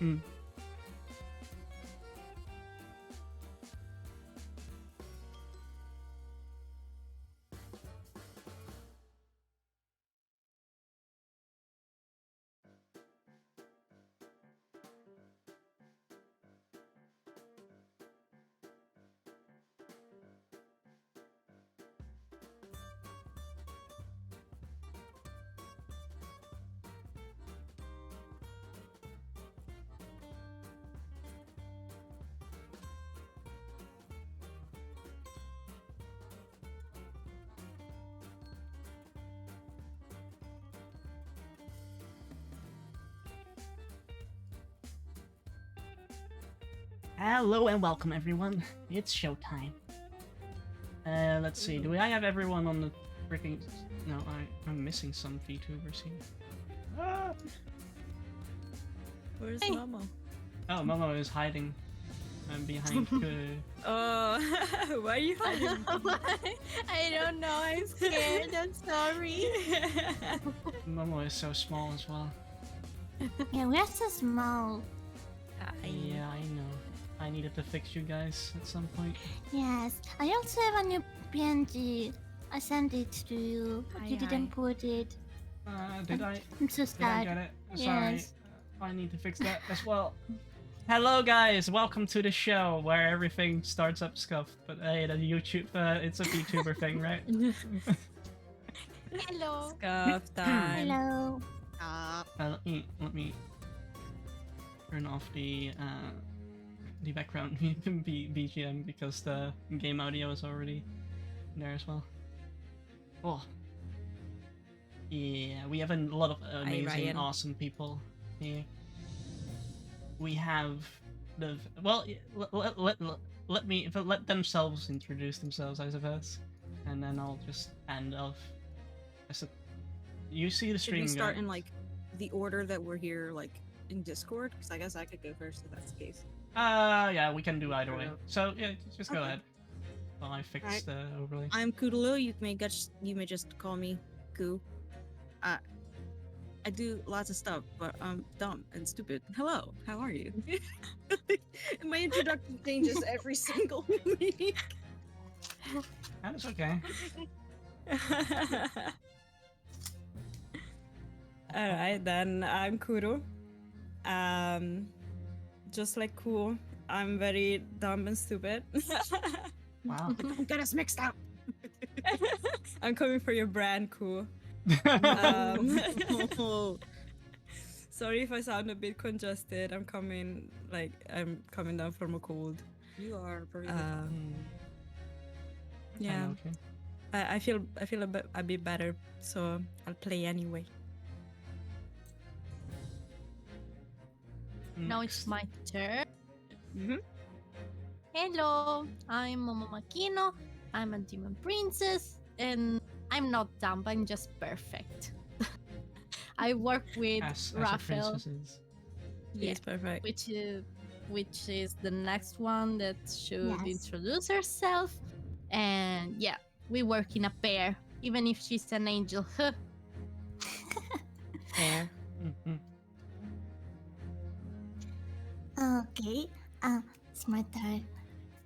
Mm. Hello and welcome everyone. It's showtime. Let's see. Do I have everyone on the freaking? No, I'm missing some VTubers here. Ah! Where's Momo? Oh, Momo is hiding. I'm behind. Oh, why are you hiding? I don't know. I'm scared. I'm sorry. Momo is so small as well. Yeah, we're so small. Yeah, I know. I needed to fix you guys at some point. Yes. I also have a new PNG. I sent it to you, but you didn't put it. Did I? I'm so Did I sad. get it? Sorry. Yes. I need to fix that as well. Hello guys, welcome to the show where everything starts up scuffed. But hey, the YouTube, it's a VTuber thing, right? Hello. Scuff time. Hello. Let me turn off the background BGM because the game audio is already there as well. Oh, yeah, we have a lot of amazing, awesome people here. We have the let themselves introduce themselves, I suppose, and then I'll just end off. You see the stream. Should we start in like the order that we're here, like in Discord? Because I guess I could go first if that's the case. Yeah, we can do either way. So yeah, just go ahead. While I fix the overlay. I'm Koodaloo. You may just call me Koo. I do lots of stuff, but I'm dumb and stupid. Hello, how are you? My introduction changes every single week. That's okay. Alright, then I'm Kuro. Just like Koo, I'm very dumb and stupid. Wow. Don't get us mixed up. I'm coming for your brand, Koo. Sorry if I sound a bit congested. I'm coming down from a cold. You are very yeah. Okay. I feel a bit better, so I'll play anyway. Now it's my turn. Hello, I'm Momo Makino. I'm a demon princess, and I'm not dumb. I'm just perfect. I work with Raphael. Yes, perfect. Which is the next one that should introduce herself. And yeah, we work in a pair, even if she's an angel. Pair. Okay, it's my turn.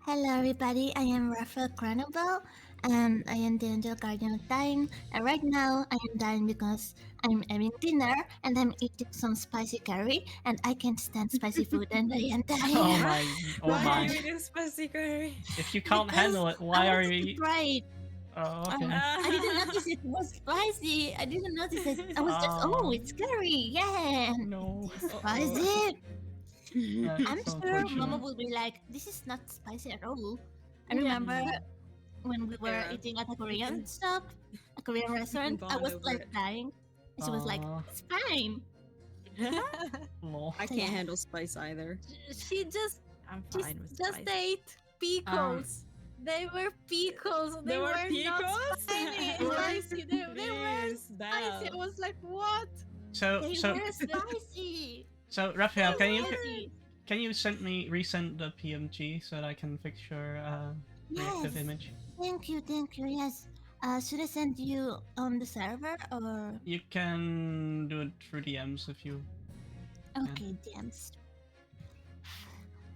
Hello everybody, I am Raphael Chronicles, and I am the Angel Guardian of Time, and right now I am dying because I'm having dinner and I'm eating some spicy curry, and I can't stand spicy food and I am dying. Oh my, oh Why my. are you eating spicy curry? If you can't handle it, why are you eating? Right. Oh, okay. I didn't notice it was spicy. I didn't notice it. I was just, oh, it's curry, yeah. No. Spicy. I'm so sure unfortunate. Mama will be like, this is not spicy at all. I remember when we were eating at a Korean shop, a Korean restaurant, I was like dying. And she was like, it's fine. Lol. I can't handle spice either. She just spice. ate pickles. They were pickles. They were pickles? not spicy. They were spicy. I was like, what? So They were spicy. So Raphael, can you resend the PMG so that I can fix your reactive image? Thank you, yes. Should I send you on the server or? You can do it through DMs if you. Okay, DMs.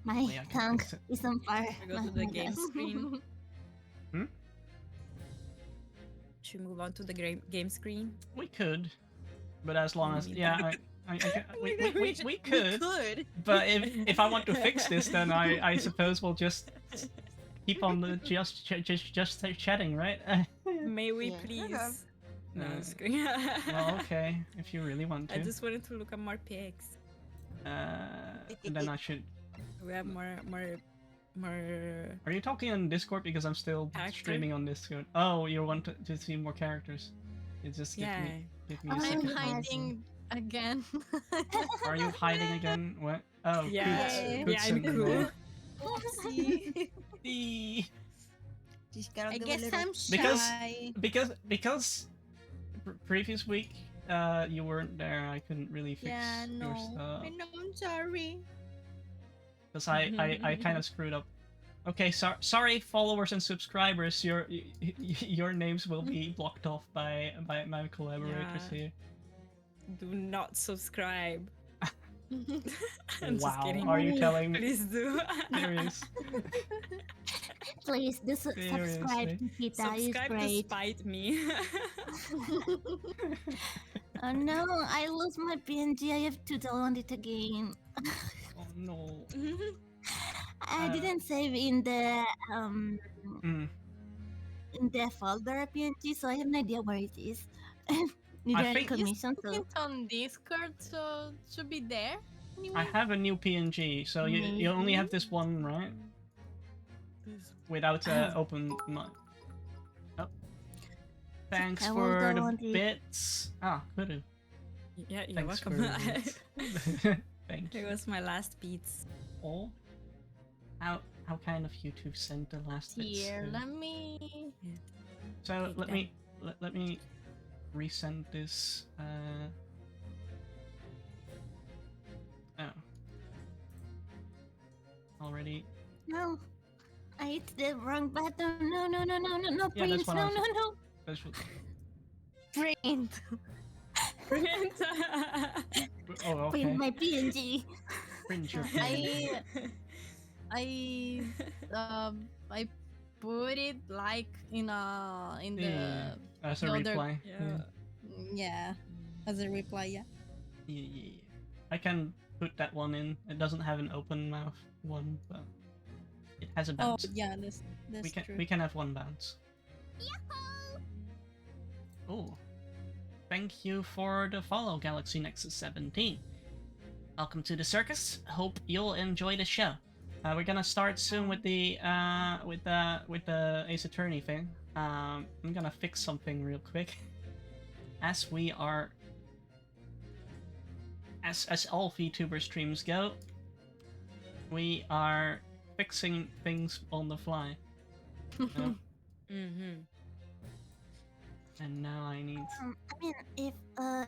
My yeah, I can tongue fix it. is on fire. We go to Oh the my game gosh. screen. Hmm? Should we move on to the game screen? We could, but as long as mean, yeah, we could. could. But if I want to fix this, then I suppose we'll just keep on the just chatting, right? May we Yeah. please? No, Uh, just kidding. well, okay, if you really want I to. just wanted to look at more pics. Then I should. We have more. Are you talking on Discord? Because I'm still Character? streaming on Discord. Oh, you want to see more characters? You just give Yeah. give me a I'm I'm second. hiding again. Are you hiding again? What? Oh, Yeah. Coots- Yeah, Coots I'm in cool. there. Oopsie. Eee. Just gotta I go a guess little I'm Because- shy. Because previous week you weren't there. I couldn't really fix Yeah, no. your stuff. I know, I'm sorry. Because I kind of screwed up. Okay, sorry, followers and subscribers. Your names will be blocked off by my collaborators Yeah. here. Do not subscribe. I'm just Wow, kidding. are you telling me? Please do. Serious? Please do subscribe Seriously? to Kita. It's Subscribe to great. spite me. Oh no, I lost my PNG. I have to download it again. Oh no. I Uh, didn't save in the Mm. in the folder PNG, so I have no idea where it is. Neither think- recognition, so It's on Discord, so it should be there. Anyway. I have a new PNG, so you only have this one, right? Without open. Oh. Thanks I will for the download it. bits. Ah, kudu. Yeah, you're Thanks welcome. for the bits. Thank It you. was my last beats. Oh. How kind of you to send the last bits. Here, to- let me. So Take let that. me let me resend this. Oh. Already. no. I hit the wrong button. No, no, no, no, no, no, Yeah, that's Prince. what No, I was- no, no. That's what- Print. Oh, okay. Print my PNG. Print your pen. I put it like in the Yeah. As a the other- reply. Yeah. as a reply. Yeah. Yeah. I can put that one in. It doesn't have an open mouth one, but it has a Oh bounce. yeah, that's true. We can have one bounce. Oh. Thank you for the follow, Galaxy Nexus 17. Welcome to the circus. Hope you'll enjoy the show. We're gonna start soon with the Ace Attorney thing. I'm gonna fix something real quick. As we are, as all VTuber streams go, we are fixing things on the fly. You know? Mm-hmm. And now I need. I mean, if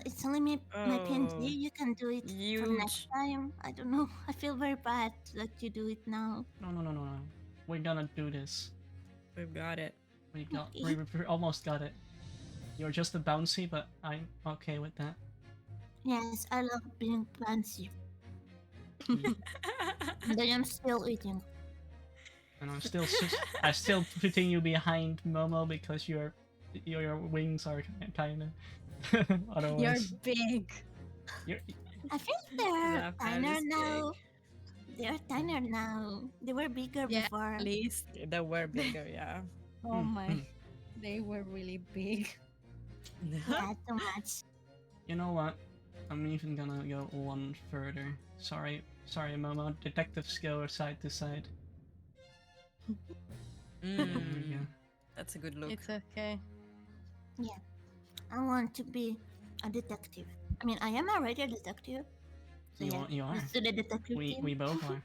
it's only my PNG, Oh, you can do it for next Huge. time. I don't know. I feel very bad that you do it now. No. We're gonna do this. We've got it. We got. Okay. We almost got it. You're just a bouncy, but I'm okay with that. Yes, I love being fancy. And I am still eating. And I'm still putting you behind Momo because your wings are kind of You're otherwise. big. You're, I think they're Yeah, thinner Paris now. They're thinner now. They were bigger Yeah, before. at least. They were bigger, yeah. Oh Mm, my, mm. they were really big. Yeah, too much. You know what? I'm even gonna go one further. Sorry, Momo. Detectives go side to side. There we Mm, go. that's a good look. It's okay. I want to be a detective. I mean, I am already a detective. So yeah, You are. let's do the detective We team. we both are.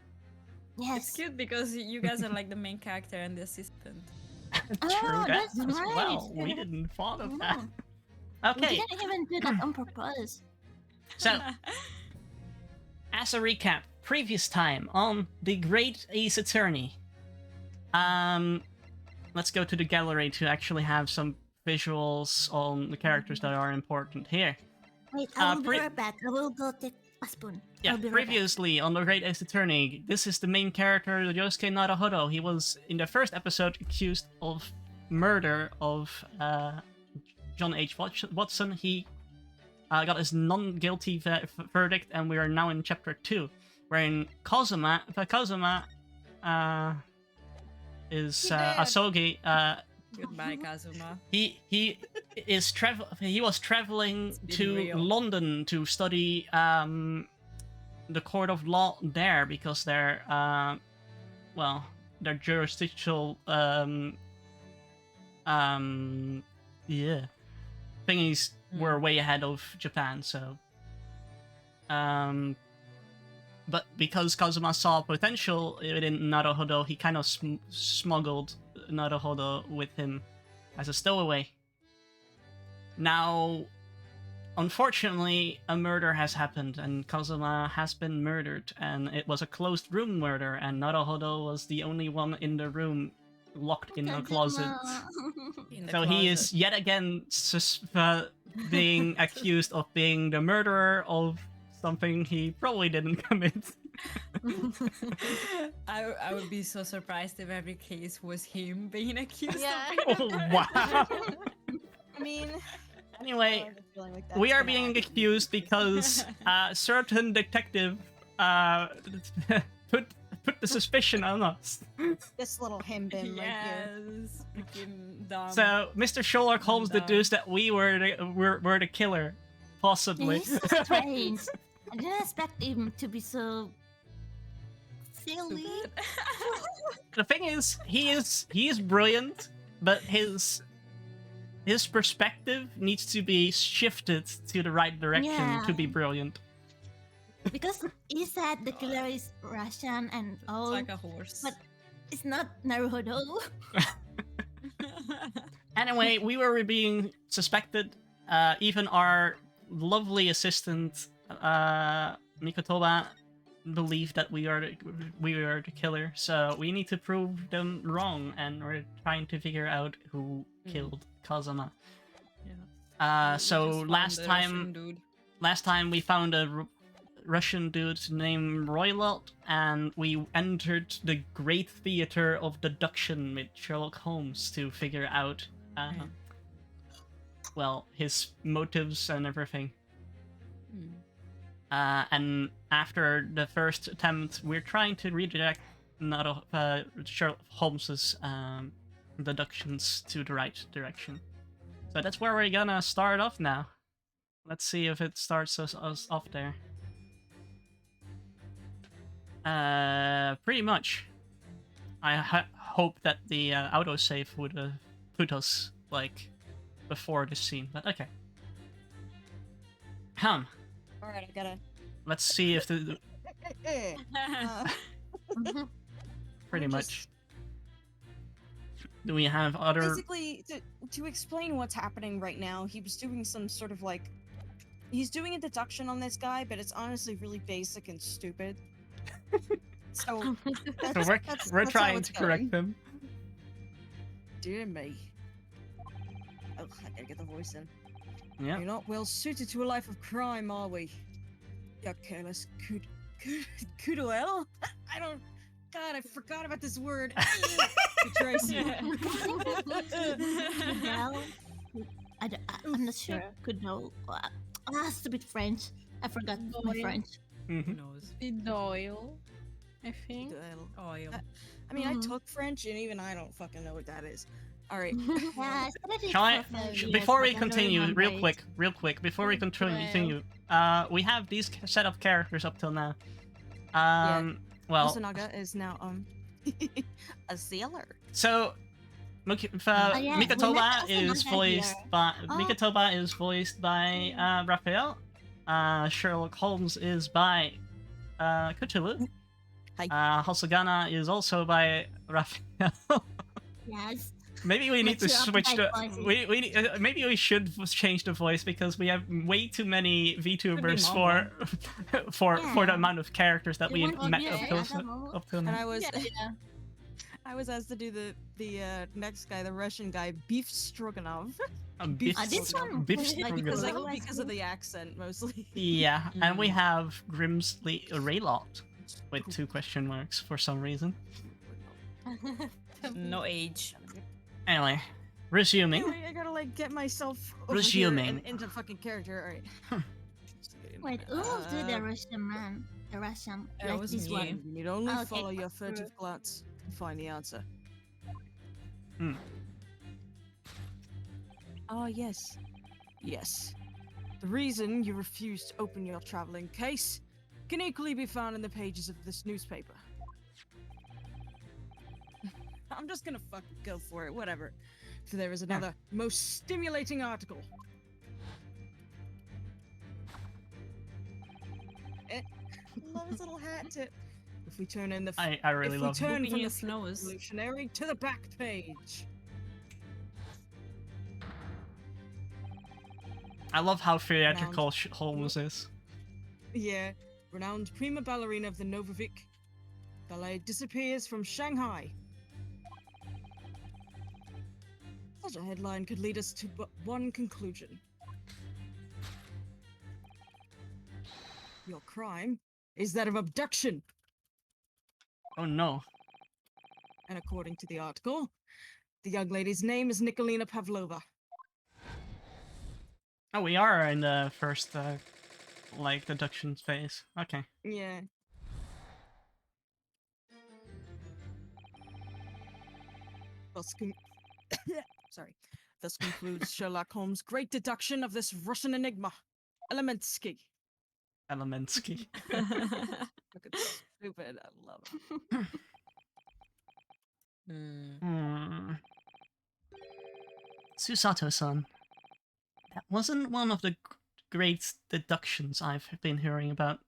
Yes. It's cute because you guys are like the main character and the assistant. Oh, True that that's as right. well. We didn't thought of that. No, Okay. we didn't even do that on purpose. So, as a recap, previous time on the Great Ace Attorney. Let's go to the gallery to actually have some visuals on the characters that are important here. Wait, I will be pre- right back. I will go take a spoon. Yeah, I'll be right back. previously on The Great Ace Attorney, this is the main character, Yosuke Naruhodo. He was, in the first episode, accused of murder of John H. Watson. He got his non-guilty verdict, and we are now in Chapter 2, wherein Kazuma is Asogi. Goodbye, Kazuma. He was traveling to real. London to study the court of law there because their jurisdictional thingies were way ahead of Japan. So but because Kazuma saw potential in Naruhodo, he kind of smuggled Naruhodo with him as a stowaway. Now, unfortunately, a murder has happened, and Kazuma has been murdered, and it was a closed room murder, and Naruhodo was the only one in the room locked in a closet. So he is yet again being accused of being the murderer of something he probably didn't commit. I would be so surprised if every case was him being accused. Yeah. Oh, wow. I mean, Anyway, I have a feeling like that's we are gonna being happen. accused because a certain detective put the suspicion on us. This little him bin right here. Yes, freaking dumb. So Mr. Sherlock Holmes dumb. deduced that we were the killer, possibly. This is strange. I didn't expect him to be so silly. Stupid. The thing is, he is brilliant, but his perspective needs to be shifted to the right direction to be Yeah. brilliant. Because he said the killer is Russian and It's all, like a horse. but it's not Naruhodo. Anyway, we were being suspected. Even our lovely assistant, Mikotoba, believed that we are the killer. So we need to prove them wrong, and we're trying to figure out who killed Kazuma. Yeah. So Just found last the time, Russian dude. we found a Russian dude named Roylott, and we entered the Great Theater of Deduction with Sherlock Holmes to figure out, his motives and everything. Hmm. And after the first attempt, we're trying to redirect Sherlock Holmes's deductions to the right direction. So that's where we're gonna start off now. Let's see if it starts us off there. Pretty much. I hope that the autosave would put us, like, before this scene, but okay. Alright, I gotta. Let's see if the... Pretty I'm much. just- Do we have other... Basically, to explain what's happening right now, he was doing some sort of like. He's doing a deduction on this guy, but it's honestly really basic and stupid. So So that's, we're that's how trying it's to correct going. them. Dear me. Oh, I gotta get the voice in. Yeah. We're not well suited to a life of crime, are we? You careless kudoel? I don't. God, I forgot about this word. Tracy. Well, I'm not sure. Could know. Stupid French. I forgot my Boy. French. Mhm. Who knows? Doyle, I think. Kudoel. Oil. I mean, Mhm. I took French, and even I don't fucking know what that is. All right. Yeah, I studied it Shall I... for 5 years, Before we but I don't continue, remember real it. quick, before we Well. continue, we have these set of characters up till now. Well, Osanaga is now a sailor. so yeah, we met Mikotoba is Osanaga voiced here. by Oh. Mikotoba is voiced by Raphael. Sherlock Holmes is by Cthulhu. Hi. Hosogana is also by Raphael. Yes. Maybe we need to Let's do switch the. update voices. We maybe we should change the voice because we have way too many VTubers Mama. for the Yeah. amount of characters that You we want to met be up a till Adam Momo? up till And now. I was, Yeah. I was asked to do the next guy, the Russian guy, beef stroganoff. Beef, this one beef was- Like, stroganoff. because of the accent mostly. Yeah, and we have Grimsley Raylot with 2 question marks for some reason. No age. Anyway, resuming. Anyway, I gotta like get myself over Resuming. here and into fucking character. All right. Wait, who will do the Russian man? The Russian, That like was this me. one. You need only Okay. follow your furtive glance and find the answer. Hmm. Ah, yes. Yes. The reason you refused to open your traveling case can equally be found in the pages of this newspaper. I'm just gonna fucking go for it, whatever. For there is another most stimulating article. Love his little hat tip. If we turn in the I really if we love turn Looping from the his nose. revolutionary to the back page. I love how theatrical Holmes is. Yeah, renowned prima ballerina of the Novovik ballet disappears from Shanghai. Such a headline could lead us to but one conclusion. Your crime is that of abduction, Oh no. and according to the article, the young lady's name is Nikolina Pavlova. Oh, we are in the first, like, deduction phase. Okay. Yeah. Thus sorry. Thus concludes Sherlock Holmes' great deduction of this Russian enigma. Elemensky. Elemensky. Fucking stupid. I love it. Hmm. Susato-san. That wasn't one of the great deductions I've been hearing about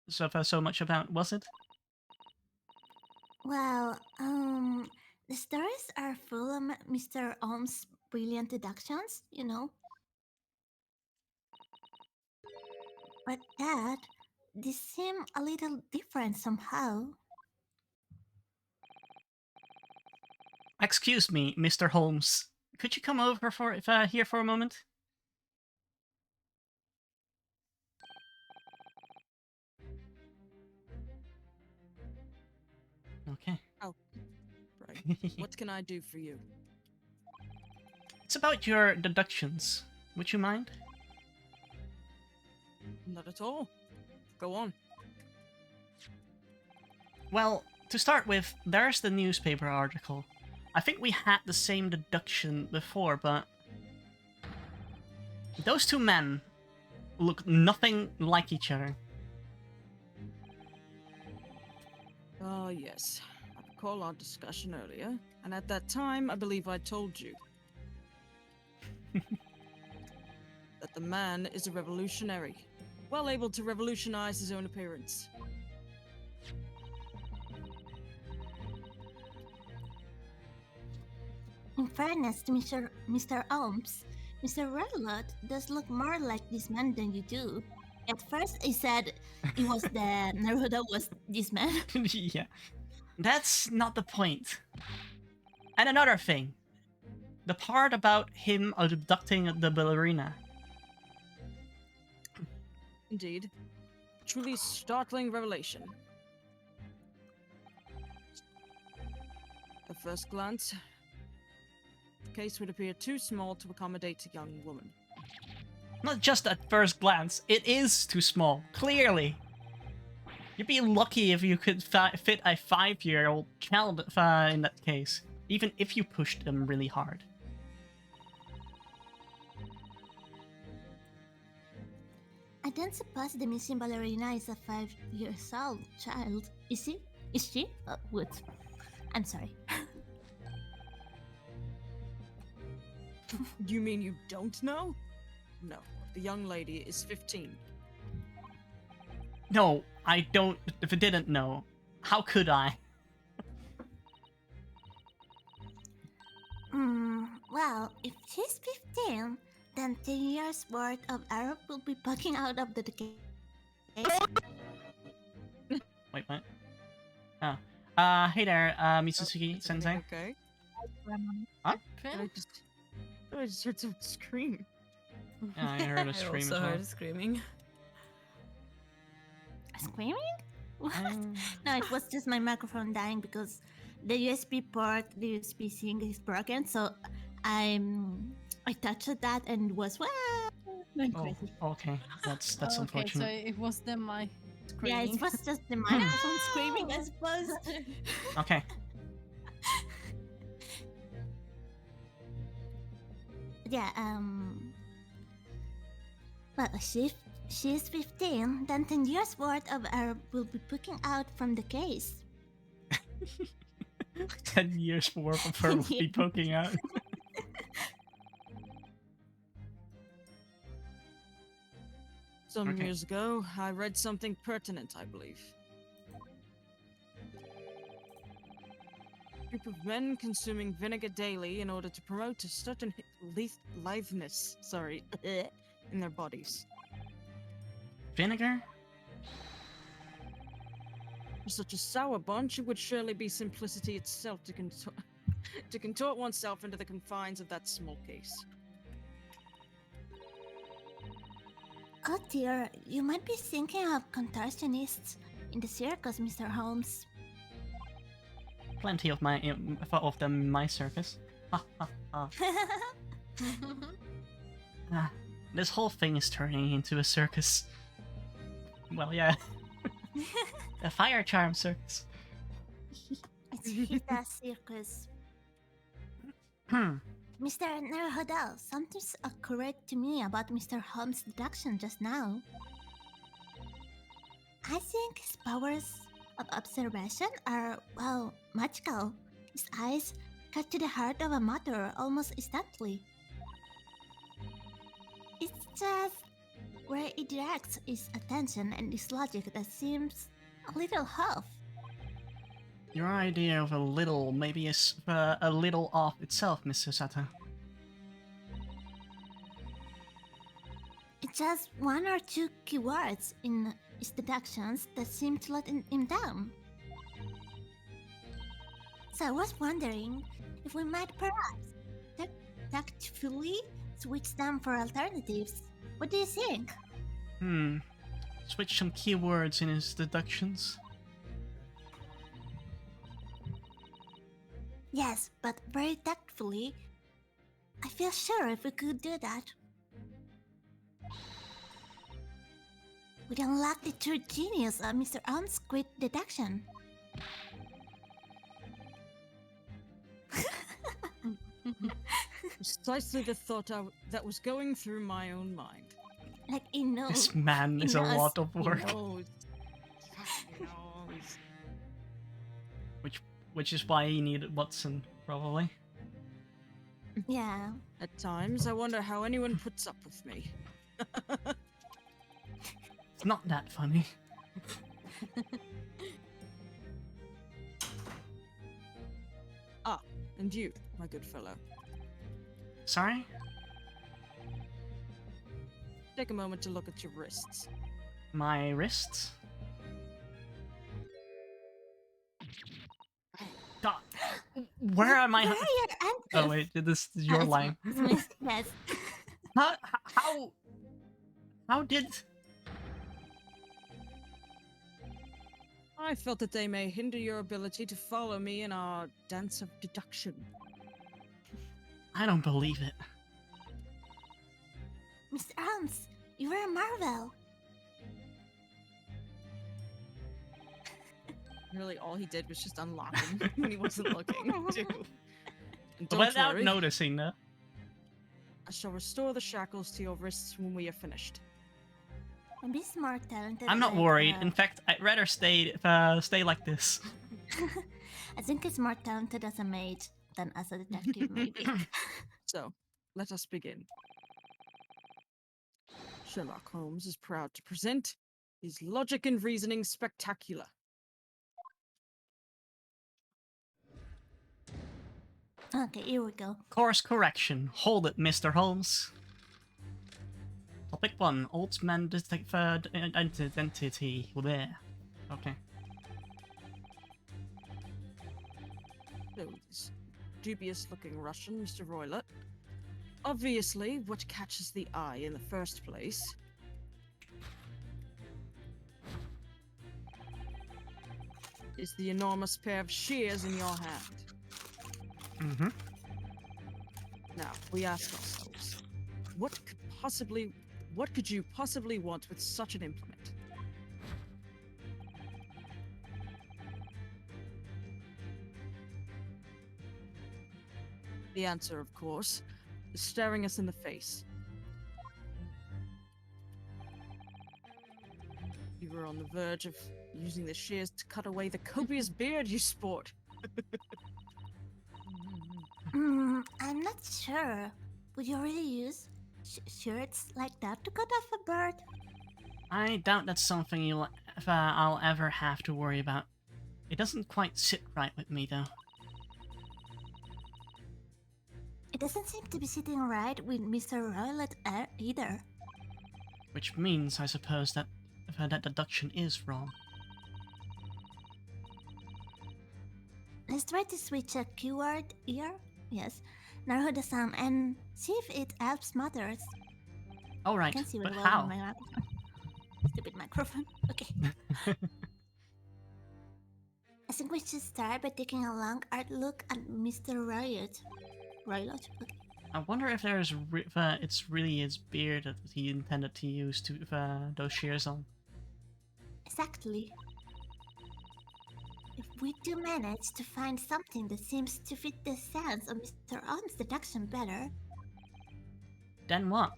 so much about, was it? Well, the stories are full of Mr. Holmes' brilliant deductions, you know. But Dad, this seem a little different somehow. Excuse me, Mr. Holmes. Could you come over here for a moment? Okay. Right. What can I do for you? It's about your deductions. Would you mind? Not at all. Go on. Well, to start with, there's the newspaper article. I think we had the same deduction before, but those 2 men look nothing like each other. Ah, yes. I recall our discussion earlier, and at that time, I believe I told you that the man is a revolutionary, well able to revolutionize his own appearance. In fairness to Mr. Holmes, Mr. Redlot does look more like this man than you do. At first, I said it was the Naruto was this man. Yeah. That's not the point. And another thing. The part about him abducting the ballerina. Indeed. Truly startling revelation. At first glance, the case would appear too small to accommodate a young woman. Not just at first glance, it is too small, clearly. You'd be lucky if you could fit a 5-year-old child in that case, even if you pushed them really hard. I don't suppose the missing ballerina is a 5-year-old child. Is she? Is she? What? I'm sorry. You mean you don't know? No, the young lady is 15. No, I don't. If I didn't know, how could I? Well, if she's 15, then 10 years worth of Arab will be poking out of the case. Wait, what? Oh. Hey there, Mitsusuki Sensei. Okay. What? I just heard someone scream. Yeah, I heard a I scream as also well. heard screaming. Screaming? What? Um, No, it was just my microphone dying because the USB port, the USB thing is broken. So I touched that and was going oh, crazy. okay. That's Okay, so unfortunate. it was the my Yeah, screaming. it was just the microphone screaming, I suppose. Okay. Yeah, well, she's 15, then 10 years worth of her will be poking out from the case. 10 years worth of her will be poking out. Some Okay. years ago, I read something pertinent, I believe. A group of men consuming vinegar daily in order to promote a certain liveness, in their bodies. Vinegar? For such a sour bunch, it would surely be simplicity itself to to contort oneself into the confines of that small case. Oh dear, you might be thinking of contortionists in the circus, Mr. Holmes. Plenty of of them in my circus. Ha ha ha. Ah, this whole thing is turning into a circus. Well, yeah. A fire charm circus. It's Hita Circus. Hmm. Mr. Naruhodo, something's occurred to me about Mr. Holmes' deduction just now. I think his powers of observation are, well, magical. His eyes cut to the heart of a matter almost instantly. It's just where he directs his attention and his logic that seems a little off. Your idea of a little maybe is a little off itself, Mr. Sato. It's just one or two keywords in his deductions that seem to let him down. So I was wondering if we might perhaps tactfully switch them for alternatives. What do you think? Switch some keywords in his deductions. Yes, but very tactfully. I feel sure if we could do that, we'd unlock the true genius of Mr. Holmes' quick deduction. Precisely the thought that was going through my own mind. Like, he knows. This man is a knows. lot of He work. knows. He knows. Which is why he needed Watson, probably. Yeah. At times, I wonder how anyone puts up with me. It's not that funny. And you, my good fellow. Sorry? Take a moment to look at your wrists. My wrists? God. Where am I? Where are your ankles? Oh wait, this is your it's line. Yes. How did... I felt that they may hinder your ability to follow me in our dance of deduction. I don't believe it. Mr. Holmes, you were a marvel. Really, all he did was just unlock him when he wasn't looking, too. And don't Without worry, noticing, though. I shall restore the shackles to your wrists when we are finished. Maybe he's more talented. I'm not like, worried. In fact, I'd rather stay like this. I think he's more talented as a mage than as a detective, maybe. So, let us begin. Sherlock Holmes is proud to present his logic and reasoning spectacular. Okay, here we go. Course correction. Hold it, Mr. Holmes. Topic 1. Old man identity. There. Okay. So, this dubious-looking Russian, Mr. Roylott. Obviously, what catches the eye in the first place is the enormous pair of shears in your hand. Mm-hmm. Now, we ask ourselves, what could you possibly want with such an implement? The answer, of course, is staring us in the face. You were on the verge of using the shears to cut away the copious beard you sport. I'm not sure. Would you really use shirts like that to cut off a bird? I doubt that's something I'll ever have to worry about. It doesn't quite sit right with me, though. It doesn't seem to be sitting right with Mr. Roylott either. Which means, I suppose, that that deduction is wrong. Let's try to switch a keyword here. Yes, Naruhodo-san, and see if it helps matters. All right, I can see but well how? on my microphone. Stupid microphone. Okay. I think we should start by taking a long hard look at Mr. Roylott. Roylott? Okay. I wonder if it's really his beard that he intended to use to those shears on. Exactly. If we do manage to find something that seems to fit the sense of Mr. On's deduction better, Then what?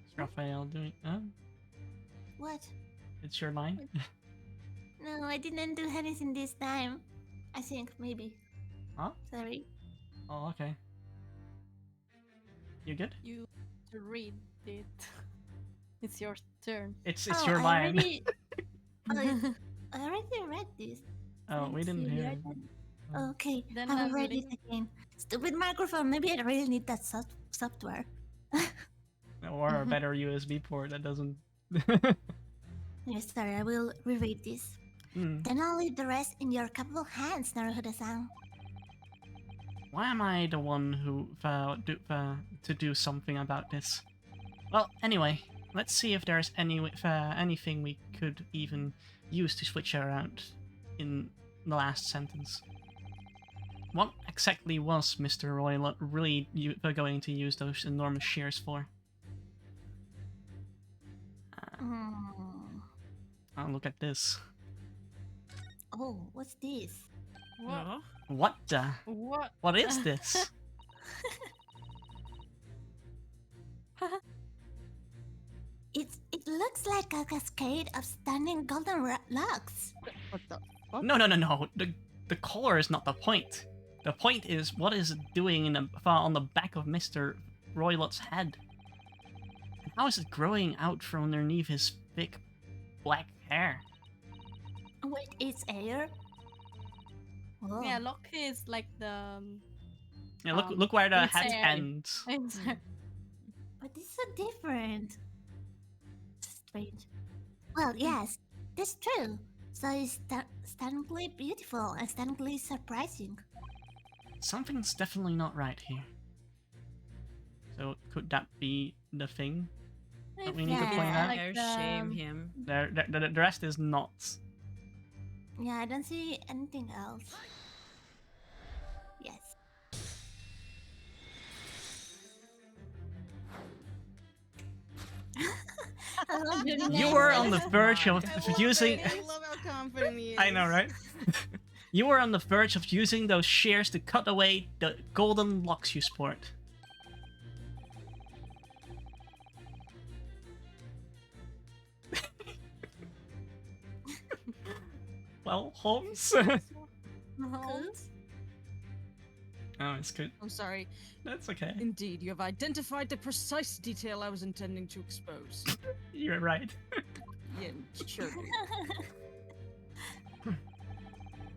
Is Raphael doing? what? It's your line. No, I didn't do anything this time. I think, maybe. Huh? Sorry. Oh, okay. You good? You read it. It's your turn. It's Oh, your I line. already... I already read this. Oh, we Let's didn't see, hear I it. didn't- Oh. Okay, Then I I'm will read this reading. again. Stupid microphone, maybe I really need that software. Or a better USB port that doesn't. Yes, sorry, I will reread this. Hmm. Then I'll leave the rest in your capable hands, Naruhodo-san. Why am I the one who to do something about this? Well, anyway, let's see if there's anything we could even use to switch around in the last sentence. What exactly was Mr. Roylott really going to use those enormous shears for? Oh, look at this. Oh, what's this? What? What the? What? What is this? It looks like a cascade of stunning golden locks. What the? No. The color is not the point. The point is what is it doing on the back of Mr. Roylott's head? And how is it growing out from underneath his thick black hair? Wait, it's air? Whoa. Yeah, look is like the. Yeah, look where the it's head air. ends. But it's so different. Strange. Well, yes, that's true. So it's stunningly beautiful and stunningly surprising. Something's definitely not right here. So could that be the thing that we need to Yeah, point out? like Dare the- shame him. The rest is not. Yeah, I don't see anything else. Yes. I love your You name. were on the verge of using. I love how confident he is. I know, right? You were on the verge of using those shears to cut away the golden locks you sport. Well, Holmes. Holmes? Oh, it's good. I'm sorry. That's okay. Indeed, you have identified the precise detail I was intending to expose. You're right. Yeah, sure do.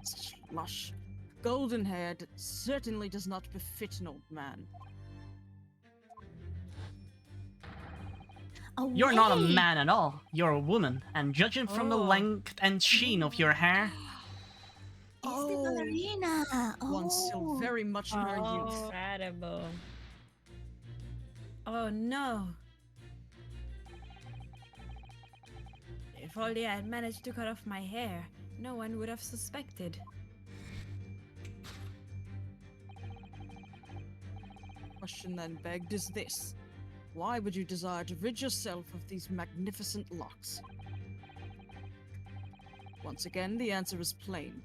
Such lush, golden hair certainly does not befit an old man. You're not a wait. man at all. You're a woman, and judging from the Oh. length and sheen of your hair, It's Oh. the ballerina. One still Oh. very much in our youth. Incredible. Oh no. If only I had managed to cut off my hair, no one would have suspected. Question then begged is this. Why would you desire to rid yourself of these magnificent locks? Once again, the answer is plain.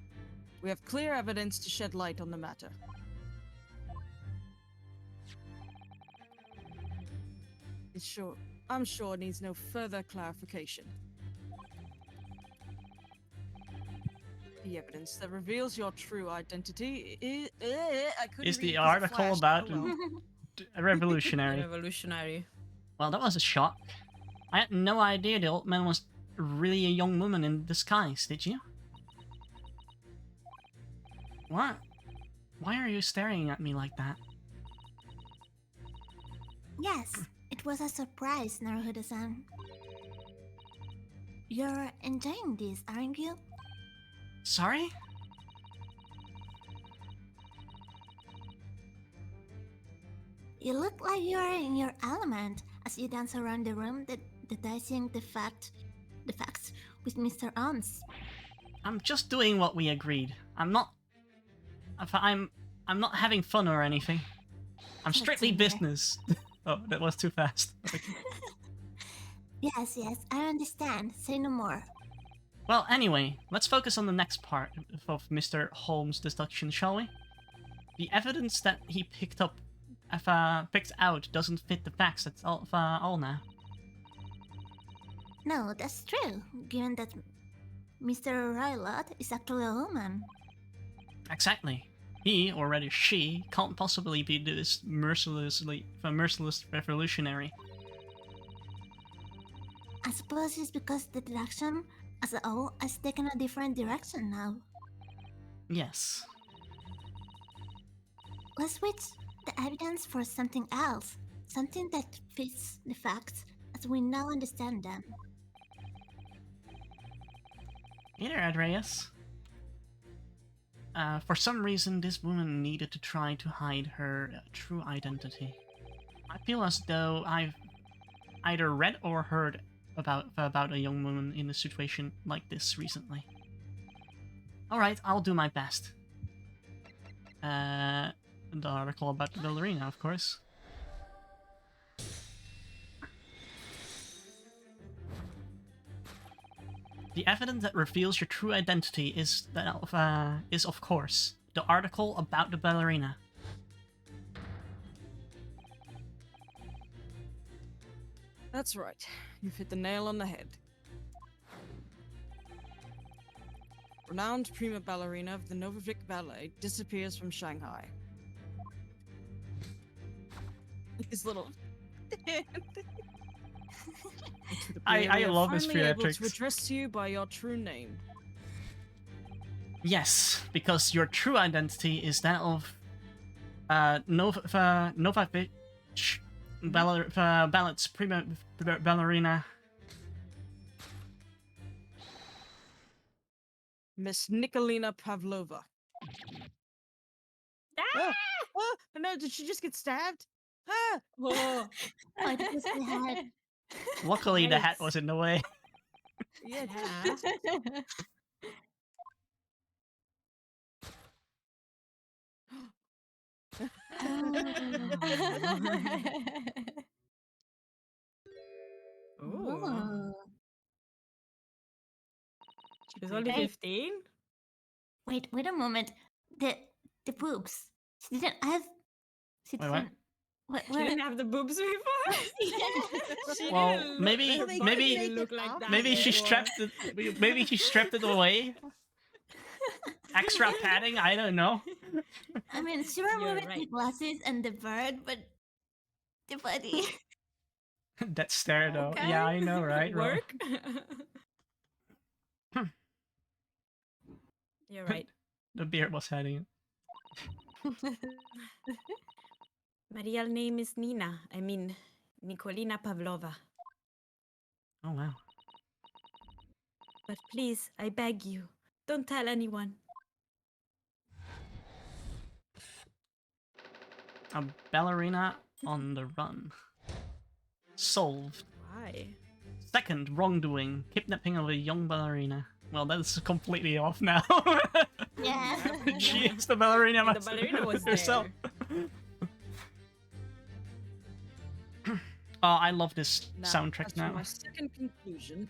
We have clear evidence to shed light on the matter. I'm sure it needs no further clarification. The evidence that reveals your true identity is the article about a revolutionary. Revolutionary. Well, that was a shock. I had no idea the old man was really a young woman in disguise, did you? What? Why are you staring at me like that? Yes, it was a surprise, Naruhodo-san. You're enjoying this, aren't you? Sorry? You look like you're in your element as you dance around the room, dicing the facts with Mr. Ons. I'm just doing what we agreed. I'm not having fun or anything. I'm strictly Continue. business. Oh, that was too fast. Yes, I understand. Say no more. Well, anyway, let's focus on the next part of Mr. Holmes' deduction, shall we? The evidence that he picked out doesn't fit the facts. That's all now. No, that's true, given that Mr. Rylot is actually a woman. Exactly. He, or rather she, can't possibly be this merciless revolutionary. I suppose it's because the deduction as a whole has taken a different direction now. Yes. Let's switch the evidence for something else, something that fits the facts as we now understand them. Hey there, Andreas. For some reason, this woman needed to try to hide her true identity. I feel as though I've either read or heard about a young woman in a situation like this recently. Alright, I'll do my best. The article about the ballerina, of course. The evidence that reveals your true identity is of course the article about the ballerina. That's right. You've hit the nail on the head. Renowned prima ballerina of the Novivik Ballet disappears from Shanghai. His little I love his finally able to theatrics. address you by your true name. Yes, because your true identity is that of Novavich Ballet's prima ballerina. Miss Nikolina Pavlova. Oh, oh, no, did she just get stabbed? Ah! Oh, Oh, it was the head. Luckily, the hat Nice. was in the way. Yeah. yeah. Ooh. Oh. She's only Hey. 15? Wait a moment. The boobs. She didn't have. She Wait, what? didn't. What? She didn't have the boobs before? She Well, didn't look- maybe- her body maybe- didn't look like that Maybe she before. strapped it away. Extra padding, I don't know. I mean, she You're removed the right. glasses and the bird, but the body. That stare though. Okay. Yeah, I know, right? Ro? Work? You're right. The beard was heading. My real name is Nina. I mean, Nikolina Pavlova. Oh wow. But please, I beg you, don't tell anyone. A ballerina on the run. Solved. Why? Second wrongdoing. Kidnapping of a young ballerina. Well, that's completely off now. Yeah. She is the ballerina. And the ballerina was herself. there. Oh, I love this Now, soundtrack as for now. my second conclusion.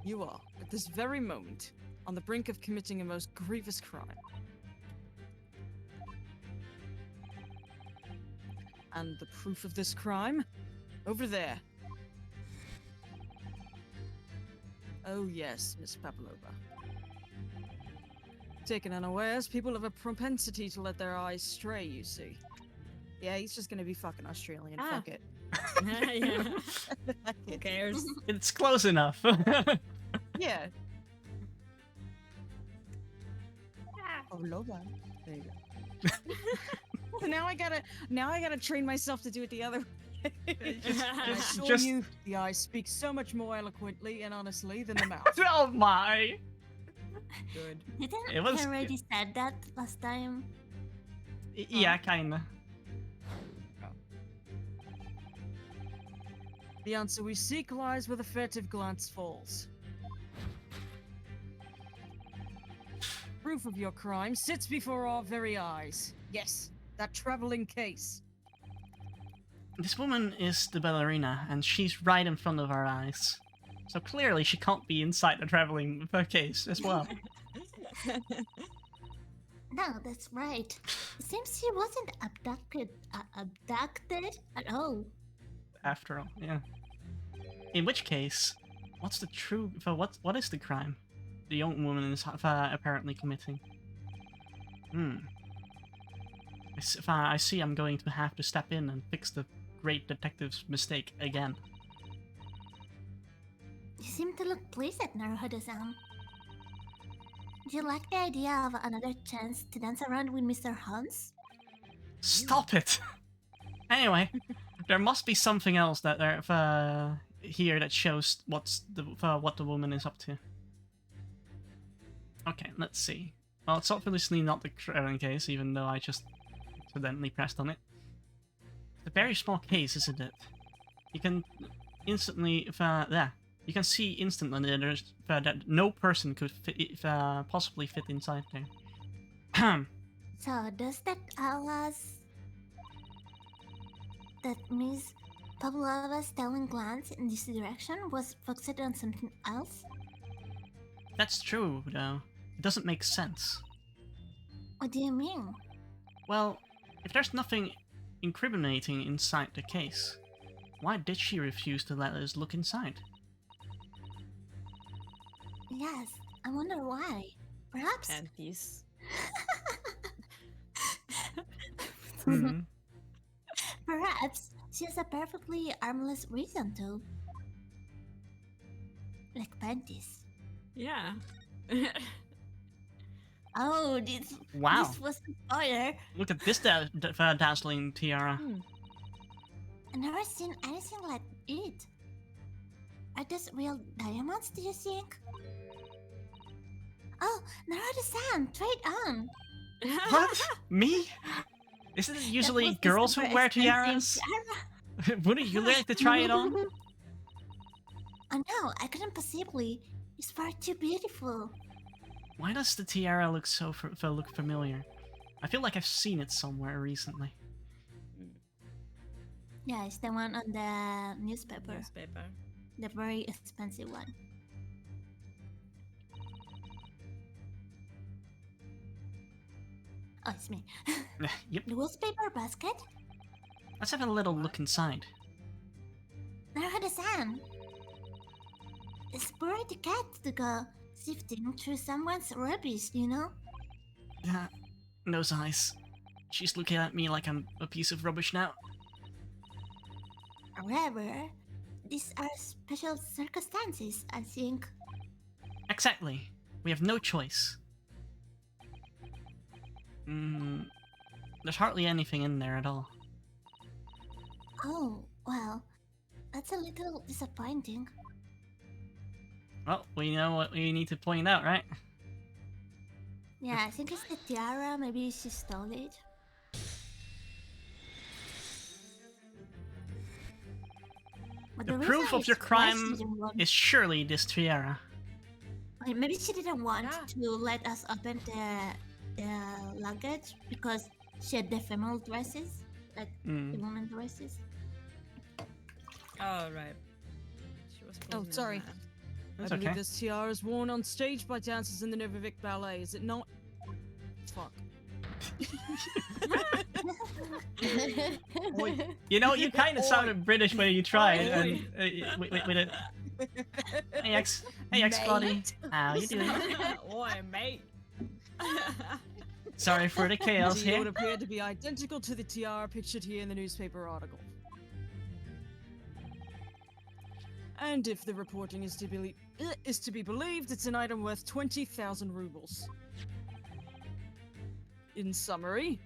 You are, at this very moment, on the brink of committing a most grievous crime. And the proof of this crime? Over there. Oh yes, Miss Papalova. Taken unawares, people have a propensity to let their eyes stray, you see. Yeah, he's just gonna be fucking Australian, Ah. fuck it. Yeah. Fuck Who it. cares? It's close enough. Yeah. Pavlova. There you go. So now I gotta train myself to do it the other way. I assure just- you, the eyes speak so much more eloquently and honestly than the mouth. Oh my! Good. Didn't It was- he already said that last time? Yeah, kinda. The answer we seek lies where the furtive glance falls. Proof of your crime sits before our very eyes. Yes, that traveling case. This woman is the ballerina, and she's right in front of our eyes. So clearly she can't be inside the traveling case as well. No, that's right. It seems he wasn't abducted at all. After all, yeah. In which case, what's the true... What is the crime the young woman is apparently committing? I see I'm going to have to step in and fix the great detective's mistake again. You seem to look pleased at Naruhodo-san. Do you like the idea of another chance to dance around with Mr. Hans? Stop it! Anyway, there must be something else that there here that shows what the woman is up to. Okay, let's see. Well, it's obviously not the traveling case, even though I just accidentally pressed on it. It's a very small case, isn't it? You can instantly, you can see instantly that there's that no person could possibly fit inside there. So does that tell us that Miss Pavlova's telling glance in this direction was focused on something else? That's true, though. It doesn't make sense. What do you mean? Well, if there's nothing incriminating inside the case, why did she refuse to let us look inside? Yes, I wonder why. Perhaps. Panties. Hmm. Perhaps she has a perfectly harmless reason to. Like panties. Yeah. Oh, this Wow. this was a spoiler. Look at this dazzling tiara. I've never seen anything like it. Are those real diamonds, do you think? Oh, Naruto-san, try it on. What? Me? Isn't it That usually was the girls who super wear expensive tiaras? tiara. Wouldn't you like to try it on? Oh no, I couldn't possibly. It's far too beautiful. Why does the tiara look so look familiar? I feel like I've seen it somewhere recently. Yeah, it's the one on the newspaper. Newspaper. The very expensive one. Oh, it's me. Yep. The newspaper basket? Let's have a little look inside. Naruto-san! It's poor the cat to go sifting through someone's rubbish, you know? Yeah, those eyes. She's looking at me like I'm a piece of rubbish now. However, these are special circumstances, I think. Exactly. We have no choice. There's hardly anything in there at all. Oh, well, that's a little disappointing. Well, we know what we need to point out, right? Yeah, I think it's the tiara. Maybe she stole it. But The reason proof of is your why she crime didn't want- is surely this tiara. Okay, maybe she didn't want Yeah. to let us open the luggage because she had the female dresses, like the Mm. women dresses. Oh, right. She was Oh, supposed to sorry. know that. That's I believe okay. this tiara is worn on stage by dancers in the Novovic Ballet, is it not? Fuck. Oi. You know, you kind of Oi. sounded British when you tried, Oi. and with it. Hey ex buddy, how you doing? Oi, mate. Sorry for the chaos Indeed, it here. would appear to be identical to the tiara pictured here in the newspaper article. And if the reporting is to be believed, it's an item worth 20,000 rubles. In summary,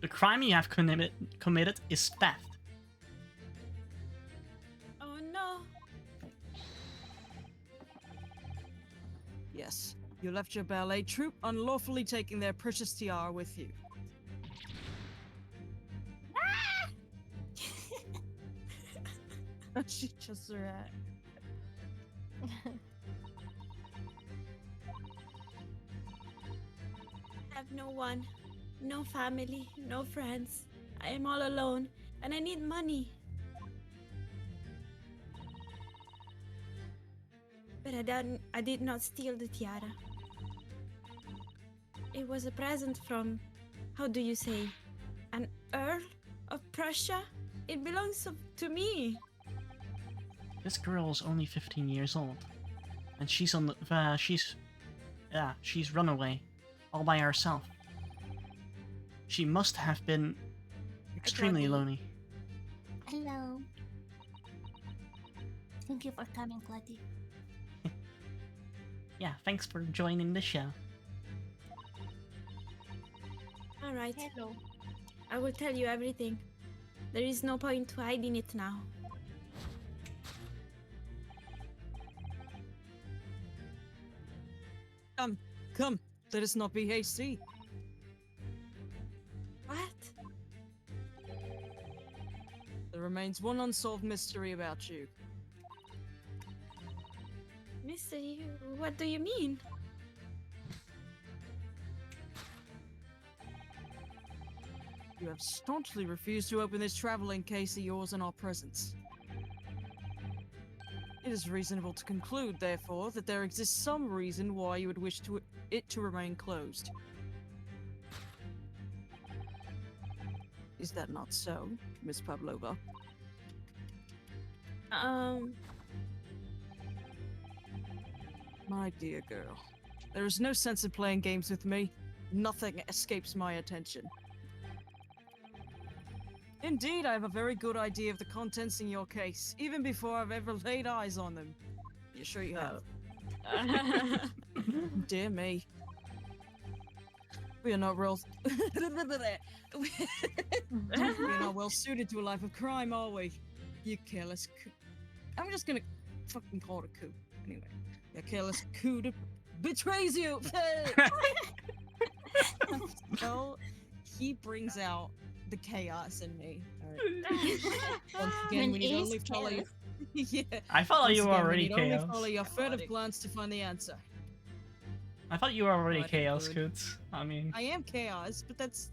The crime you have committed is theft. Oh no. yes, you left your ballet troupe unlawfully taking their precious tiara with you. She just rat. I have no one, no family, no friends. I am all alone, and I need money. But I did not steal the tiara. It was a present from, how do you say, an Earl of Prussia? It belongs to me. This girl is only 15 years old, and she's on the she's run away, all by herself. She must have been extremely be. lonely. Hello. Thank you for coming, Clatty. Yeah, thanks for joining the show. All right, Hello. I will tell you everything. There is no point to hiding it now. Come, let us not be hasty. What? There remains one unsolved mystery about you. Mystery? What do you mean? You have staunchly refused to open this traveling case of yours in our presence. It is reasonable to conclude, therefore, that there exists some reason why you would wish it to remain closed. Is that not so, Miss Pavlova? My dear girl, there is no sense in playing games with me. Nothing escapes my attention. Indeed, I have a very good idea of the contents in your case, even before I've ever laid eyes on them. You sure you have? Dear me. We are not real. We are not well suited to a life of crime, are we? You careless coo. I'm just gonna fucking call it a coup. Anyway, your careless coup betrays you. So he brings out the chaos in me. All right. Once again, we need When only is follow you. Yeah. I thought Once you were again, we already need only chaos. follow your furtive glance to find the answer. I thought you were already Bloody chaos, good. Coots. I mean, I am chaos, but that's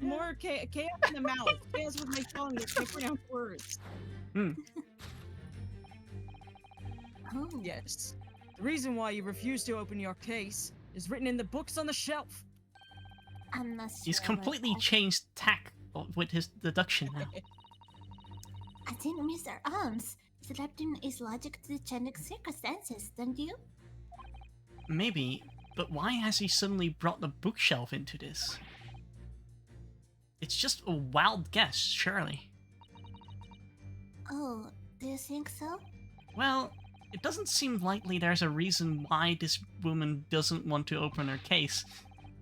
more chaos in the mouth. Chaos with my tongue. That's my pronounced words. Oh, Yes. The reason why you refuse to open your case is written in the books on the shelf. I'm not sure. he's about completely that. changed tack with his deduction now. I think Mr. Arms is adapting his logic to the changing circumstances, don't you? Maybe, but why has he suddenly brought the bookshelf into this? It's just a wild guess, surely. Oh, do you think so? Well, it doesn't seem likely there's a reason why this woman doesn't want to open her case.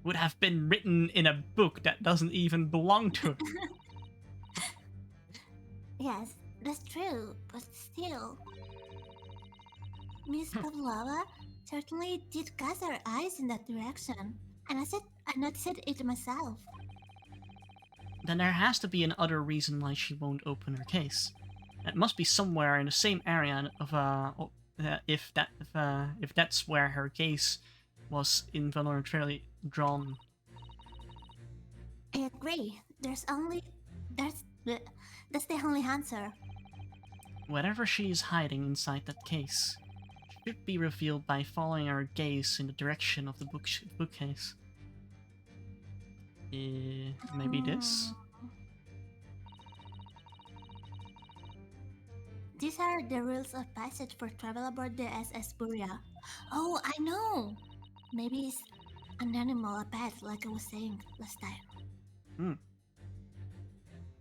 would have been written in a book that doesn't even belong to it. Yes, that's true, but still. Miss Pavlova certainly did cast her eyes in that direction, and I noticed it myself. Then there has to be another reason why she won't open her case. It must be somewhere in the same area of if that's where her case was involuntarily drawn. I agree. That's the only answer. Whatever she is hiding inside that case should be revealed by following her gaze in the direction of the bookcase. Maybe this? These are the rules of passage for travel aboard the SS Buria. Oh, I know! Maybe it's an animal, a pet, like I was saying last time. Hmm.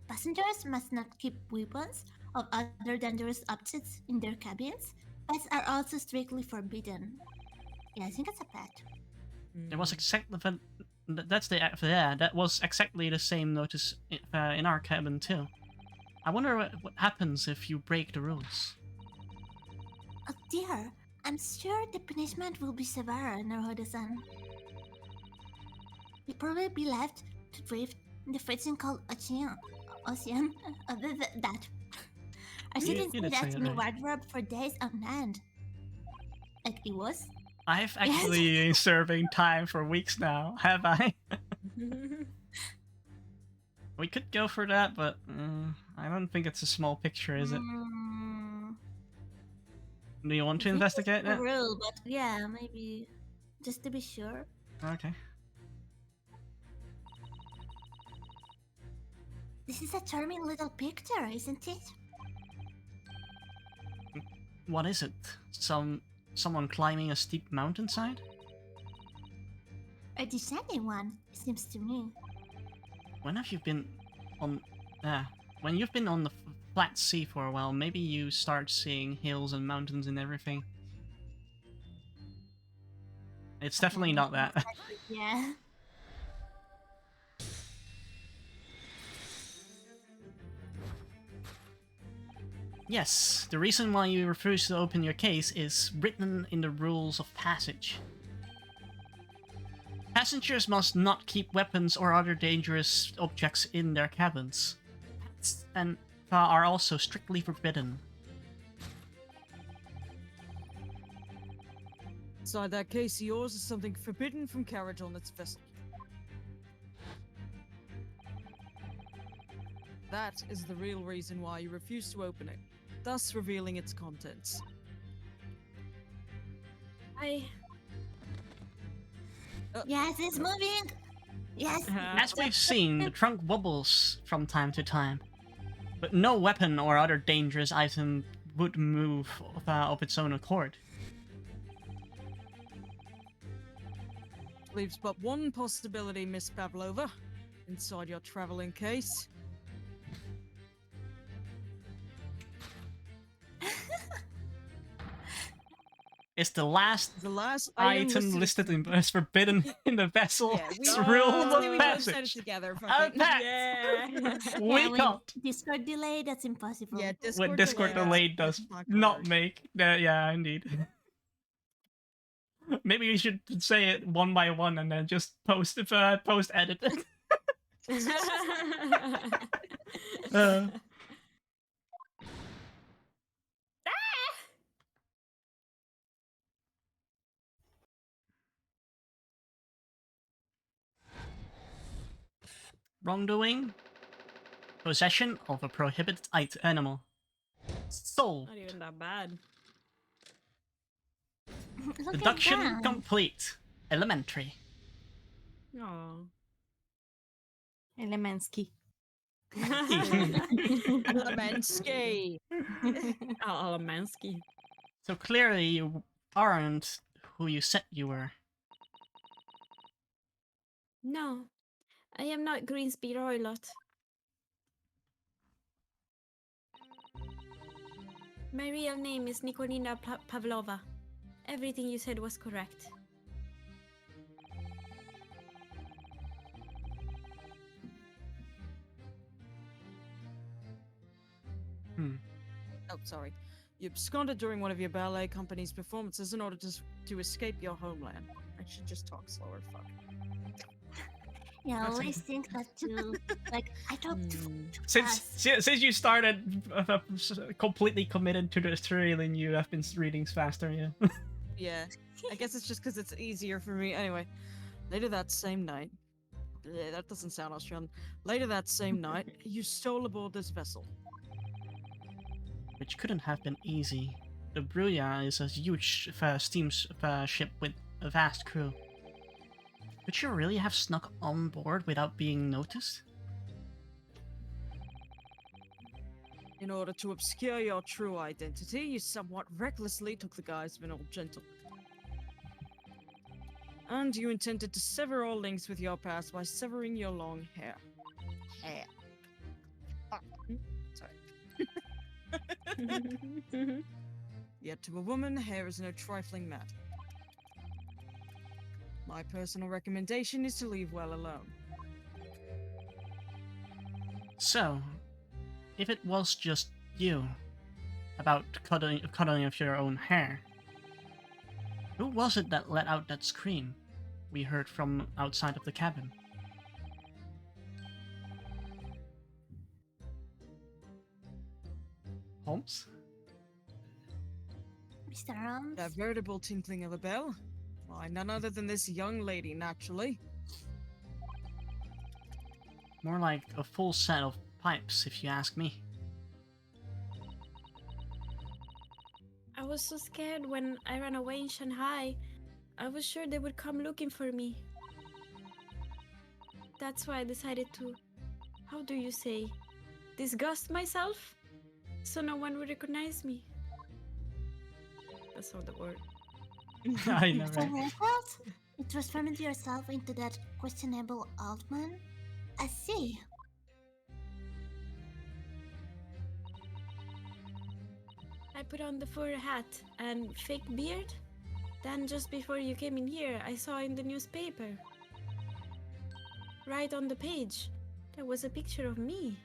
Passengers must not keep weapons or other dangerous objects in their cabins. Pets are also strictly forbidden. Yeah, I think it's a pet. It was exactly that was exactly the same notice in our cabin too. I wonder what happens if you break the rules. Oh dear, I'm sure the punishment will be severe in Naroda-san. You'll probably be left to drift in the freezing cold ocean. That. I shouldn't you say did say that it in a right. wardrobe for days on end. Like it was? I've actually been serving time for weeks now, have I? We could go for that, but I don't think it's a small picture, is it? Do you want to investigate The it? rule, but yeah, maybe just to be sure. Okay. This is a charming little picture, isn't it? What is it? Someone climbing a steep mountainside? A descending one, it seems to me. When have you been on? When you've been on the flat sea for a while, maybe you start seeing hills and mountains and everything. It's definitely not that. Yeah. Yes, the reason why you refuse to open your case is written in the rules of passage. Passengers must not keep weapons or other dangerous objects in their cabins, and are also strictly forbidden. Inside that case of yours is something forbidden from carriage on its vessel. That is the real reason why you refuse to open it, thus revealing its contents. Yes, it's moving! Yes! As we've seen, the trunk wobbles from time to time, but no weapon or other dangerous item would move of its own accord. Leaves but one possibility, Miss Pavlova, inside your traveling case. It's the last item listed as forbidden in the vessel. Yeah, It's rule of we both said it passage. together. A pact. Yeah. We with can't. Discord delay, that's impossible. Yeah, When Discord delay does not make yeah, indeed. Maybe we should say it one by one and then just post edit it. Wrongdoing. Possession of a prohibited animal. Sold. Not even that bad. Look at Deduction that. complete. Elementary. Oh. Elemensky. Lemensky. Alamansky. So clearly you aren't who you said you were. No, I am not Greensby Roylott. My real name is Nikolina Pavlova. Everything you said was correct. sorry. You absconded during one of your ballet company's performances in order to escape your homeland. I should just talk slower. Fuck. Yeah, I That's always think that too. Like, I talk too Since fast. since you started completely committed to the Australian, you have been reading faster. Yeah. Yeah, I guess it's just because it's easier for me. Anyway, later that same night, that doesn't sound Australian. Later that same night, you stole aboard this vessel. Which couldn't have been easy. The Bruya is a huge steam ship with a vast crew. Could you really have snuck on board without being noticed? In order to obscure your true identity, you somewhat recklessly took the guise of an old gentleman. And you intended to sever all links with your past by severing your long hair. Hair. Fuck. Sorry. Yet to a woman, hair is no trifling matter. My personal recommendation is to leave well alone. So, if it was just you, about cutting of your own hair, who was it that let out that scream we heard from outside of the cabin? Holmes? Mr. Arms? That veritable tinkling of a bell? Why, none other than this young lady, naturally. More like a full set of pipes, if you ask me. I was so scared when I ran away in Shanghai. I was sure they would come looking for me. That's why I decided to, how do you say, disgust myself? So no one would recognize me. That's not the word. I know, So right? Raffles, you transformed yourself into that questionable old man? I see. I put on the fur hat and fake beard. Then just before you came in here, I saw in the newspaper. Right on the page, there was a picture of me.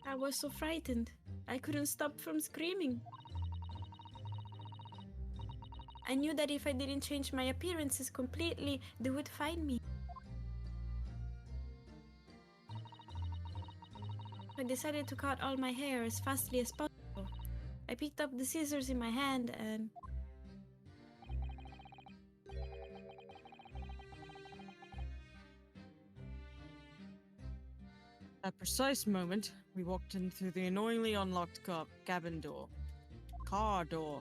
I was so frightened. I couldn't stop from screaming. I knew that if I didn't change my appearances completely, they would find me. I decided to cut all my hair as fastly as possible. I picked up the scissors in my hand and... At that precise moment, we walked in through the annoyingly unlocked cabin door. Car door.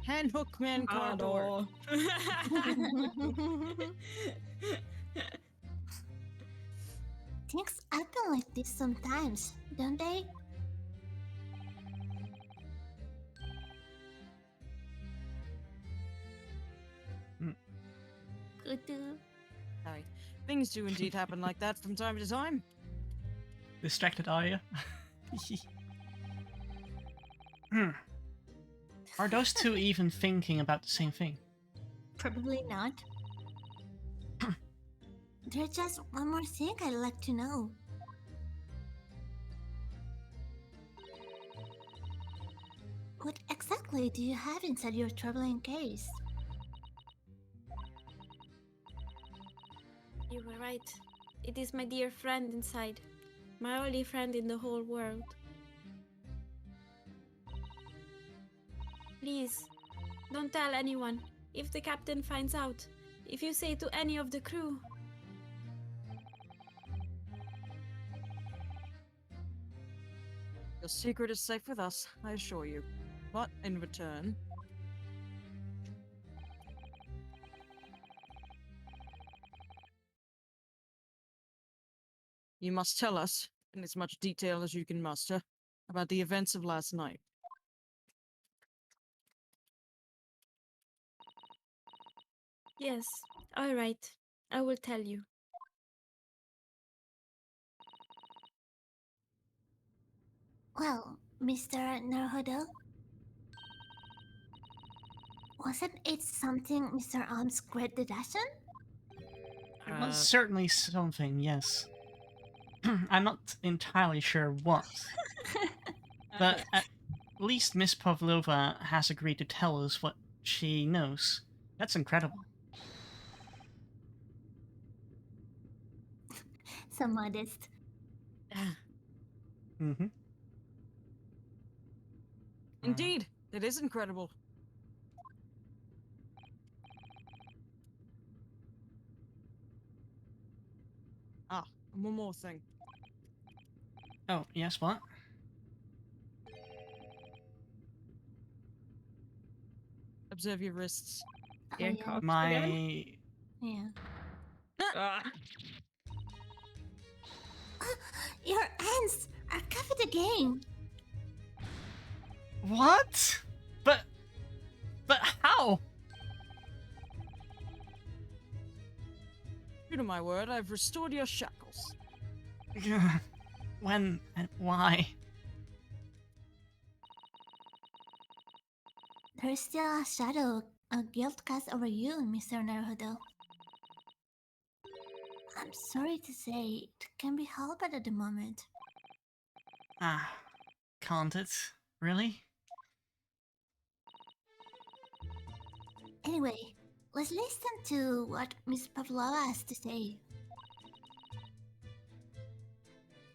Hand hook man car door. Things happen like this sometimes, don't they? Kudu. Sorry. Things do indeed happen like that from time to time. Distracted, are you? Hmm. Are those two even thinking about the same thing? Probably not. There's just one more thing I'd like to know. What exactly do you have inside your traveling case? You were right. It is my dear friend inside. My only friend in the whole world. Please, don't tell anyone. If the captain finds out, if you say to any of the crew. Your secret is safe with us, I assure you. But in return, you must tell us, in as much detail as you can muster, about the events of last night. Yes, all right. I will tell you. Well, Mr. Naruhodo, wasn't it something Mr. Arms' great deduction? It was certainly something, yes. I'm not entirely sure what, but at least Miss Pavlova has agreed to tell us what she knows. That's incredible. So modest. Mm-hmm. Indeed, it is incredible. Ah, and one more thing. Oh, yes, what? Observe your wrists. Oh, Your yeah. cocks again? My... Yeah. Ah. Your hands are covered again. What? But how? True to my word, I've restored your shackles. When and why? There's still a shadow, a guilt cast over you, Mr. Naruhodo. I'm sorry to say, it can be helped at the moment. Ah, can't it? Really? Anyway, let's listen to what Miss Pavlova has to say.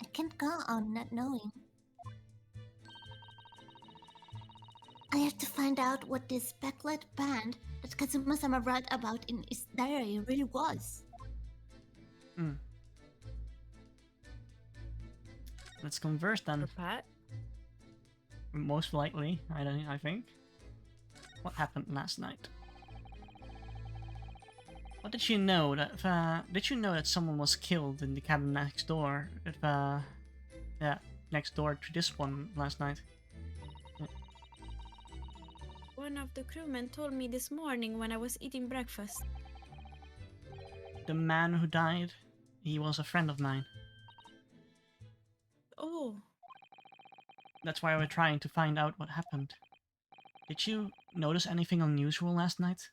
I can't go on not knowing. I have to find out what this backlit band that Kazuma-sama wrote about in his diary really was. Hmm. Let's converse then. Or Pat? Most likely, I think. What happened last night? What did you know did you know that someone was killed in the cabin next door? Yeah, next door to this one last night. One of the crewmen told me this morning when I was eating breakfast. The man who died, he was a friend of mine. Oh, That's why we're trying to find out what happened. Did you notice anything unusual last night?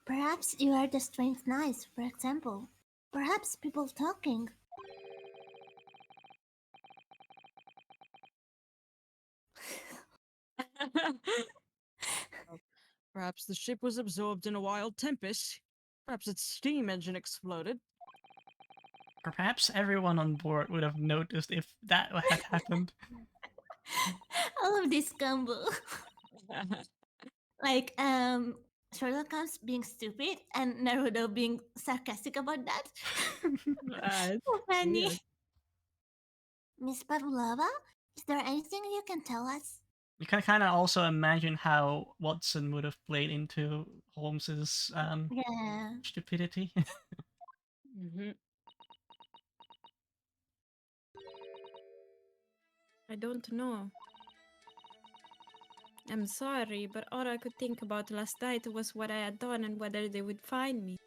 Perhaps you heard a strange noise, for example. Perhaps people talking. Perhaps the ship was absorbed in a wild tempest. Perhaps its steam engine exploded. Perhaps everyone on board would have noticed if that had happened. All of this combo. Like, Sherlock Holmes being stupid and Naruto being sarcastic about that. So funny. weird. Miss Pavlova, is there anything you can tell us? You can kind of also imagine how Watson would have played into Holmes's Yeah. stupidity. Mm-hmm. I don't know. I'm sorry, but all I could think about last night was what I had done and whether they would find me.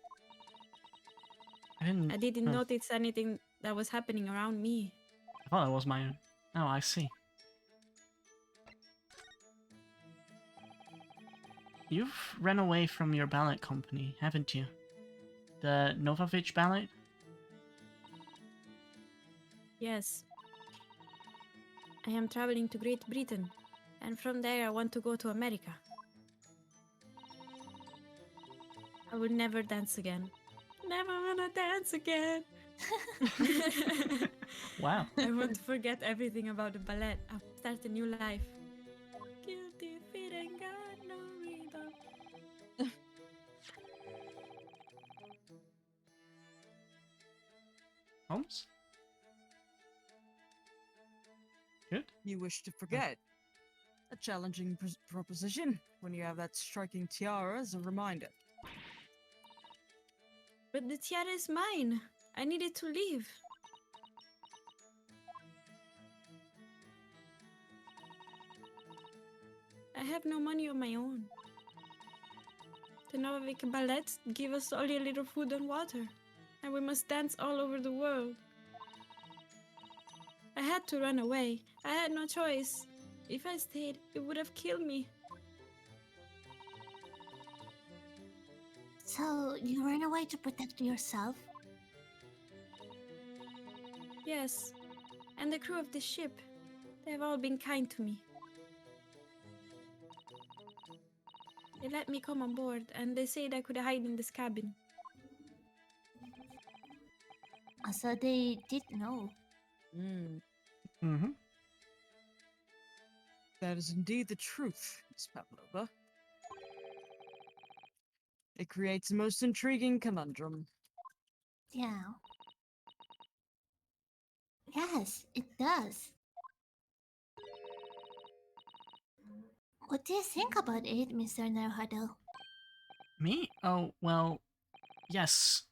I didn't Oh, notice anything that was happening around me. I thought it was my own. Oh, I see. You've run away from your ballet company, haven't you? The Novovich Ballet? Yes. I am traveling to Great Britain, and from there I want to go to America. I will never dance again. Never wanna dance again. Wow. I want to forget everything about the ballet. I'll start a new life. Guilty feet ain't got no rhythm. Holmes? Good? You wish to forget. A challenging proposition when you have that striking tiara as a reminder. But the tiara is mine. I needed to leave. I have no money of my own. The Novik Ballet give us only a little food and water, and we must dance all over the world. I had to run away. I had no choice. If I stayed, it would have killed me. So you ran away to protect yourself? Yes, and the crew of the ship. They have all been kind to me. They let me come on board, and they said I could hide in this cabin. So they did know. Mm, Mm-hmm. that is indeed the truth, Miss Pavlova. It creates a most intriguing conundrum. Yeah. Yes, it does. What do you think about it, Mr. Nerhuddle? Me? Oh, well, yes,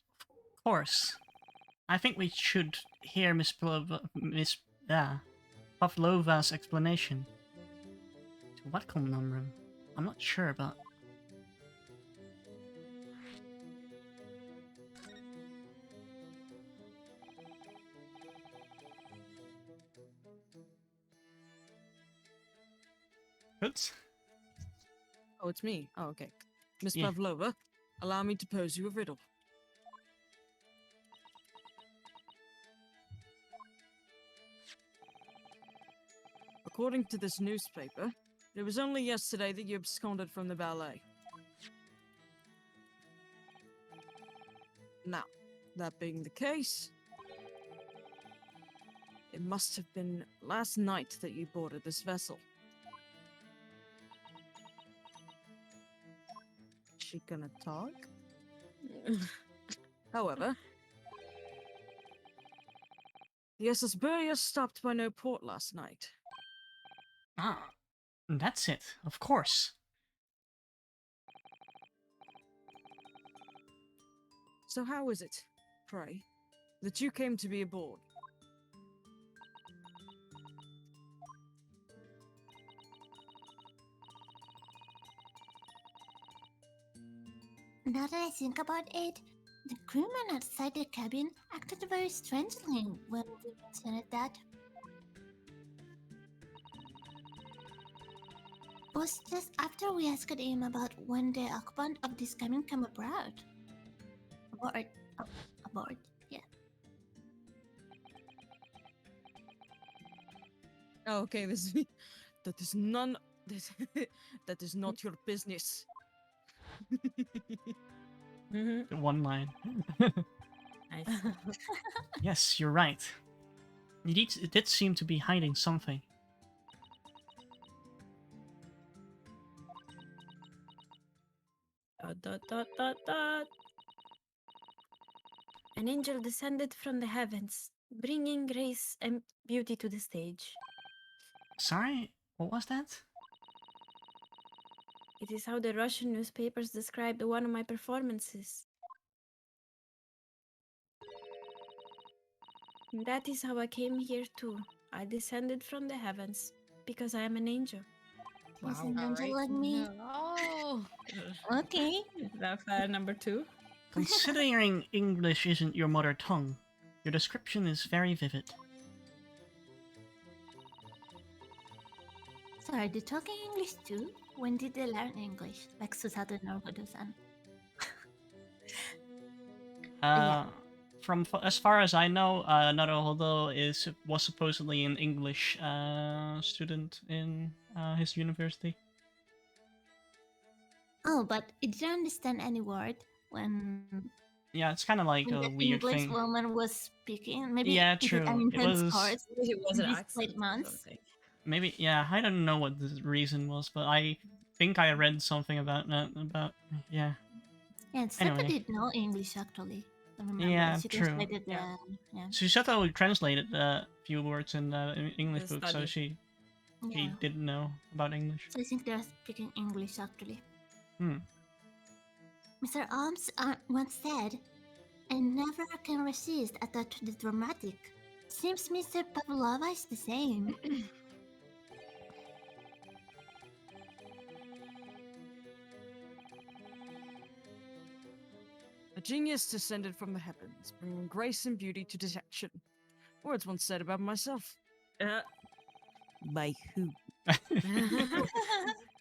of course. I think we should hear Pavlova's explanation. To what conundrum? I'm not sure, but oops. Oh, it's me. Oh, okay. Miss Yeah. Pavlova, allow me to pose you a riddle. According to this newspaper, it was only yesterday that you absconded from the ballet. Now, that being the case, it must have been last night that you boarded this vessel. Is she gonna talk? However, the SS Burya stopped by no port last night. Ah, that's it, of course. So how is it, pray, that you came to be aboard? Now that I think about it, the crewman outside the cabin acted very strangely when we mentioned that. It was just after we asked him about when the occupant of this cabin came abroad. Aboard. Oh, aboard. Yeah. Oh, okay, this is that is none this, that is not your business. Mm-hmm. One line. Nice. Yes, you're right. It did seem to be hiding something. Dot, dot, dot, dot, dot. An angel descended from the heavens, bringing grace and beauty to the stage. Sorry, what was that? It is how the Russian newspapers described one of my performances. And that is how I came here too. I descended from the heavens because I am an angel. He's Wow. an angel Alright. like me. Oh, Okay. Is that number 2? Considering English isn't your mother tongue, your description is very vivid. So are they talking English too? When did they learn English? Like Susato Naruhodo-san. Yeah. As far as I know, Naruhodo was supposedly an English student in his university. Oh, but it didn't understand any word when Yeah, it's kind of like when a the weird English thing. woman was speaking. Maybe Yeah, it did true. an It intense was course It was in an these accent. late months. maybe. Yeah, I don't know what the reason was, but I think I read something about that. About yeah. Yeah, Stepa Anyway. did know English actually. I remember Yeah, she true. translated the Yeah. yeah. Susato translated a few words in the English The book, so study. she Yeah. didn't know about English. So I think they're speaking English actually. Hmm. Mr. Alms once said, I never can resist a touch of the dramatic. Seems Mr. Pavlova is the same. A genius descended from the heavens, bringing grace and beauty to detection. Words once said about myself. By who?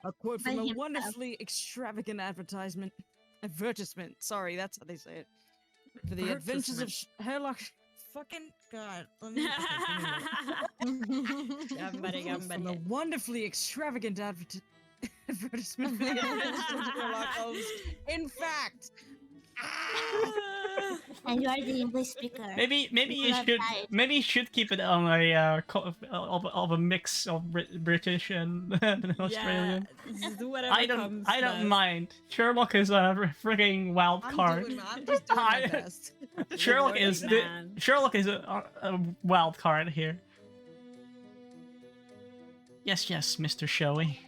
A quote By from a himself. wonderfully extravagant advertisement. advertisement. Sorry, that's how they say it. For the adventures of Sherlock. Fucking God. Let me, Gambari, the wonderfully extravagant advertisement for the adventures of Sherlock Holmes. In fact. And you are the English speaker. Maybe You have died. you should keep it on a of a mix of British and Australian. Yeah, do whatever I comes don't best. mind. Sherlock is a freaking wild card. I'm just doing my best. Sherlock Working is man. Sherlock is a wild card here. Yes, Mr. Showy.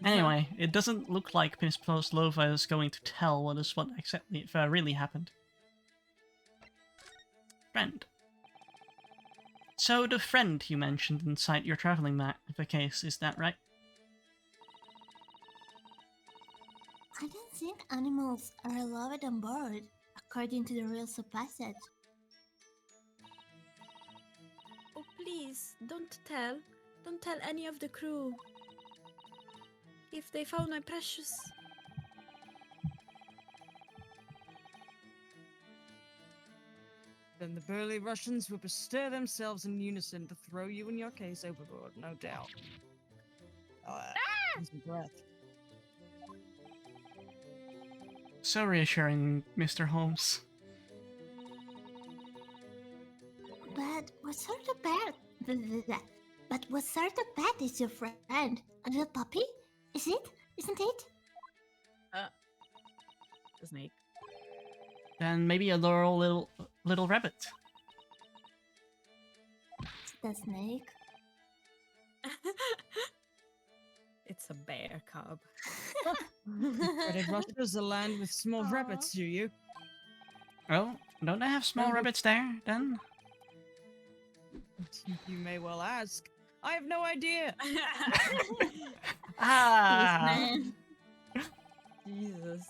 Anyway, it doesn't look like Miss Ploslova is going to tell what exactly really happened. Friend. So the friend you mentioned inside your traveling map, the case, is that right? I don't think animals are allowed on board, according to the rules of passage. Oh, please, don't tell. Don't tell any of the crew. If they found my precious... Then the burly Russians will bestir themselves in unison to throw you and your case overboard, no doubt. Some breath. So reassuring, Mr. Holmes. But what sort of bat? But what sort of bat is your friend? A little puppy? Is it? Isn't it? The snake. Then maybe a little rabbit. The snake. It's a bear cub. Dreaded Russia's a land with small rabbits, do you? Oh, don't they have small rabbits there, then? You may well ask. I have no idea. Ah! Jesus.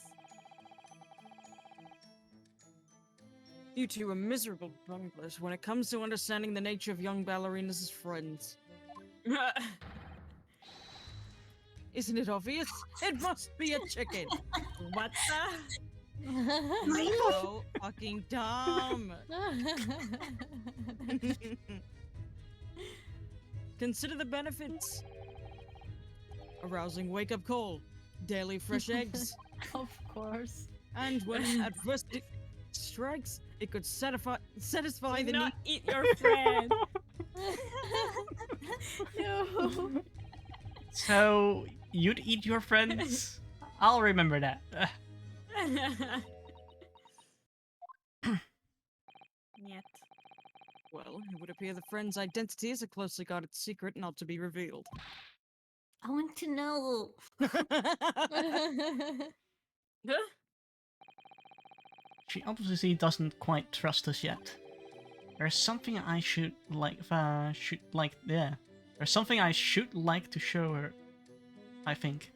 You two are miserable bunglers when it comes to understanding the nature of young ballerinas as friends. Isn't it obvious? It must be a chicken. What the? So fucking dumb. Consider the benefits. A rousing wake-up call, daily fresh eggs, Of course. and when adversity strikes, it could satisfy the Not need. eat your friend. No. So, you'd eat your friends? I'll remember that. Yet. Well, it would appear the friend's identity is a closely guarded secret not to be revealed. I want to know. She obviously doesn't quite trust us yet. There's something I should like, yeah. There's something I should like to show her, I think.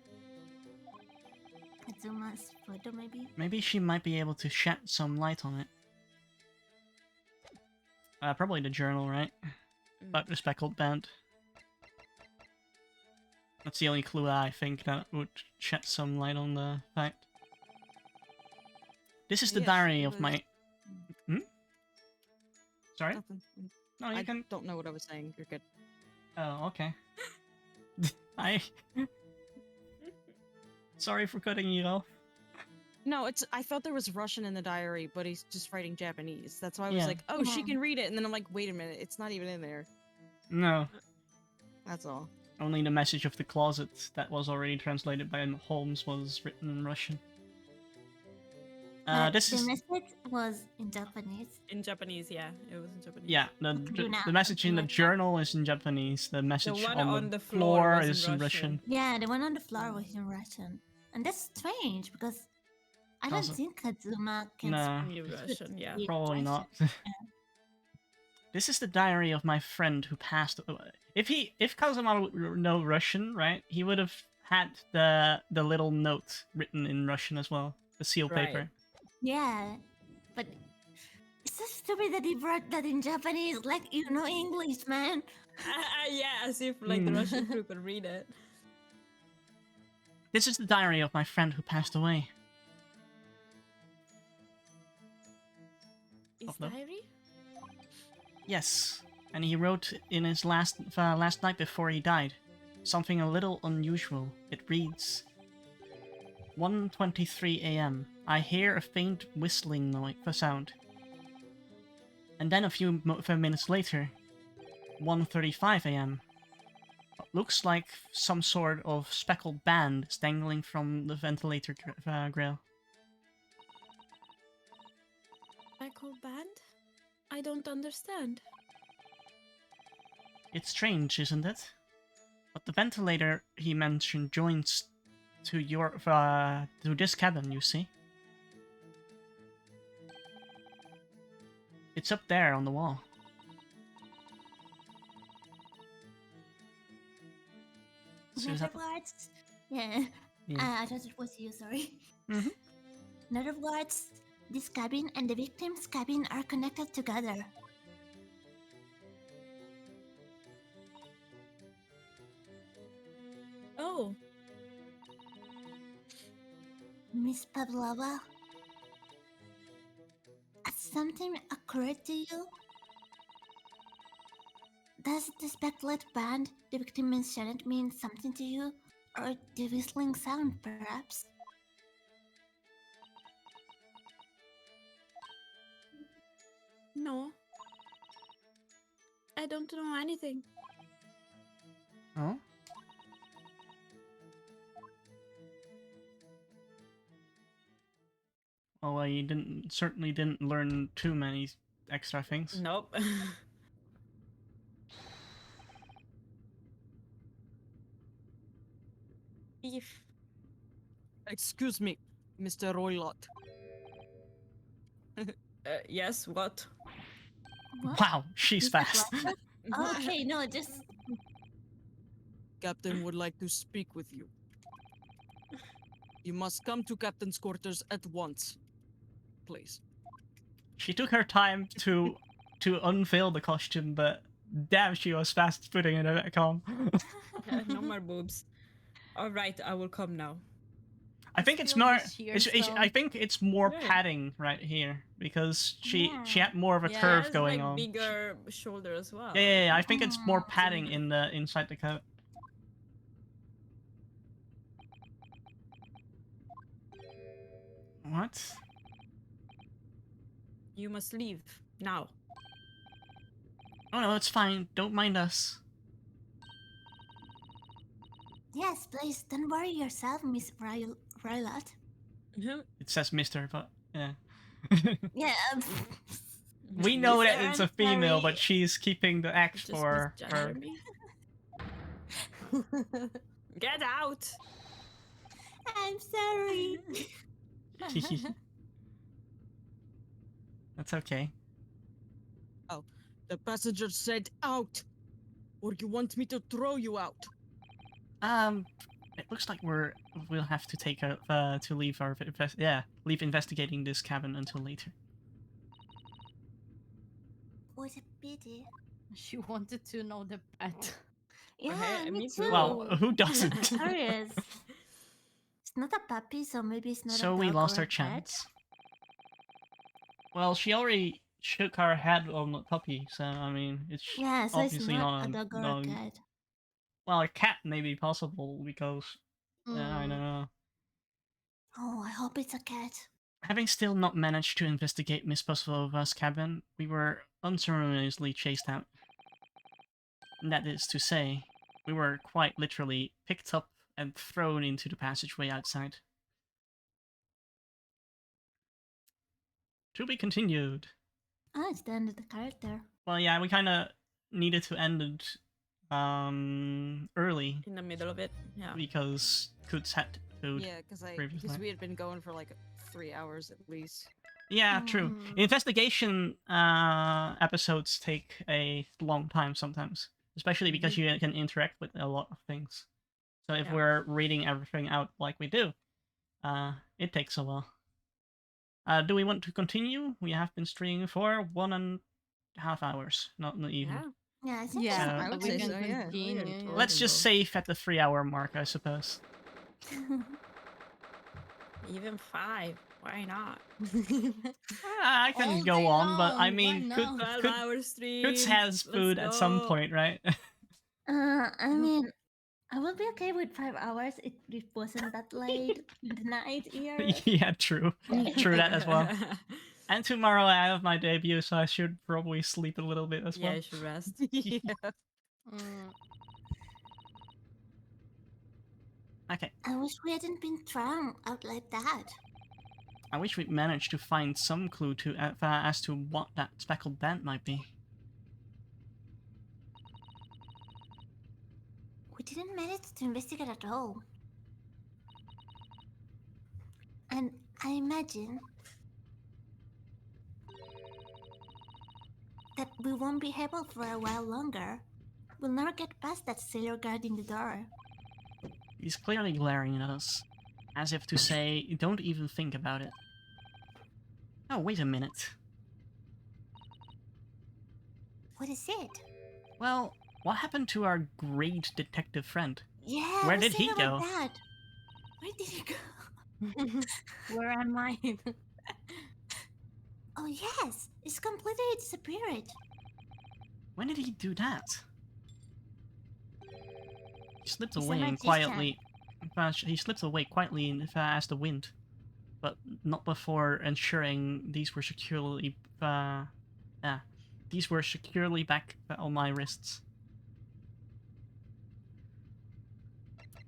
Kazuma's photo, maybe? Maybe she might be able to shed some light on it. Probably the journal, right? About the speckled band. That's the only clue I think that would shed some light on the fact. This is the Yes, diary it of my... was- Sorry? Nothing. No, you I can... don't know what I was saying. You're good. Oh, okay. I... Sorry for cutting you off. No, I thought there was Russian in the diary, but he's just writing Japanese. That's why I was Yeah. like, oh, she Yeah. can read it. And then I'm like, wait a minute, it's not even in there. No, That's all. only the message of the closet that was already translated by Holmes was written in Russian. This the is... message was in Japanese. In Japanese, yeah. It was in Japanese. Yeah, the message in the journal is in Japanese. The message one on the floor floor was in is in Russian. Russian. Yeah, the one on the floor was in Russian. And that's strange because I don't Also- think Kazuma can No. speak New Russian, yeah. Probably not. Russian. This is the diary of my friend who passed away. If Kazuma would know Russian, right, he would have had the little note written in Russian as well, the seal Right. paper. Yeah, but it's so stupid that he brought that in Japanese. Like, you know English, man. Yeah, as if like the Hmm. Russian crew could read it. This is the diary of my friend who passed away. His no. diary? Yes, and he wrote in his last night before he died something a little unusual. It reads, 1:23 a.m. I hear a faint whistling sound. And then a few minutes later, 1:35 a.m. Looks like some sort of speckled band is dangling from the ventilator grill. Echo band? I don't understand. It's strange, isn't it? But the ventilator he mentioned joins to to this cabin, you see? It's up there on the wall. So In is other that... words, yeah, Yeah. I thought it was you, sorry. Mhm. In other words, this cabin and the victim's cabin are connected together. Oh, Miss Pavlova, has something occurred to you? Does the speckled band the victim mentioned mean something to you? Or the whistling sound, perhaps? no. I don't know anything. Oh? Oh, well, you certainly didn't learn too many extra things. Nope. Beef. Excuse me, Mr. Roylott. Yes, what? What? Wow, she's Miss fast. Pavlova? Okay, no, just Captain would like to speak with you. You must come to Captain's quarters at once. Please. She took her time to unveil the costume, but damn, she was fast putting it back on. No more boobs. All right, I will come now. I think it's Still more. the shears, I though. think it's more Really? padding right here because she Yeah. had more of a Yeah. curve Has going like on. bigger shoulder as well. Yeah. I think it's more Mm. padding in the inside the coat. What? You must leave now. Oh no, it's fine. Don't mind us. yes, please don't worry yourself, Miss Rylot. It says Mister, but yeah. Yeah. We know Mister, that it's a I'm female, sorry. but she's keeping the X Just for misgender her. me. Get out! I'm sorry. That's okay. The passenger said out. Or you want me to throw you out? It looks like we'll have to take to leave our leave investigating this cabin until later. What a pity. She wanted to know the pet. Yeah, Hey, me me too. too. Well, who doesn't? Curious. It's not a puppy, so maybe it's not a So dog we lost or our a cat. chance. Well, she already shook her head on the puppy, so I mean, it's Yeah, so it's obviously not not a a dog or a dog. cat. Well, a cat may be possible because I don't Mm, know. Oh, I hope it's a cat. Having still not managed to investigate Miss Pavlova's cabin, we were unceremoniously chased out. And that is to say, we were quite literally picked up and thrown into the passageway outside. To be continued. Oh, it's the end of the character. Well, yeah, we kind of needed to end it early In the middle of it. Yeah. because Kutz had food. Yeah, because previously. we had been going for like 3 hours at least. Yeah, true. Mm. Investigation episodes take a long time sometimes, especially because you can interact with a lot of things. So if Yeah. we're reading everything out like we do, it takes a while. Do we want to continue? We have been streaming for 1.5 hours, not even. Yeah. Yeah, I think yeah, I would we say can so, yeah. continue. Let's just save at the 3-hour mark, I suppose. so. Even 5. Why not? I can All go day on, but I long, why mean, not? 12-hour stream. Kutz has food at some point, right? I mean, I will be okay with 5 hours. It wasn't that late in the night here. Yeah, true. True that as well. And tomorrow I have my debut, so I should probably sleep a little bit as Yeah, well. I should rest. Yeah. Mm, Okay. I wish we hadn't been thrown out like that. I wish we'd managed to find some clue to as to what that speckled band might be. We didn't manage to investigate at all. And I imagine that we won't be able for a while longer. We'll never get past that sailor guarding the door. He's clearly glaring at us, as if to say, don't even think about it. Oh, wait a minute. What is it? Well, what happened to our great detective friend? Yeah, Where I was did he thinking about go? that. Where did he go? Where am I? Oh yes, it's completely disappeared. When did he do that? He slipped He's a away and magician. quietly. He slipped away quietly as the wind, but not before ensuring these were securely. These were securely back on my wrists.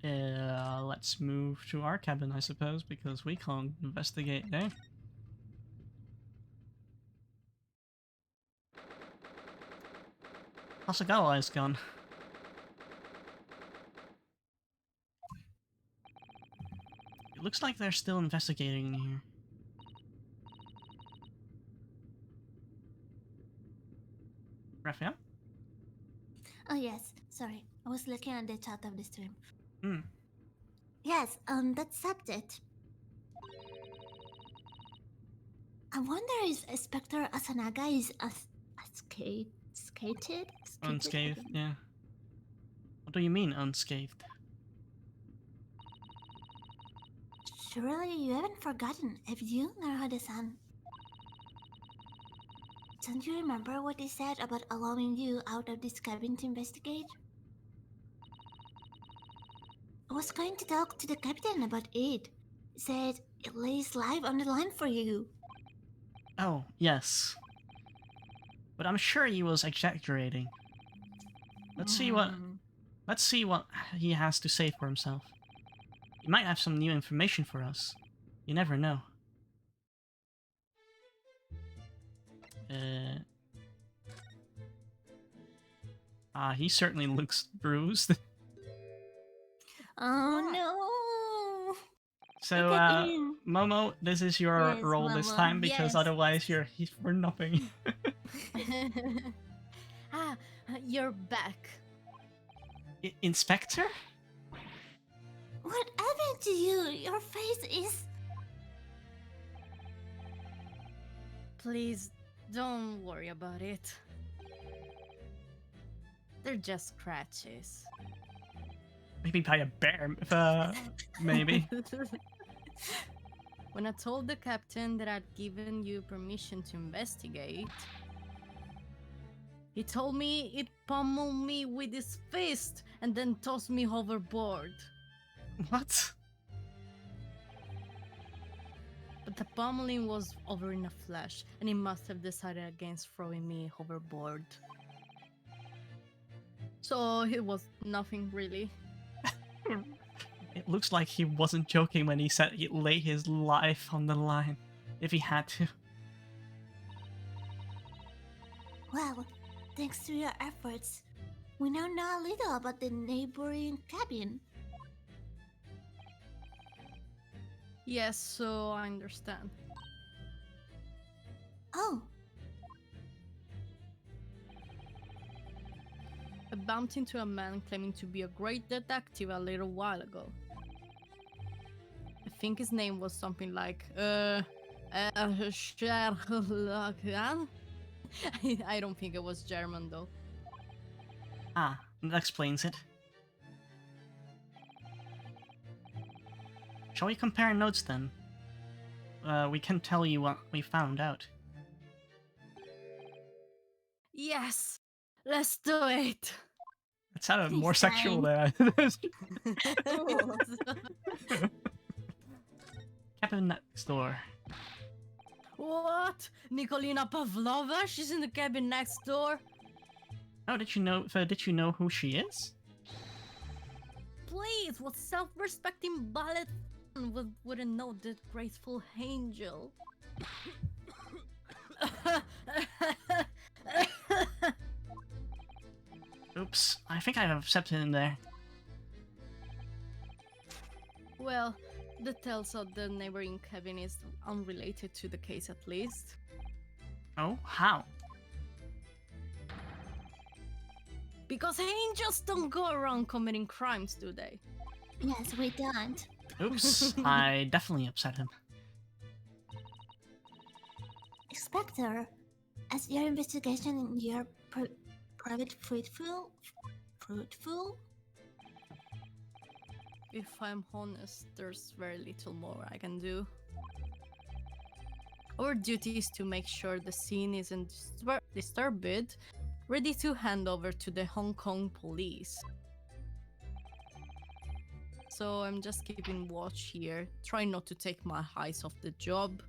Let's move to our cabin, I suppose, because we can't investigate there. Hasagawa is gone. It looks like they're still investigating in here. Raphael? Oh yes, sorry. I was looking at the chat of the stream. Hmm. Yes, that subject. I wonder if Spectre Asanaga is skated? Unscathed, yeah. What do you mean, unscathed? Surely you haven't forgotten, have you, Naruhide-san? Don't you remember what he said about allowing you out of this cabin to investigate? I was going to talk to the captain about it. He said it lays life on the line for you. Oh, yes. But I'm sure he was exaggerating. Let's see what he has to say for himself. He might have some new information for us. You never know. He certainly looks bruised. Oh no! So, Look at him. Momo, this is your Yes, role this Momo, time because yes. otherwise you're here for nothing. You're back. Inspector? What happened to you? Your face is... Please, don't worry about it. They're just scratches. Maybe by a bear, maybe. When I told the captain that I'd given you permission to investigate, he told me it pummeled me with his fist and then tossed me overboard. What? But the pummeling was over in a flash, and he must have decided against throwing me overboard. So it was nothing really. It looks like he wasn't joking when he said he'd lay his life on the line if he had to. Well, thanks to your efforts, we now know a little about the neighboring cabin. Yes, so I understand. Oh, I bumped into a man claiming to be a great detective a little while ago. I think his name was something like, Sherlock. I don't think it was German though. Ah, that explains it. Shall we compare notes then? we can tell you what we found out. Yes, let's do it. It sounded more This sexual time. than this. Ooh. Cabin next door. What? Nikolina Pavlova? She's in the cabin next door? Oh, did you know? Did you know who she is? Please, what self-respecting ballet wouldn't know that graceful angel? Oops, I think I've accepted in there. Well, the tales of the neighboring cabin is unrelated to the case at least. Oh, how? Because angels don't go around committing crimes, do they? Yes, we don't. Oops, I definitely upset him. Inspector, as your investigation in your private fruitful? If I'm honest, there's very little more I can do. Our duty is to make sure the scene isn't disturbed, ready to hand over to the Hong Kong police. So I'm just keeping watch here, trying not to take my eyes off the job.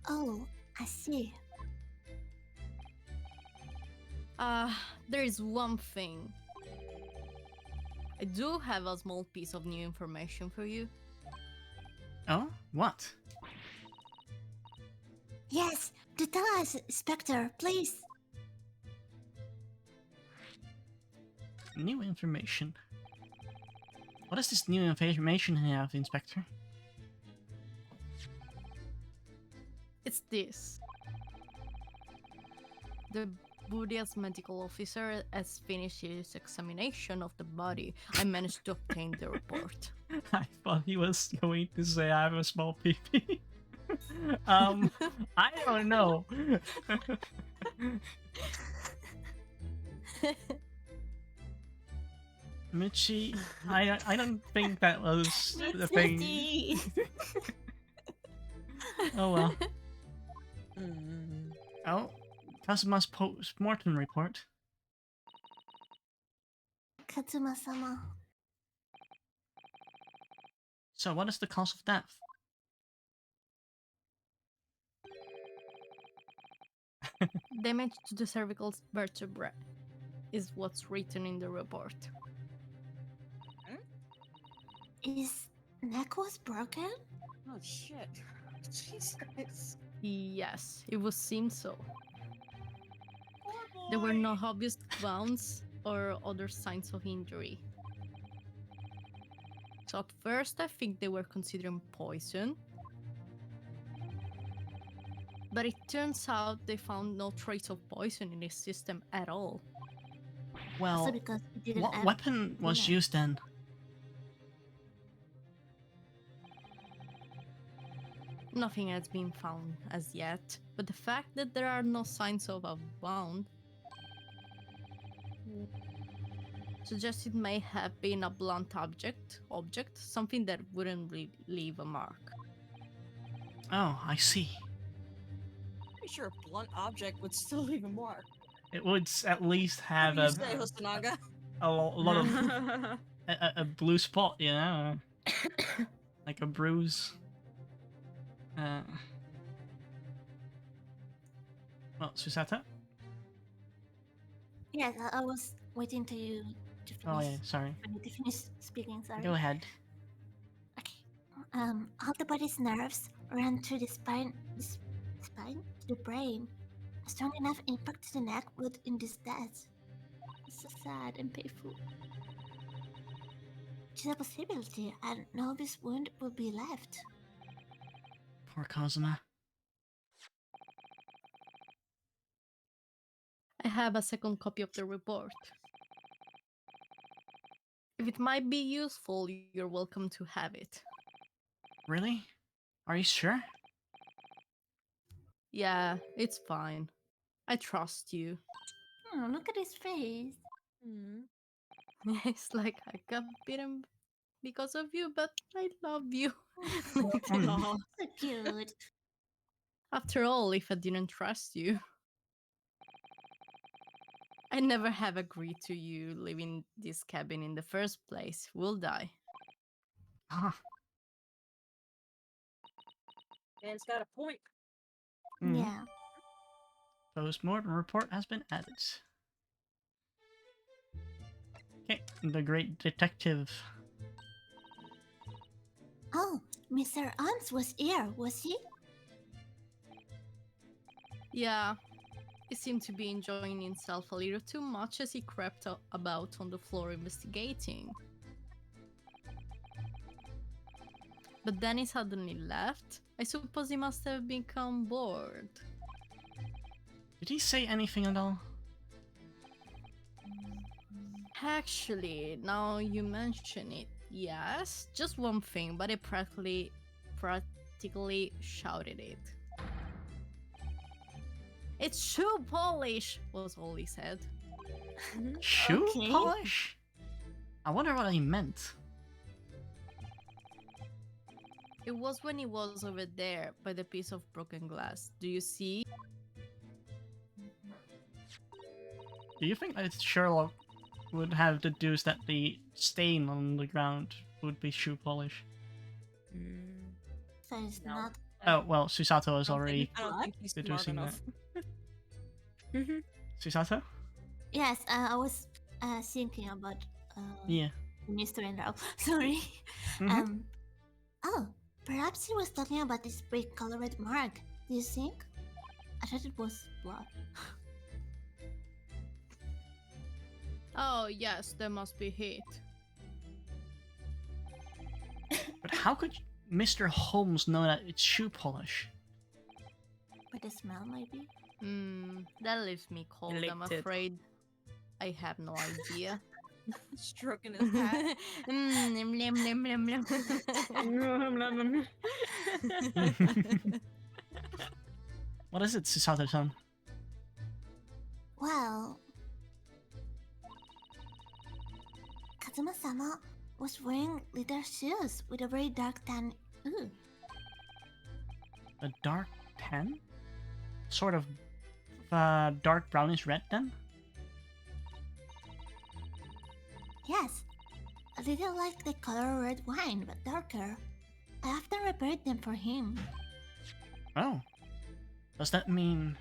Oh, I see. There is one thing. I do have a small piece of new information for you. Oh, what? Yes, do tell us, Spectre, please. New information. What does this new information have, Inspector? It's this. The Buddha's medical officer has finished his examination of the body. I managed to obtain the report. I thought he was going to say I have a small peepee. I don't know. Michi, I don't think that was the thing. Oh well. Mm. Oh, Kazuma's post-mortem report. Katsuma-sama. So what is the cause of death? Damage to the cervical vertebrae is what's written in the report. His neck was broken? Oh shit. Jesus. Yes, it would seem so. There were no obvious wounds or other signs of injury. So at first I think they were considering poison. But it turns out they found no trace of poison in his system at all. Well, Also because he didn't what have weapon was dinner. used then? Nothing has been found as yet, but the fact that there are no signs of a wound suggests it may have been a blunt object, something that wouldn't leave a mark. Oh, I see. Pretty sure a blunt object would still leave a mark. It would at least have What do you say, Hosonaga? a lot of a blue spot, you know, like a bruise. Well, Susata? Yes, I was waiting to you to finish. Oh yeah, sorry. For you to finish speaking, sorry. Go ahead. Okay. All the body's nerves run through the spine, to the brain. A strong enough impact to the neck would induce death. It's so sad and painful. It's a possibility, and no obvious wound would be left. Poor Kazuma. I have a second copy of the report. If it might be useful, you're welcome to have it. Really? Are you sure? Yeah, it's fine. I trust you. Oh, look at his face. Hmm. It's like I got bitten because of you, but I love you. Aw. So cute. After all, if I didn't trust you, I never have agreed to you leaving this cabin in the first place, would I? Ah, Dan's got a point. Yeah. Post-mortem report has been added. Okay, the great detective. Oh, Mr. Ans was here, was he? Yeah, he seemed to be enjoying himself a little too much as he crept about on the floor investigating. But then he suddenly left. I suppose he must have become bored. Did he say anything at all? Actually, now you mention it, yes, just one thing, but he practically shouted it. It's shoe polish, was all he said. Shoe Okay. polish? I wonder what he meant. It was when he was over there by the piece of broken glass. Do you see? Do you think that Sherlock would have deduced that the stain on the ground would be shoe polish? So it's No. not. Oh, well, Susato is already I don't think he's smart deducing enough. Susato? Yes, I was thinking about Yeah. Mr. Enrao. Sorry. Mhm. Oh, perhaps he was talking about this big colored mark. Do you think? I thought it was blood. Oh, yes, there must be heat. But how could Mr. Holmes know that it's shoe polish? By the smell, maybe? That leaves me cold, I'm licked it. afraid. I have no idea. Stroking his hat. Lim, lim, lim, lim, lim. What is it, Susato-san? Well, Kazuma-sama was wearing leather shoes with a very dark tan. Ooh. A dark tan? Sort of dark brownish red then? Yes, a little like the color red wine, but darker. I often repaired them for him. Oh. Does that mean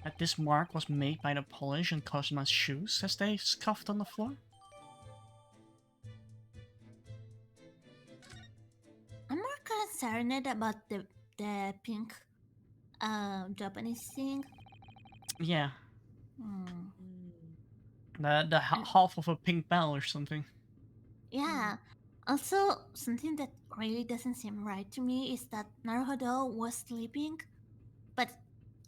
that this mark was made by the polish on Kazuma's shoes as they scuffed on the floor? I'm more concerned about the pink Japanese thing. Yeah. Hmm. The half of a pink bell or something. Yeah. Also, something that really doesn't seem right to me is that Naruhodo was sleeping, but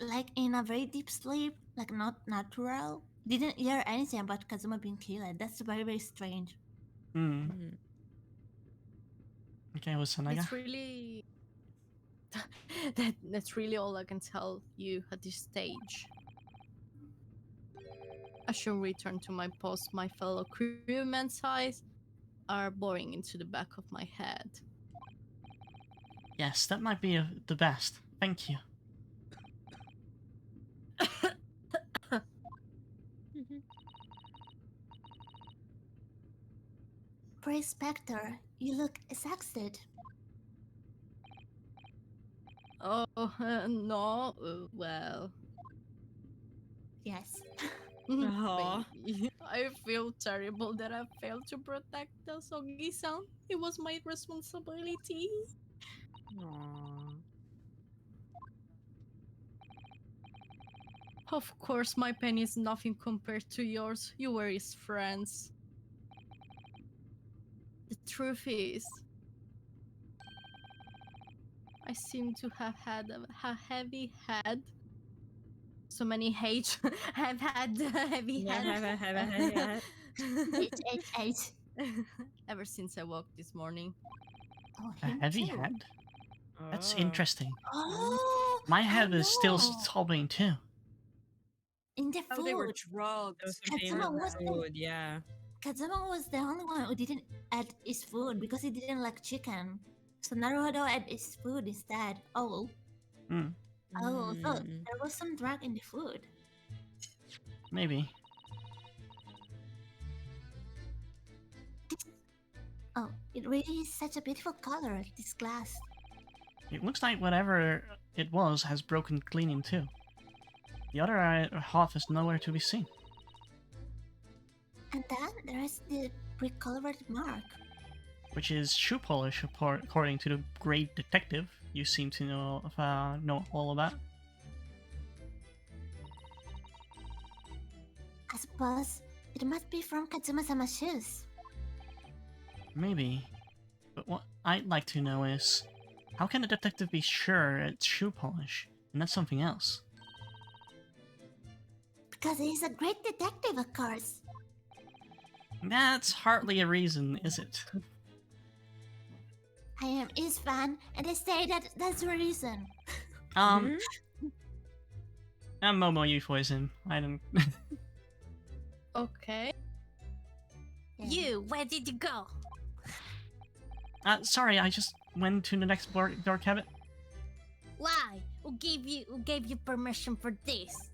like in a very deep sleep, like not natural. Didn't hear anything about Kazuma being killed. That's very, very strange. Okay, Wasanaga. It's really that's really all I can tell you at this stage. I should return to my post. My fellow crewmen's eyes are boring into the back of my head. Yes, that might be the best. Thank you. Pray Spectre, you look exhausted. Oh, no, well. Yes. Aw. Baby, I feel terrible that I failed to protect the Sogi-san. It was my responsibility. Aww. Of course, my pain is nothing compared to yours. You were his friends. The truth is, I seem to have had a heavy head. So many hate. I've had a heavy head. H. Ever since I woke this morning. Oh, A him heavy too. head? That's Oh. interesting. Oh, My head is still no. sobbing too. In the Oh, they were food. drugged. Those Kazuma favorite wasn't- food, yeah. Kazuma was the only one who didn't add his food because he didn't like chicken. So Naruhodo added his food instead. Oh, Hmm, oh, so Mm. there was some drug in the food. maybe. Oh, it really is such a beautiful color, this glass. It looks like whatever it was has broken cleaning too. The other half is nowhere to be seen. And then there is the pre-colored mark. Which is shoe polish, according to the great detective you seem to know all about. I suppose it must be from Kazuma-sama's shoes. Maybe. But what I'd like to know is, how can a detective be sure it's shoe polish and not something else? Because he's a great detective, of course. That's hardly a reason, is it? I am his fan, and I say that that's the reason. And Momo, you voice him. I don't. Okay. Yeah. You, where did you go? Sorry, I just went to the next door cabinet. Why? Who gave you permission for this?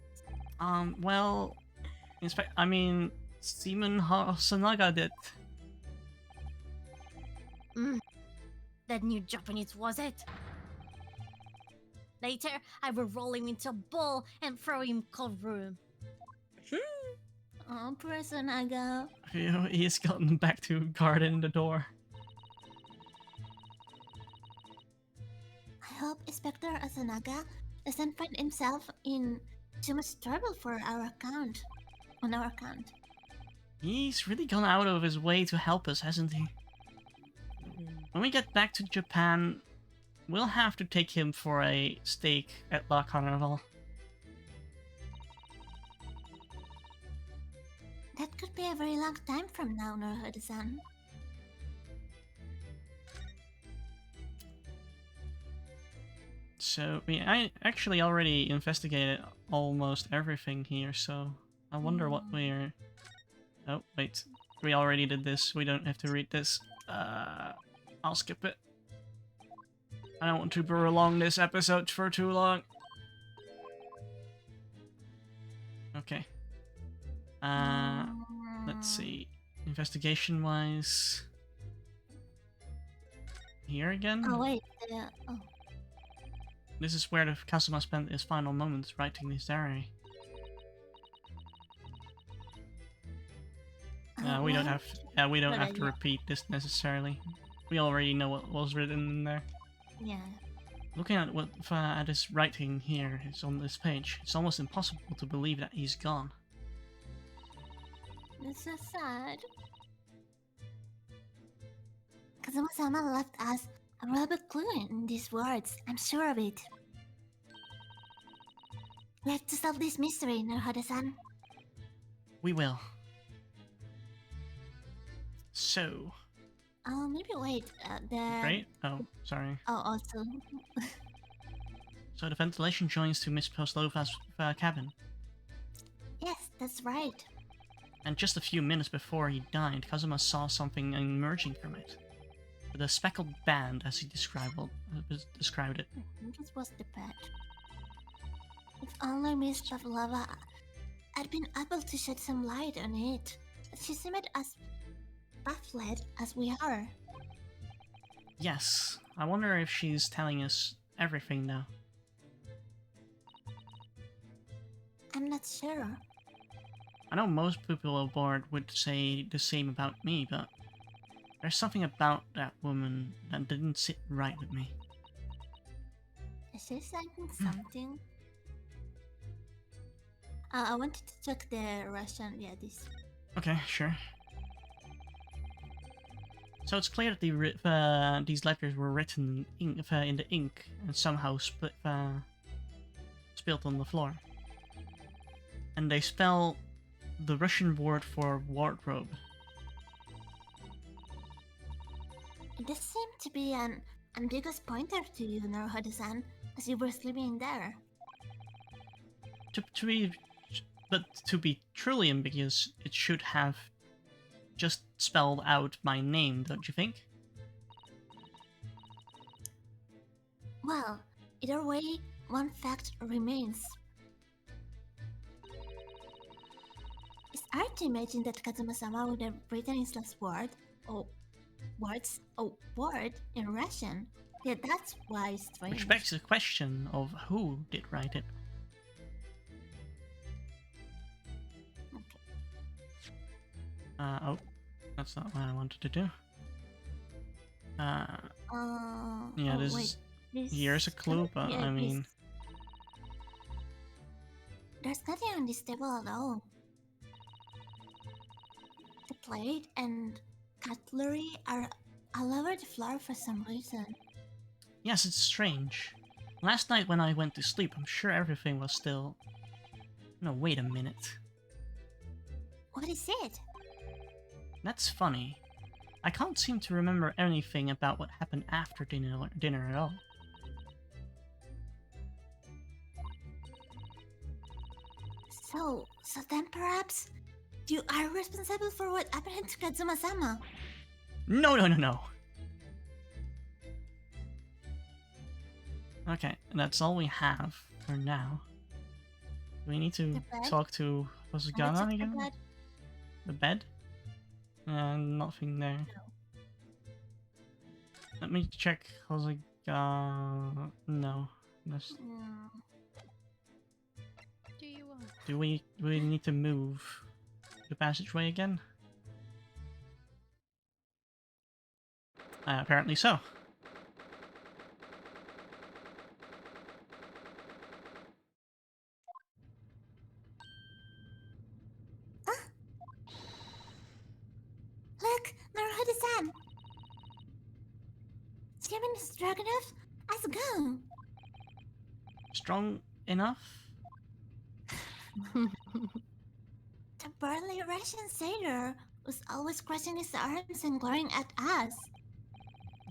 Well, Simon Hasanaga did. That new Japanese, was it? Later, I will roll him into a ball and throw him cold room. Oh, poor Sonaga. He's gotten back to guarding the door. I hope Inspector Asanaga doesn't find himself in too much trouble for our account. On our account. He's really gone out of his way to help us, hasn't he? When we get back to Japan, we'll have to take him for a steak at La Carnival. That could be a very long time from now, Naruhodo-san. So, I actually already investigated almost everything here, so I wonder what we're... Oh, wait. We already did this. We don't have to read this. I'll skip it. I don't want to prolong this episode for too long. Okay. Let's see. Investigation-wise... Here again? Oh, wait. Oh. This is where the Kazuma spent his final moments writing his diary. We don't have to repeat this necessarily. We already know what was written in there. Yeah. Looking at what at his writing here is on this page, it's almost impossible to believe that he's gone. That's so sad. Kazuma-sama left us a rubber clue in these words. I'm sure of it. We have to solve this mystery, Naruhodo-san. We will. So. Oh, maybe wait. Right? Oh, sorry. Oh, also. So the ventilation joins to Miss Poslova's cabin. Yes, that's right. And just a few minutes before he died, Kazuma saw something emerging from it. With a speckled band, as he described it. I think it was the pet. If only Miss Pavlova had been able to shed some light on it. She seemed as baffled as we are. Yes. I wonder if she's telling us everything now. I'm not sure. I know most people aboard would say the same about me, but there's something about that woman that didn't sit right with me. Is she saying something? I wanted to check the Russian. Yeah, this. Okay, sure. So it's clear that these letters were written in the ink and somehow spilled on the floor. And they spell the Russian word for wardrobe. It does seem to be an ambiguous pointer to you, Naruhodo-san, as you were sleeping there. To be truly ambiguous, it should have just spelled out my name, don't you think? Well, either way, one fact remains. It's hard to imagine that Kazuma-sama would have written his last word, word in Russian. Yeah, that's why it's strange. Which begs the question of who did write it. Oh, that's not what I wanted to do. Yeah, here's a clue, but I mean... There's nothing on this table at all. The plate and cutlery are all over the floor for some reason. Yes, it's strange. Last night when I went to sleep, I'm sure everything was still... No, wait a minute. What is it? That's funny. I can't seem to remember anything about what happened after dinner at all. So then perhaps you are responsible for what happened to Kazuma-sama? No. Okay, that's all we have for now. We need to talk to Hosugana again? The bed? Nothing there. No. Let me check Hosugana. No. That's... Do we need to move the passageway again? Apparently so. Look, Naruhodo-san! Steven is strong enough? Let's go! Strong enough? The burly Russian sailor was always crossing his arms and glaring at us.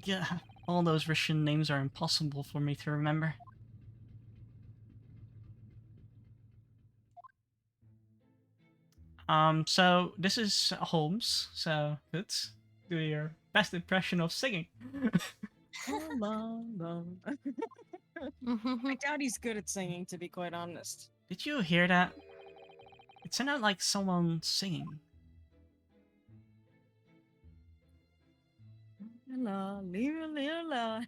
Yeah, all those Russian names are impossible for me to remember. So this is Holmes, so let's do your best impression of singing. I doubt he's good at singing, to be quite honest. Did you hear that? It sounded like someone singing. La, la, la.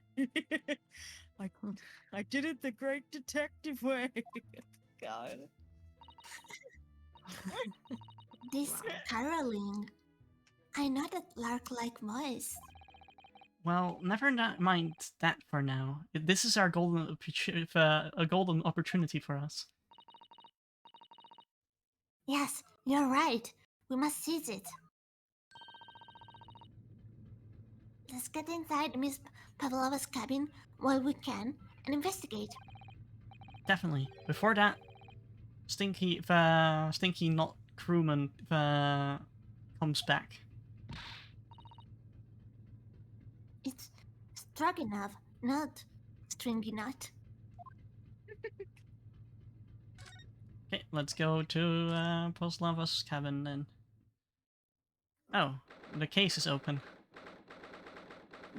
I did it the great detective way. God. This caroling. I know that lark-like voice. Well, never mind that for now. This is our golden a golden opportunity for us. Yes, you're right. We must seize it. Let's get inside Miss Pavlova's cabin while we can and investigate. Definitely. Before that, Stinky not crewman comes back. It's Stroganoff, not Stringy Nut. Okay, let's go to Proslava's cabin then. Oh, the case is open.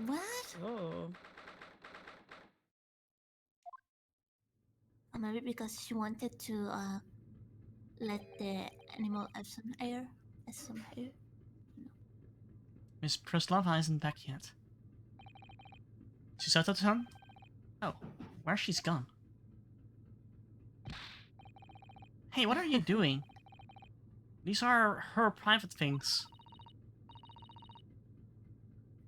What? Oh. Or maybe because she wanted to let the animal have some air. Miss Proslava isn't back yet. Chisato-san? Oh, where's she's gone? Hey, what are you doing? These are her private things.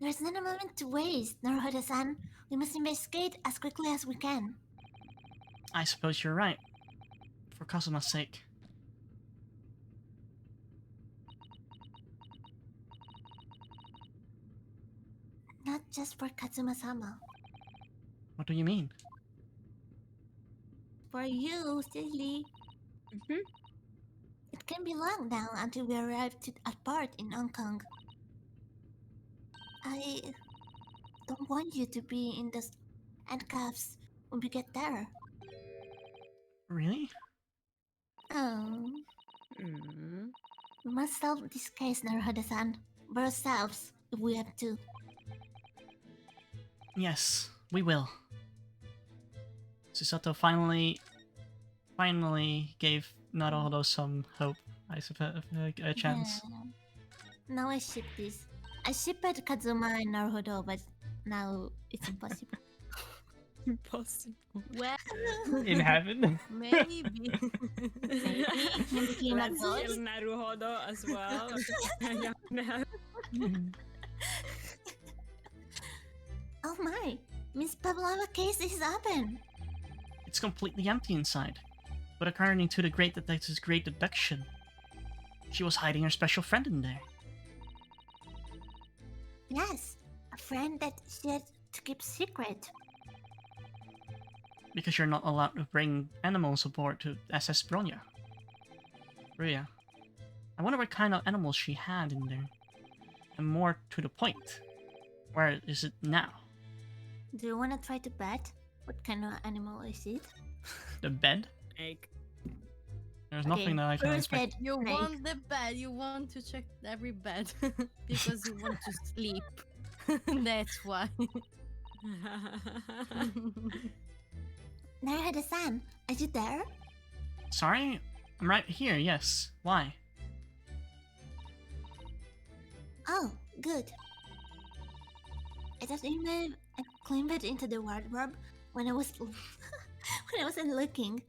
There's not a moment to waste, Naruhodo-san. We must investigate as quickly as we can. I suppose you're right. For Kazuma's sake. Not just for Kazuma-sama. What do you mean? For you, silly. It can be long now until we arrive at port in Hong Kong. I don't want you to be in the handcuffs when we get there. Really? Oh. We must solve this case, Naruhodo-san. By ourselves, if we have to. Yes, we will. Susato finally gave Naruhodo some hope, I suppose, a chance. Yeah. Now I ship this. I shipped Kazuma and Naruhodo, but now it's impossible. Impossible. Well, In heaven? maybe. Maybe Kima Let's goes. kill Naruhodo as well. Oh my! Miss Pavlova case is open! It's completely empty inside. But according to the Great Detective's great deduction, she was hiding her special friend in there. Yes, a friend that she had to keep secret. Because you're not allowed to bring animals aboard to SS Bronya. Ria. I wonder what kind of animals she had in there. And more to the point, where is it now? Do you wanna try to bet? What kind of animal is it? The bed? Egg. There's Okay, nothing that I can first expect. bed, You snake. want the bed, you want to check every bed because you want to sleep. That's why. Naruhodo-san, are you there? Sorry? I'm right here, yes. Why? Oh, good. I just I climbed into the wardrobe when I was when I wasn't looking.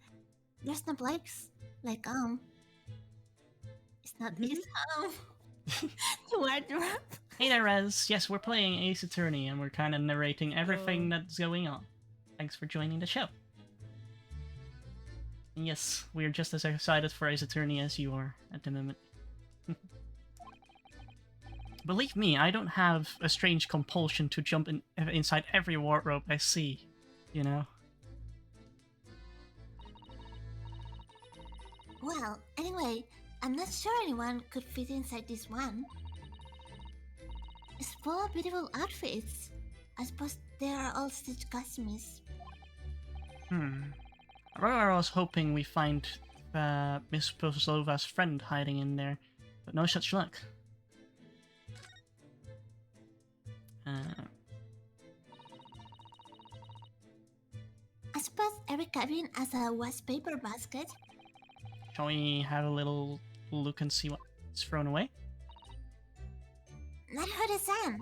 There's no Blake's like it's not his the wardrobe. Hey there, Rez. Yes, we're playing Ace Attorney, and we're kind of narrating everything that's going on. Thanks for joining the show. And yes, we're just as excited for Ace Attorney as you are at the moment. Believe me, I don't have a strange compulsion to jump inside every wardrobe I see, you know? Well, anyway, I'm not sure anyone could fit inside this one. It's full of beautiful outfits. I suppose they are all stitched costumes. I was hoping we find Miss Pavlova's friend hiding in there, but no such luck. I suppose every cabin has a waste paper basket. Shall we have a little look and see what's thrown away? Naruhodo-san,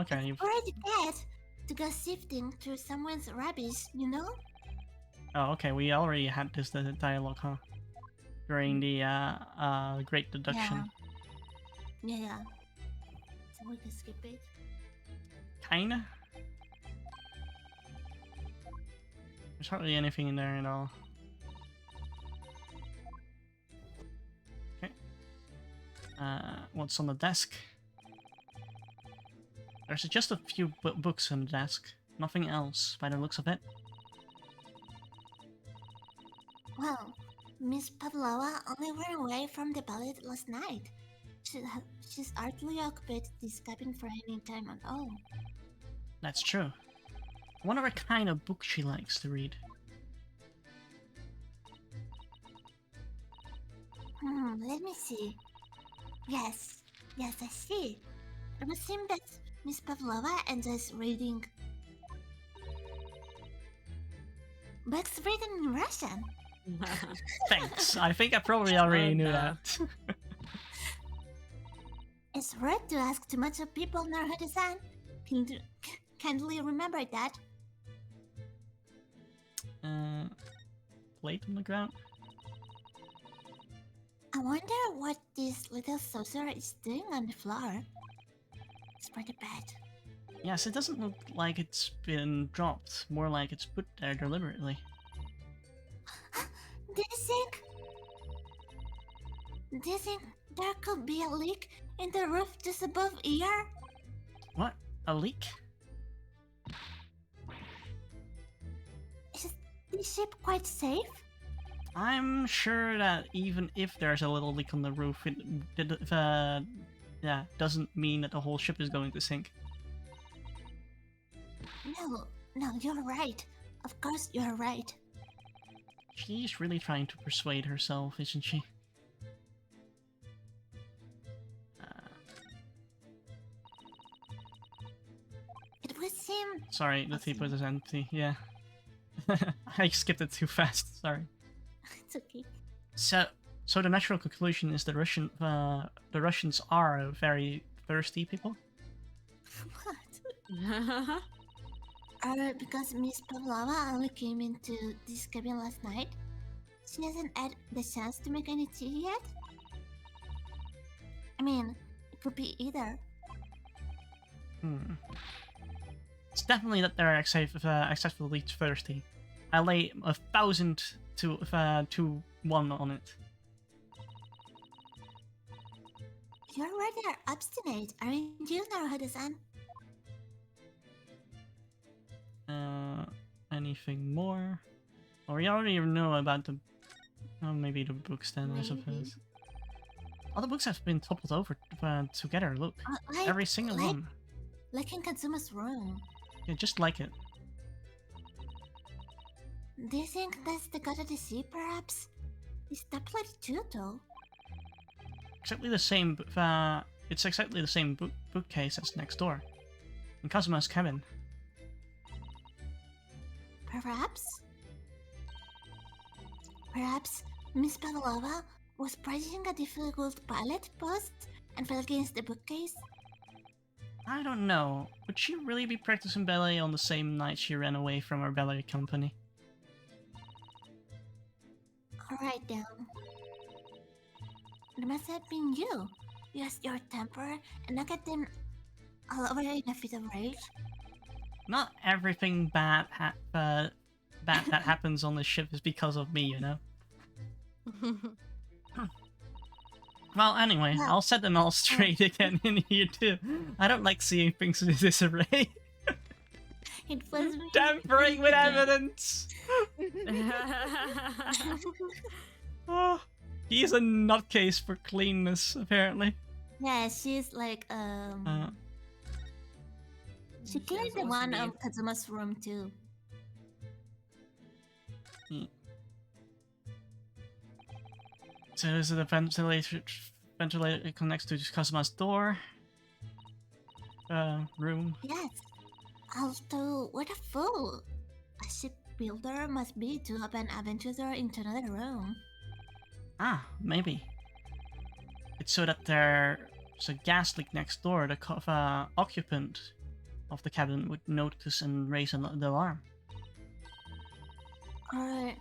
Okay, you've... already dead to go sifting through someone's rubbish, you know? Oh, okay, we already had this dialogue, huh? During the Great Deduction. Yeah. So we can skip it. Kinda? There's hardly anything in there at all. Okay. What's on the desk? There's just a few books on the desk. Nothing else, by the looks of it. Well, Miss Pavlova only went away from the ballet last night. She's hardly occupied this cabin for any time at all. That's true. I wonder what kind of book she likes to read. Let me see. Yes, I see. It would seem that Miss Pavlova enjoys reading books written in Russian. Thanks. I think I probably already knew that. It's rude to ask too much of people, Naruhodo-san. Kindly remember that. Plate on the ground? I wonder what this little saucer is doing on the floor. It's pretty bad. Yes, it doesn't look like it's been dropped. More like it's put there deliberately. Do you think there could be a leak in the roof just above here? What? A leak? Is this ship quite safe? I'm sure that even if there's a little leak on the roof, doesn't mean that the whole ship is going to sink. No, you're right. Of course you're right. She's really trying to persuade herself, isn't she? him. Sorry, the I see. teapot is empty. Yeah. I skipped it too fast. Sorry. It's okay. So the natural conclusion is the Russians are very thirsty people. What? Because Miss Pavlova only came into this cabin last night. She hasn't had the chance to make any tea yet. I mean, it could be either. It's definitely that they're excessively thirsty. I lay 1,000 to 1 on it. You're rather obstinate, aren't you, Naruhodo-san? Anything more? Or we already know about the... Oh, maybe the books then, I Maybe. suppose. All the books have been toppled over together, look. Like, Every single one. Like in Kazuma's room. Yeah, just like it. Do you think that's the god of the sea, perhaps? He's stepped like too, though. Exactly the same, it's exactly the same bookcase as next door. In Kazuma's cabin. Perhaps? Perhaps Miss Pavlova was practicing a difficult pilot post and fell against the bookcase? I don't know. Would she really be practicing ballet on the same night she ran away from her ballet company? Alright then. It must have been you. You lost your temper and knocked them all over in a fit of rage. Not everything bad that happens on the ship is because of me, you know? Well, anyway, Well- I'll set them all straight again in here too. I don't like seeing things in disarray. It was me. Tampering with evidence! Oh, he's a nutcase for cleanness, apparently. Yeah, she's like, she cleaned the one of Kazuma's room too. So is it a ventilator connects to Kazuma's door? Room. Yes. Although, what a fool! A shipbuilder must be to open a venture door into another room. Ah, maybe. It's so that there's a gas leak next door. The occupant of the cabin would notice and raise the alarm. Or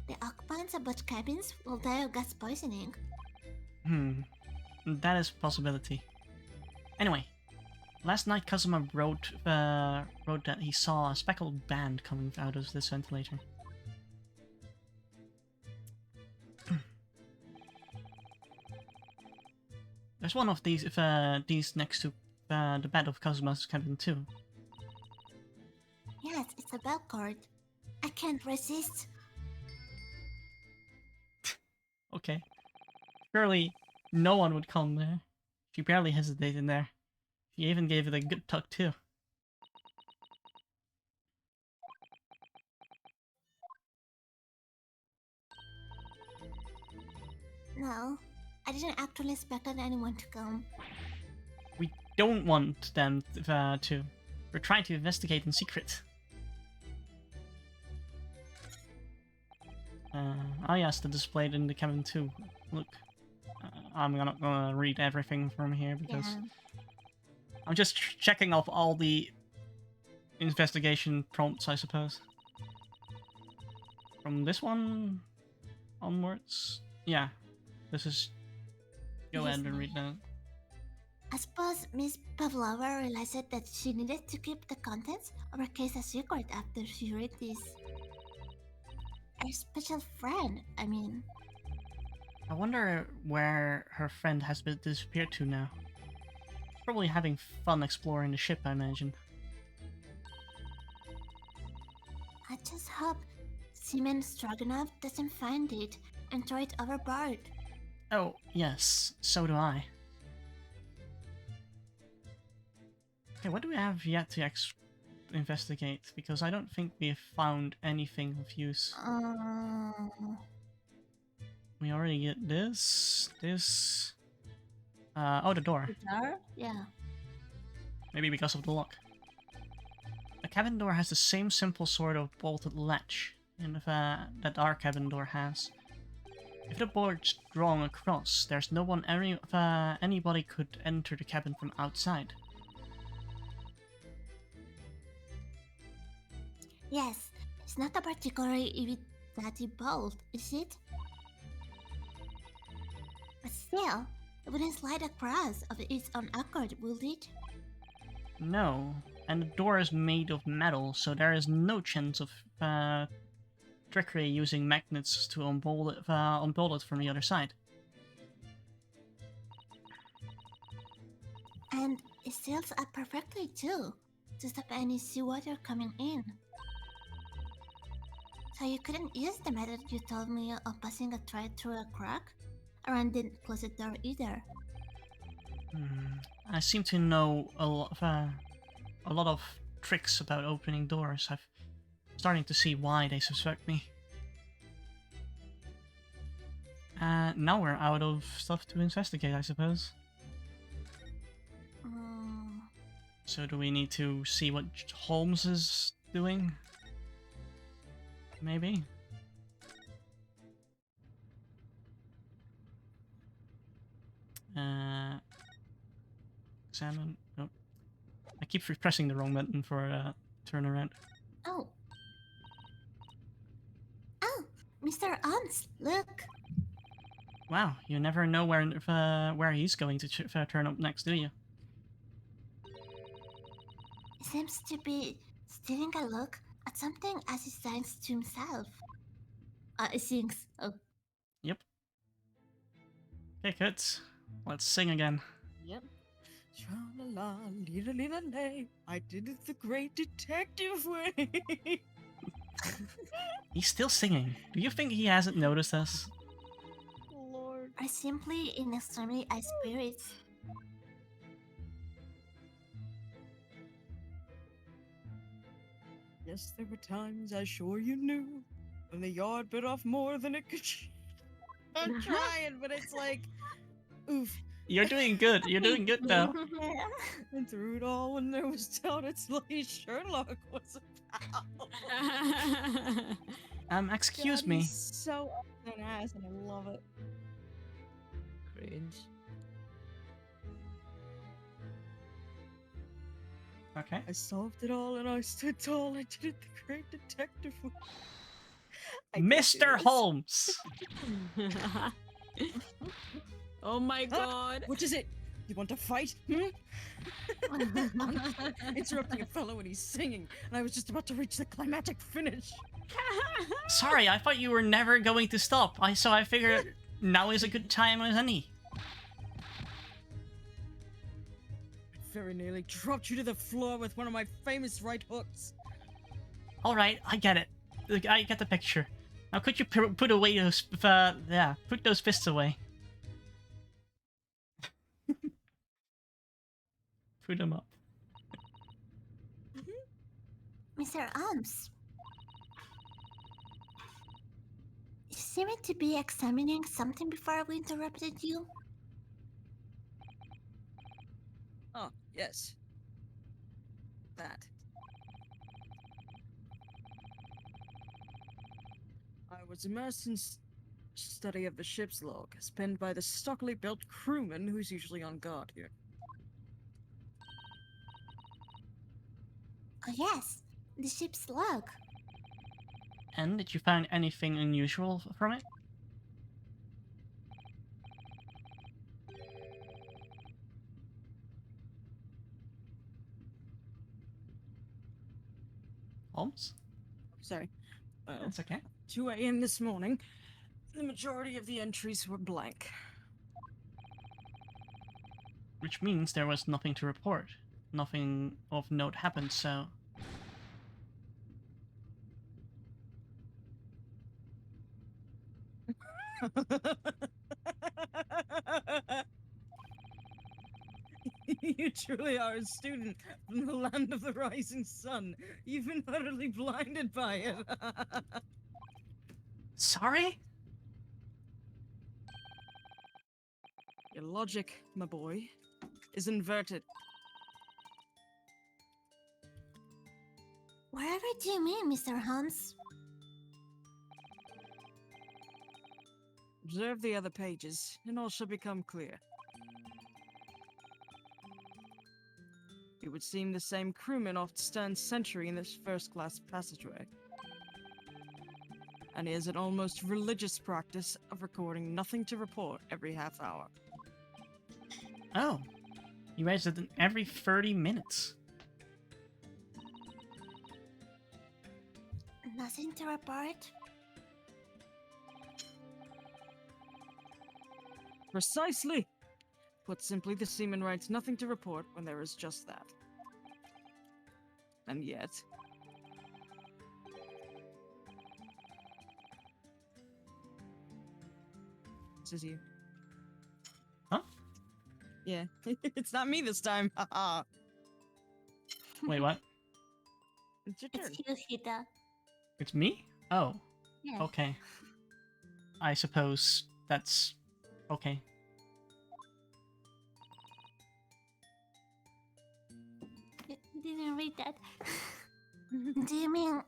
the occupants of both cabins will die of gas poisoning. That is a possibility. Anyway, last night Kazuma wrote that he saw a speckled band coming out of this ventilator. There's one of these next to the bed of Kazuma's cabin too. Yes, it's a bell cord. I can't resist. Okay. Surely no one would come there. She barely hesitated there. She even gave it a good tuck too. No, I didn't actually expect anyone to come. We don't want them to. We're trying to investigate in secret. I asked to display it in the cabin too. Look, I'm not gonna read everything from here because Yeah. I'm just checking off all the investigation prompts, I suppose. From this one onwards, yeah. This is. Go ahead and read that. I suppose Miss Pavlova realized that she needed to keep the contents of her case a secret after she read this. Her special friend, I mean. I wonder where her friend has been disappeared to now. She's probably having fun exploring the ship, I imagine. I just hope Seaman Stroganoff doesn't find it and throw it overboard. Oh, yes, so do I. Okay, what do we have yet to investigate? Because I don't think we have found anything of use. We already get this. Oh, the door. Jar? Yeah. Maybe because of the lock. cabin door has the same simple sort of bolted latch that our cabin door has. If the board's drawn across, there's no one anybody could enter the cabin from outside. Yes, it's not a particularly bloody bolt, is it? But still, it wouldn't slide across of its own accord, would it? No, and the door is made of metal, so there is no chance of trickery using magnets to unbolt it from the other side. And it seals up perfectly too, to stop any seawater coming in. So you couldn't use the method you told me of passing a thread through a crack? Aaron didn't close the door either. I seem to know a lot of tricks about opening doors. I'm starting to see why they suspect me. Now we're out of stuff to investigate, I suppose. So do we need to see what Holmes is doing? Maybe? Examine. Oh. I keep pressing the wrong button for turnaround. Oh. Oh, Mr. Ons, look. Wow, you never know where he's going to turn up next, do you? He seems to be stealing a look at something as he signs to himself. He sings. Oh. Yep. Okay, kids. Let's sing again. Yep. Tra-la-la, lee-la-lee-la-lay. I did it the great detective way. He's still singing. Do you think he hasn't noticed us? Lord. Are simply in extremely high spirits. Yes, there were times I sure you knew when the yard bit off more than it could chew. I'm trying, but it's like, oof. You're doing good. You're doing good now. And through it all, when there was doubt, it's like Sherlock was about. Excuse God, me. he's so up an ass, and I love it. Cringe. Okay. I solved it all, and I stood tall. I did it the great detective way. I guess it Mr. is. Holmes! Oh my god. What is it? You want to fight? Interrupting a fellow when he's singing, and I was just about to reach the climatic finish. Sorry, I thought you were never going to stop. So I figured now is a good time as any. I very nearly dropped you to the floor with one of my famous right hooks. Alright, I get it. I get the picture. Now could you put away those, put those fists away. Put them up. Mr. Arms. You seem to be examining something before we interrupted you. Oh, yes. That. I was immersed in study of the ship's log, as penned by the stockily built crewman who's usually on guard here. Oh yes, the ship's log. And did you find anything unusual from it? Holmes? Sorry. That's okay. 2 a.m. this morning, the majority of the entries were blank. Which means there was nothing to report. Nothing of note happened, so... You truly are a student from the land of the rising sun. You've been utterly blinded by it. Sorry? Your logic, my boy, is inverted. What do you mean, Mr. Holmes? Observe the other pages, and all should become clear. It would seem the same crewman oft stands sentry in this first-class passageway. And he has an almost religious practice of recording nothing to report every half hour. Oh. You guys did it every 30 minutes. Nothing to report? Precisely! Put simply, the seaman writes nothing to report when there is just that. And yet... This is you. Huh? Yeah. It's not me this time. Haha. Wait, what? It's your turn. It's you, Hita. It's me? Oh, Yeah. okay. I suppose that's okay. Didn't read that. Do you mean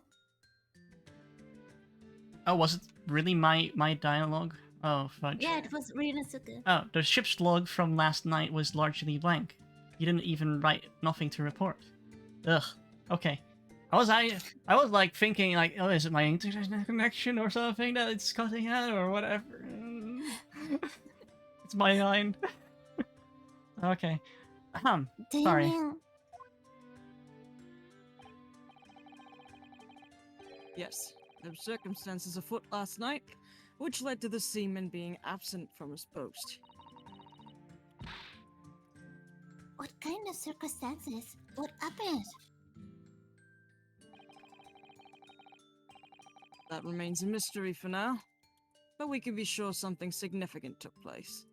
Oh, was it really my dialogue? Oh, fudge. yeah, it was Ryunosuke. Oh, the ship's log from last night was largely blank. You didn't even write nothing to report. Ugh. Okay. I was like thinking like, oh, is it my internet connection or something that it's cutting out or whatever? It's my line. Okay. Do you Sorry. mean Yes, there were circumstances afoot last night, which led to the seaman being absent from his post. what kind of circumstances? What happened? That remains a mystery for now, but we can be sure something significant took place.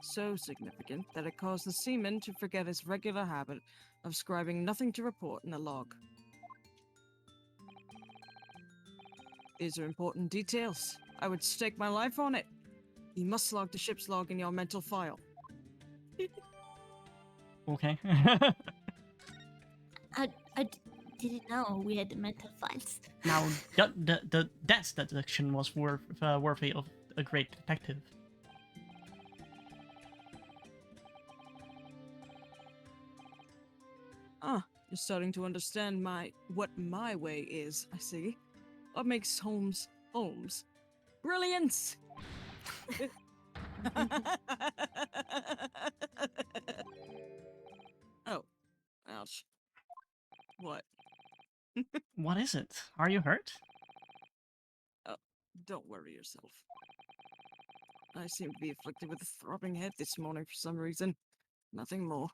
So significant that it caused the seaman to forget his regular habit of scribing nothing to report in a log. These are important details. I would stake my life on it. You must log the ship's log in your mental file. Okay. I didn't know we had mental files. Now, the death deduction was worthy of a great detective. Ah, you're starting to understand what my way is, I see. What makes Holmes Holmes? Brilliance! Oh, ouch. What? What is it? Are you hurt? Don't worry yourself. I seem to be afflicted with a throbbing head this morning for some reason. Nothing more.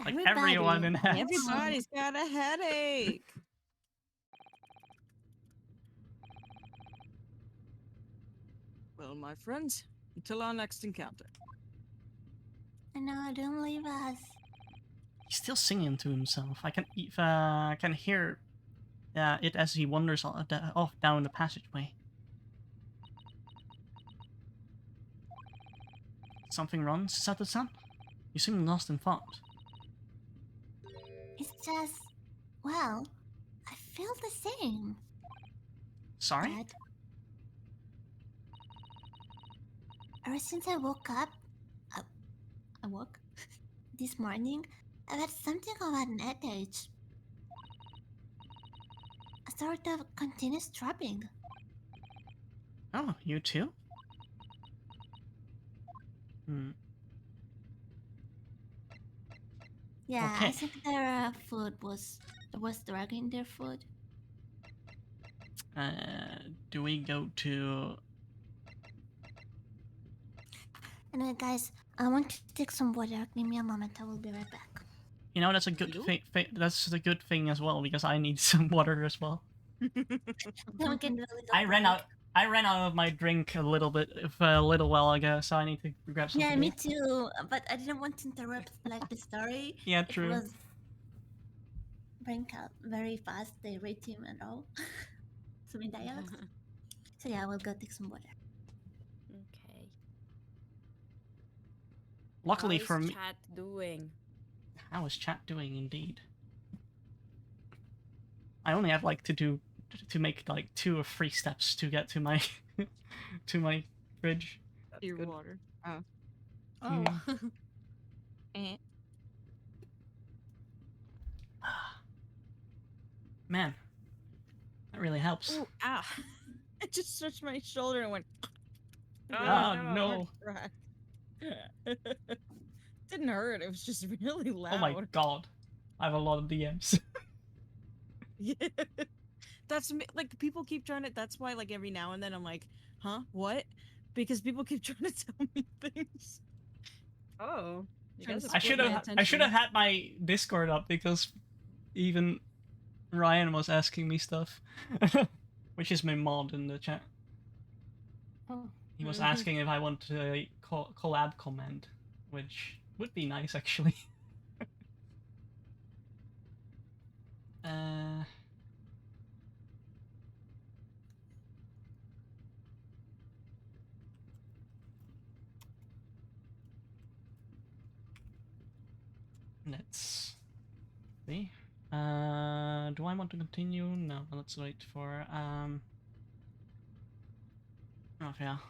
Like everyone in hell. Everybody's got a headache! Well, my friends, until our next encounter. No, don't leave us. He's still singing to himself. I can hear it as he wanders off down the passageway. Something wrong, Sato-san? You seem lost in thought. It's just, well, I feel the same. Sorry? Dad. Ever since I woke up, I woke this morning, I've had something of an headache. A sort of continuous throbbing. Oh, you too? Hmm. Yeah, Okay. I think their food was dragging their food. Do we go to... Anyway, guys, I want to take some water. Give me a moment. I will be right back. You know, that's a good thing. That's a good thing as well because I need some water as well. Then we can do a little I ran break. out. I ran out of my drink a little while ago, so I need to grab something. Yeah, me too. But I didn't want to interrupt like the story. Yeah, It true. was bring out very fast. The rating and all. So many dialogues. So yeah, I will go take some water. Okay. Luckily How for is me, chat doing? how is chat doing indeed? I only have like to make like 2 or 3 steps to get to my to my fridge. That's Your good. water. Oh. Oh. Eh. Man, that really helps. Ooh, ah. I just touched my shoulder and went. Ah, no. no. Crack. Didn't hurt. It was just really loud. Oh my god. I have a lot of DMs. Yeah. That's like people keep trying to. That's why like every now and then I'm like, huh, what? Because people keep trying to tell me things. Oh, you Trying guys to are I should my have attention. had my Discord up because even Ryan was asking me stuff, which is my mod in the chat. Oh. He was Mhm. asking if I wanted a collab comment, which would be nice actually. uh, let's see. Do I want to continue? No, let's wait for Raphael.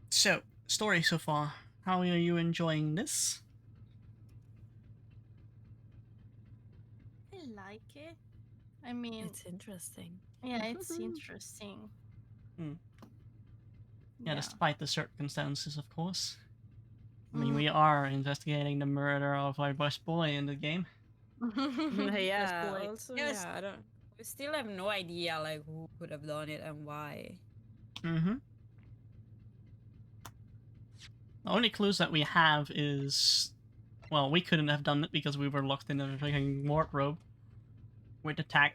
So, story so far. How are you enjoying this? I like it. I mean, It's interesting. yeah, it's interesting. Yeah, Yeah. despite the circumstances, of course. I mean, Mm. we are investigating the murder of our best boy in the game. Yeah. boy. Also, Yes. yeah. I don't. We still have no idea like who could have done it and why. Mm-hmm. The only clues that we have is, well, we couldn't have done it because we were locked in a freaking wardrobe with the tag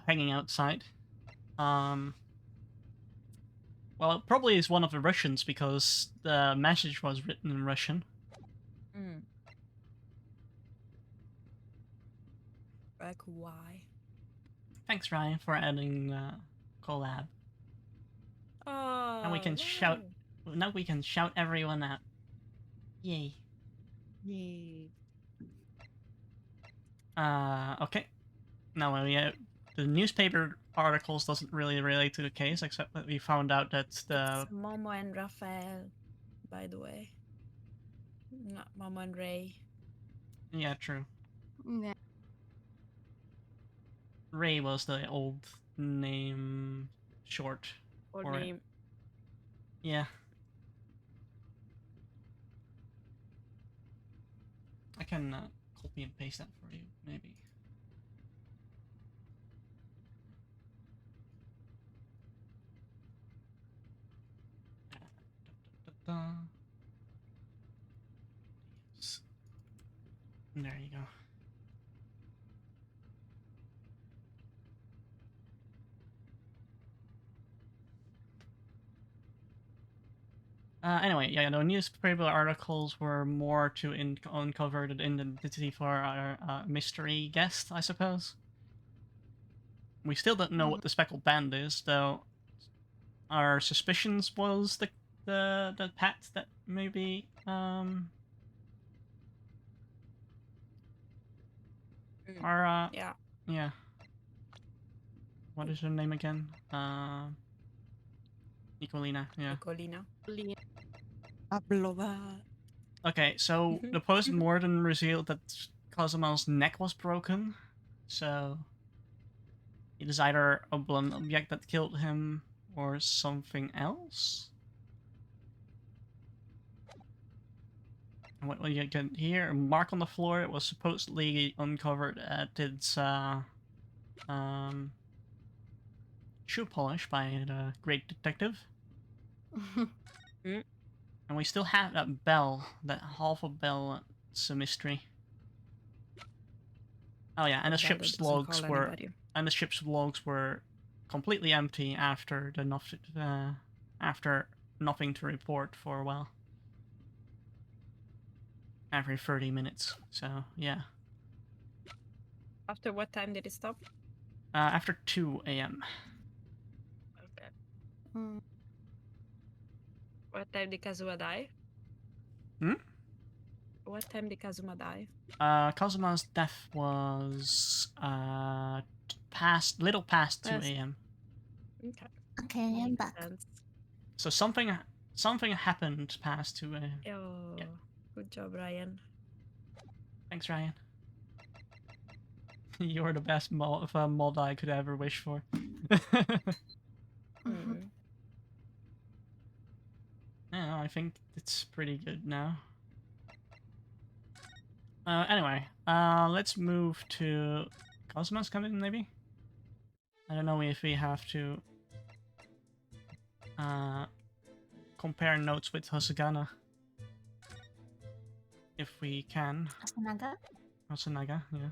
hanging outside. Well, it probably is one of the Russians because the message was written in Russian. Mm. Like why? Thanks, Ryan, for adding collab. Oh. And we can shout. Now we can shout everyone out. Yay. Yay. Okay. Now the newspaper articles doesn't really relate to the case, except that we found out that the It's Momo and Raphael, by the way. Not Momo and Ray. yeah, true. Yeah. Ray was the old name short Or for it. name. Yeah. I can copy and paste that for you, maybe. Yes. There you go. Anyway, yeah, the newspaper articles were more to uncover the identity for our mystery guest, I suppose. We still don't know what the speckled band is, though. Our suspicions was the pet that maybe our Yeah. yeah. What is her name again? Nicolina, yeah. Nicolina. Ablova. Okay, so the post-mortem revealed that Cozumel's neck was broken, so it is either a blunt object that killed him or something else. And what you can hear, a mark on the floor, it was supposedly uncovered at its shoe polish by the great detective. And we still have that bell, that half a bell. It's a mystery. Oh yeah, and the ship's logs were completely empty after after nothing to report for a while. Every 30 minutes. So yeah. After what time did it stop? After 2 a.m. Okay. Mm. What time did Kazuha die? Hmm? What time did Kazuma die? Kazuma's death was little past 2 Past. a.m. Okay. Okay, I'm Makes back. sense. So something happened past 2 a.m. Oh, Yeah. good job, Ryan. Thanks, Ryan. You're the best mod I could ever wish for. Mm. Yeah, I think it's pretty good now. Anyway, let's move to Cosmos coming, maybe? I don't know if we have to compare notes with Hosugana. If we can. Asanaga? Hosonaga, yeah.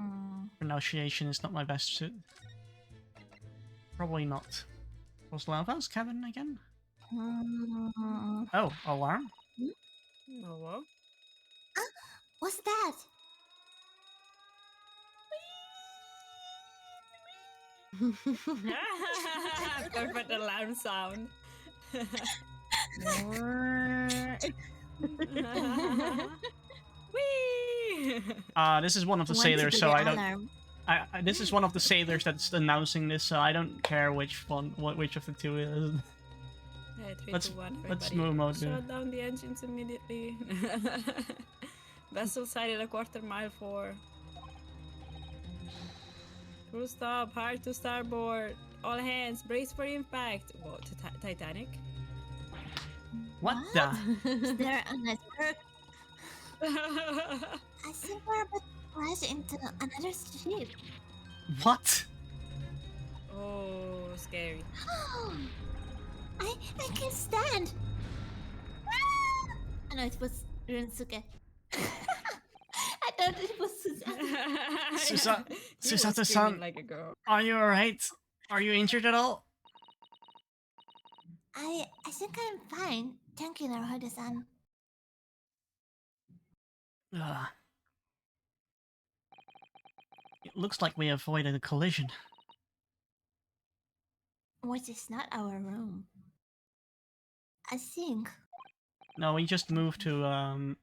Mm. Pronunciation is not my best suit. Probably not. Was Lava's cabin again? Mm. Oh, alarm? Oh, well. What's that? Perfect alarm sound. Whee! This is one of the sailors, so I don't. This is one of the sailors that's announcing this, so I don't care which one, which of the two it is. Hey, three, Let's- two, one, let's everybody. move on, Shut down the engines immediately. Vessel sighted a quarter-mile for. Crew stop, hard to starboard. All hands, brace for impact. Whoa, Titanic? What What? the? Is there an iceberg? I think we're about to crash into another ship. What? Oh, scary. I can't stand. Ah! I know it was Rensuke. I thought it was Susan. Susa- You were Susato-san. screaming like a girl. Are you alright? Are you injured at all? I think I'm fine. Thank you, Naruhodo-san. Ugh. It looks like we avoided a collision. Which is not our room. I think. No, we just moved to Nicolina.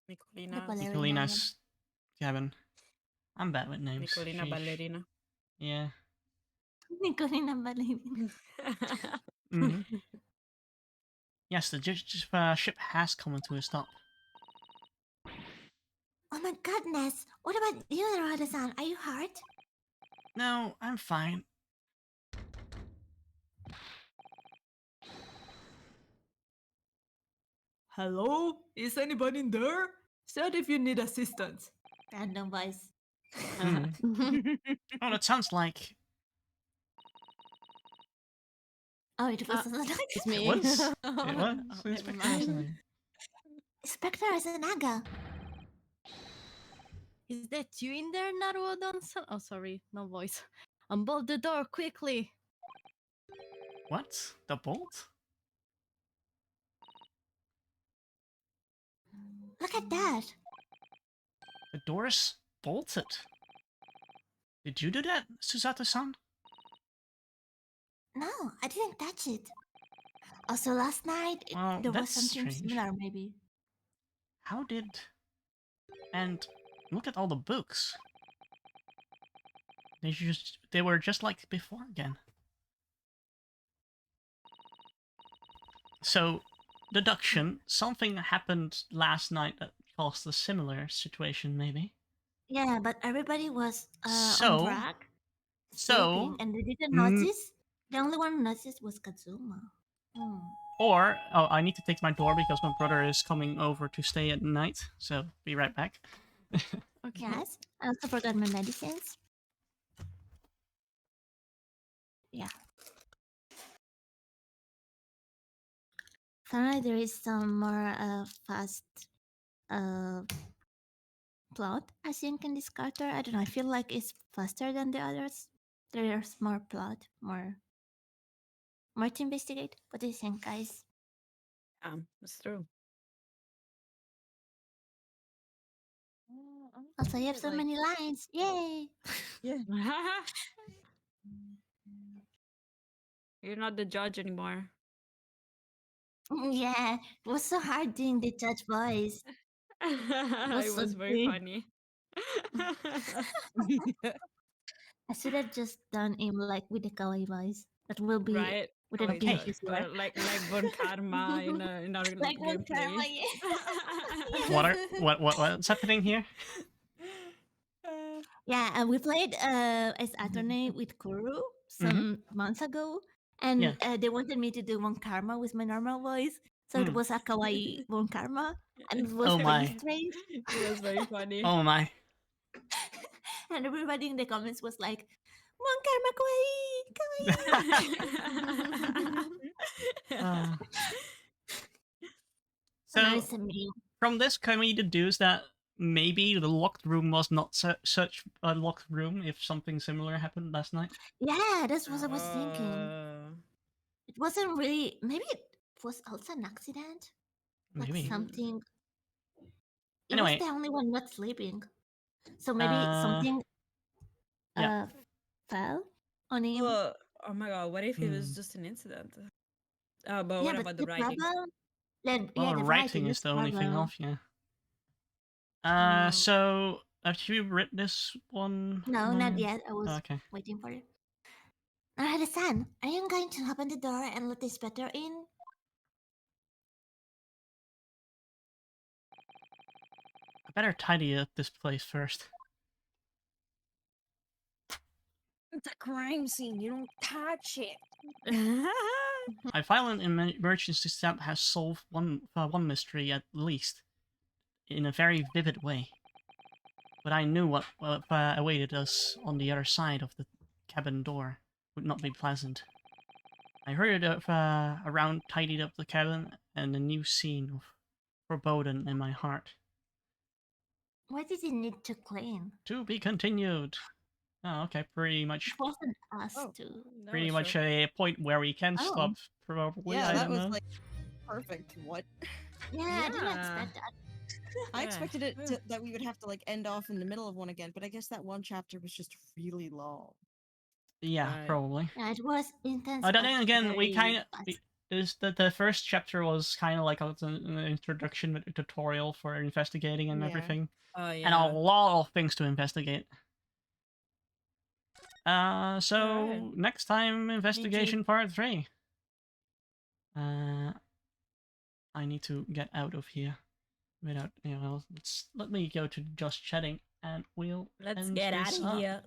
Ballerina. Nicolina's cabin. I'm bad with names. Nicolina Sheesh. Ballerina. Yeah. Nicolina Ballerina. hmm Yes, the ship has come to a stop. Oh my goodness. What about you, Naruhodo-san? Are you hurt? No, I'm fine. Hello? Is anybody in there? Shout if you need assistance. Random voice. Oh, that sounds like Oh, it was It's me. What? It Oh, was never Inspector mind. Aslan. Spectre Asanaga. Is that you in there, Naruodan-san? Oh, sorry, no voice. Unbolt the door quickly. What? The bolt? Look at that. The door's bolted. Did you do that, Susato-san? No, I didn't touch it. Also, last night Well, there was that's something strange. similar, maybe. How did... And look at all the books. They were just like before again. So, deduction, something happened last night that caused a similar situation, maybe. Yeah, but everybody was So- on drag, so, sleeping, and they didn't mm, notice. The only one who noticed was Kazuma. Hmm. Or, oh, I need to take my door because my brother is coming over to stay at night, so be right back. Okay. Yes, I also forgot my medicines. Yeah. Finally, there is some more fast plot, I think, in this character. I don't know. I feel like it's faster than the others. There's more plot, more to investigate. What do you think, guys? That's true. Also, you have so Like- many lines. Yay! You're not the judge anymore. Yeah, it was so hard doing the judge voice. Was It so was very good. funny. I should have just done him like with the kawaii voice. That will be Right? wouldn't Kawaii be Okay. voice, easier. like Von Karma in our Like one karma, gameplays. What are what's happening here? Yeah, we played as alternate with Kuru some months ago, and Yeah. they wanted me to do one karma with my normal voice, so it Hmm. was a kawaii one karma, and it was Oh pretty my. strange. It was very funny. Oh my. And everybody in the comments was like, "One karma kawaii, kawaii." Uh, So now so it's a meme. from this, can we deduce that maybe the locked room was not such a locked room if something similar happened last night? Yeah, that's what I was thinking. Uh, It wasn't really. Maybe it was also an accident, like Maybe. something. It was Anyway, the only one not sleeping, so maybe uh, something yeah. fell on him. well, oh my god, what if it was Hmm. just an incident? But Yeah, what but about the the writing? problem, like, Well, yeah, the the writing writing is is the only thing problem. off. Yeah. Mm. So have you read this one? No, not yet. I was Okay. waiting for it. Alright-san, are you going to open the door and let this better in? I better tidy up this place first. It's a crime scene. You don't touch it. I violent emergency stamp has solved one mystery at least, in a very vivid way. But I knew what awaited us on the other side of the cabin door would not be pleasant. I hurried around, tidied up the cabin, and a new scene of foreboding in my heart. Why did you need to clean? To be continued. Oh, okay, pretty much It wasn't us Oh. to. That pretty was much short. a point where we can Oh. stop, probably. Yeah, I that don't was know. like perfect. What? Yeah, I didn't Yeah. expect that. I Yeah. expected that we would have to like end off in the middle of one again, but I guess that one chapter was just really long. Yeah, Right. probably. Yeah, it was intense. Then but again, we very kind of fast. the first chapter was kind of like an introduction with a tutorial for investigating and Yeah. everything, Oh yeah. and a lot of things to investigate. So Alright. next time, investigation part 3. I need to get out of here without let me go to just chatting and we'll Let's end get out this of up. here.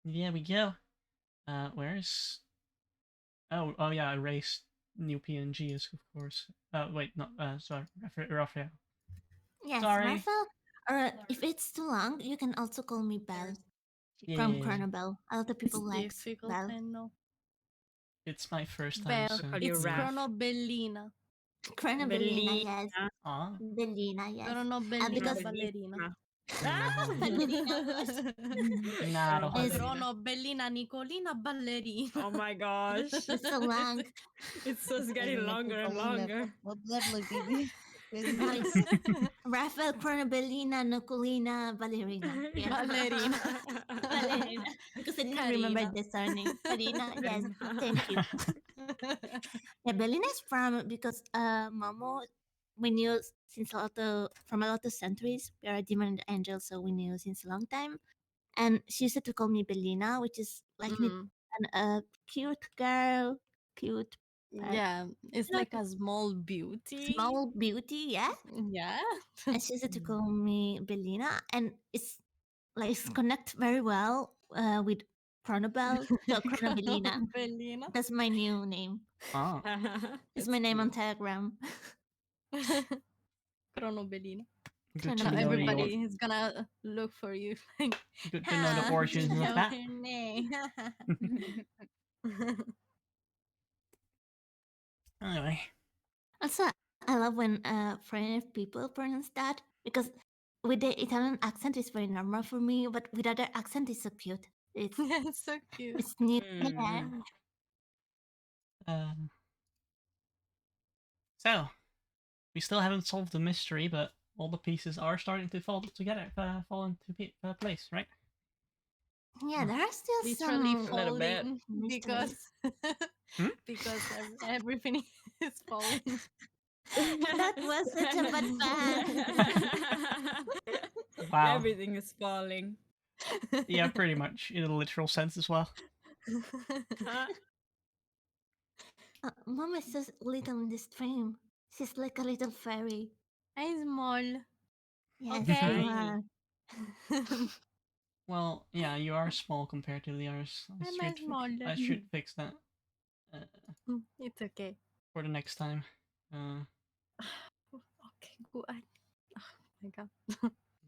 Yeah, we go. Where's? Oh yeah, erase new PNGs, of course. Wait, no. Sorry, Raphael. Yes, Sorry. Rafa. Or if it's too long, you can also call me Belle from Yeah, Chronobel. A lot of people It's like difficult, Belle. I know. it's my first time. Bell. So Call you It's Raph. Chronobellina. Chronobellina, yes. Ah, Bellina, yes. Pero no bellina, because- ballerina. Ballerina was. Claro. Is- Chronobellina, Nicolina, ballerina. Oh my gosh. It's so long. It's just getting longer and longer. Lovely, baby. Nice. Rafael Chronobellina, Noculina, Ballerina. Yeah. Ballerina. Ballerina. Because I didn't remember Karina. the surname. Karina, yes. Thank you. Yeah, Belina is from because Momo we knew since from a lot of centuries. We are a demon and angel, so we knew since a long time. And she used to call me Belina, which is like Mm. a cute girl, cute Yeah, it's Not like a small beauty. small beauty, yeah. Yeah. And she used to call me Belina, and it's like it's connect very well with Chronobel, so Chronobellina. Bellina. That's my new name. Ah, It's my name on Telegram. Chronobellina. good to Now know everybody the is gonna look for you. Like, good to know the origins of know that. her name. Anyway, Also, I love when French people pronounce that because with the Italian accent it's very normal for me, but with other accent it's so cute. It's It's so cute. it's new. Yeah. Mm. so we still haven't solved the mystery, but all the pieces are starting to fall together, fall into place, right? Yeah, there are still Literally some little bit. falling because mysteries. Hmm? because everything is falling. That was such a bad plan. Wow. Everything is falling. Yeah, pretty much in a literal sense as well. Mom is so little in this stream. She's like a little fairy. I'm small. Yes, Okay. you are. Well, yeah, you are small compared to the others. I'm small. I should fix that It's okay. for the next time. Okay, good. Oh my god.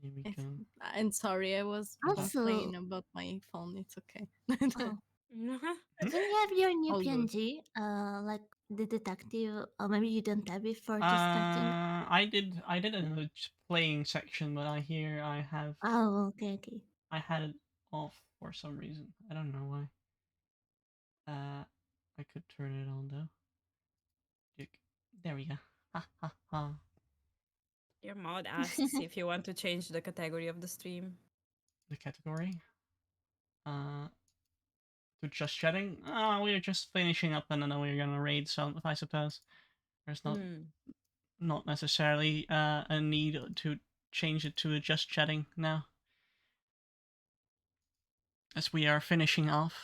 Here we It's- go. I'm sorry, I was Also- complaining about my phone. It's okay. Oh, do you have your new All good. PNG? Like the detective, or maybe you don't have it for just starting. I did a playing section, but I have Oh, okay. I had it off for some reason. I don't know why. I could turn it on though. There we go. Ha ha ha. Your mod asks if you want to change the category of the stream. The category. To just chatting. We're just finishing up, and then we're gonna raid some. I suppose there's not necessarily a need to change it to a just chatting now, as we are finishing off.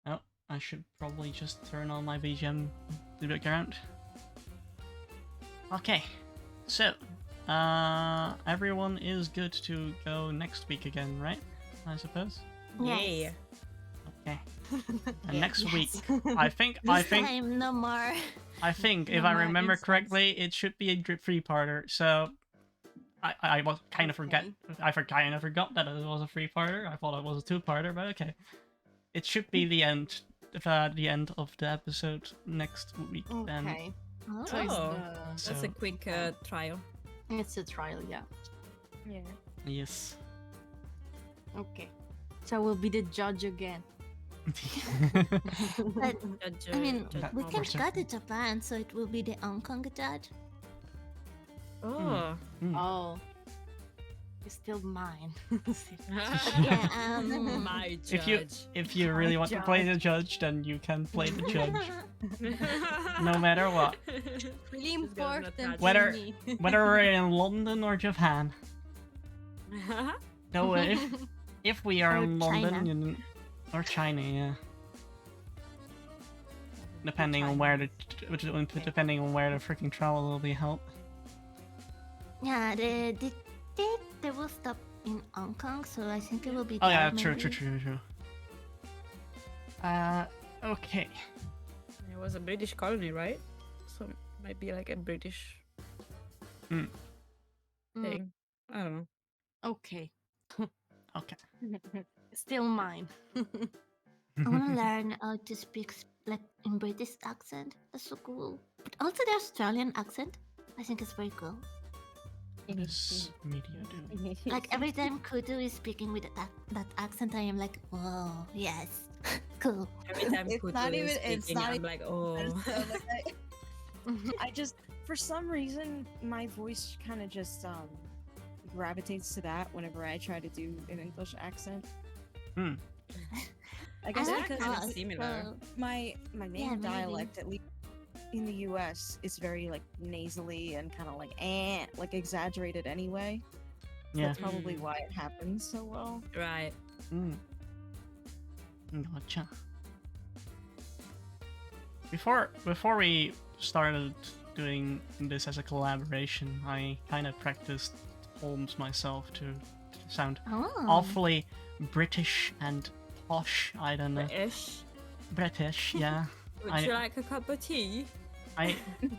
Oh, I should probably just turn on my BGM to the background. Okay, so everyone is good to go next week again, right? I suppose. Yay. Okay. And next week, Yes. I think This time, no more. I think if No I more remember insults. correctly, it should be a three-parter. So I was kind of Okay. kind of forgot that it was a three-parter. I thought it was a two-parter, but okay. It should be the end of the episode next week. Then Okay. Oh. it's Oh, the- That's So- a quick trial. It's a trial, yeah. Yeah. yes. Okay. So I will be the judge again. But Judge, I mean, judge we mom. can go to Japan, so it will be the Hong Kong judge. Oh. Oh. It's still mine. Yeah. My If you judge. if you really want to play the judge, then you can play the judge, no matter what. Really She's gonna important attach to Whether- me. Whether we're in London or Japan. Though if we are Or in London China. or China, yeah. Depending on where the freaking travel will be held. Yeah, they will stop in Hong Kong, so I think it will be. Oh there, yeah, maybe. true. Okay. It was a British colony, right? So it might be like a British Mm, thing. I don't know. Okay. Okay. Still mine. I want to learn how to speak like in British accent. That's so cool. But also the Australian accent. I think it's very cool. What is media doing? Like every time Kudu is speaking with that accent, I am like, whoa, yes, cool. Every time It's Kutu not is even- it's speaking, not I'm even- like, oh. I just, for some reason, my voice kind of just gravitates to that whenever I try to do an English accent. Hmm. I guess like because it's us, similar. so- my main Yeah, maybe. dialect, at least in the U.S., is very like nasally and kind of like exaggerated anyway. Yeah. That's probably Mm. why it happens so well. Right. Gotcha. Before we started doing this as a collaboration, I kind of practiced poems myself to sound Oh, awfully British and posh. I don't know. British. British, yeah. Would I- you like a cup of tea? I Would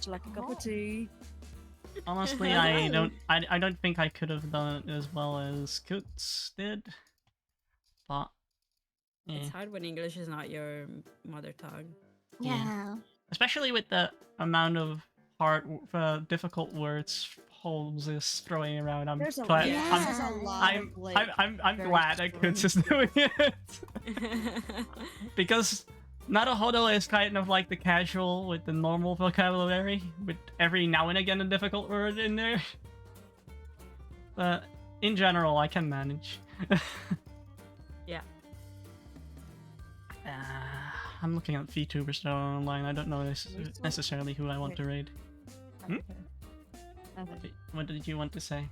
you like a cup of tea? honestly, I don't think I could have done it as well as Coots did. But yeah, It's hard when English is not your mother tongue. yeah. especially with the amount of difficult words Holmes is throwing around. I'm There's a glad. Yeah. I'm, there's a lot I'm, of like I'm very glad that Coots is doing it because Naruhodo is kind of like the casual with the normal vocabulary, with every now and again a difficult word in there. But in general, I can manage. Yeah. I'm looking at VTubers though online. I don't know necessarily who I want to raid. Hmm? Nothing. What did you want to say?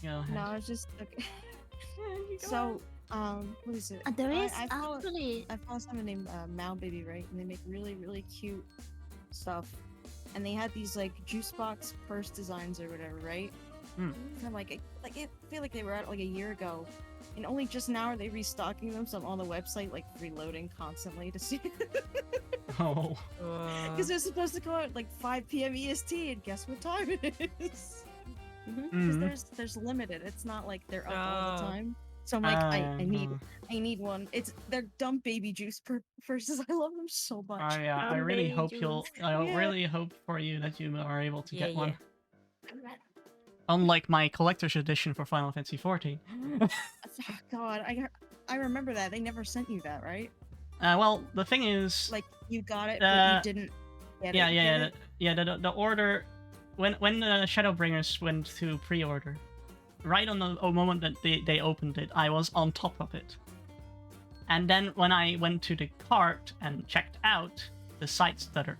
Go ahead. No, it's just okay. So, what is it? There is I follow, actually. I follow someone named Mal Baby, right? And they make really cute stuff. And they had these like juice box purse designs or whatever, right? Hmm. And I'm like, I feel like they were out like a year ago, and only just now are they restocking them. So I'm on the website like reloading constantly to see Oh. because they're supposed to come out at like 5 p.m. EST, and guess what time it is? Because Mhm. there's limited. It's not like they're up all the Oh. time. So I'm like, I Uh-huh. need one. They're dumb baby juice purses. I love them so much. I really Baby hope you'll. juice. I Yeah. really hope for you that you are able to Yeah, get one. yeah. Unlike my collector's edition for Final Fantasy XIV. Oh, God, I remember that they never sent you that, right? Well, the thing is, Like you got it, Uh, but you didn't get yeah, it. yeah, get yeah. it? The order when the Shadowbringers went to pre-order, right on the moment that they opened it, I was on top of it. And then when I went to the cart and checked out, the site stuttered.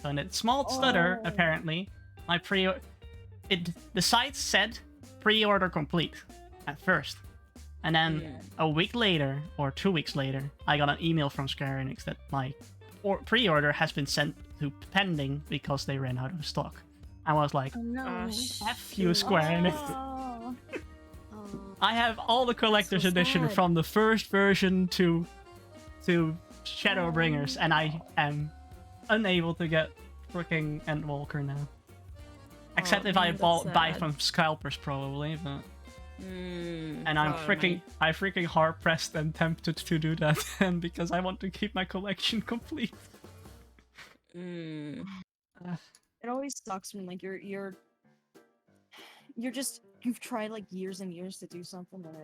And it small stutter Oh. apparently. My the site said pre-order complete at first. And then Yeah. a week later, or 2 weeks later, I got an email from Square Enix that my pre-order has been sent to pending because they ran out of stock. I was like, Oh no. F you, Square Enix. Oh. Oh. I have all the collector's So edition sad. from the first version to Shadowbringers, and I am unable to get freaking Endwalker now. Except Oh, if I man, that's buy sad. from scalpers, probably. But Mm, and I'm probably. freaking hard pressed and tempted to do that, and because I want to keep my collection complete. Mm. It always sucks when like you've tried like years and years to do something and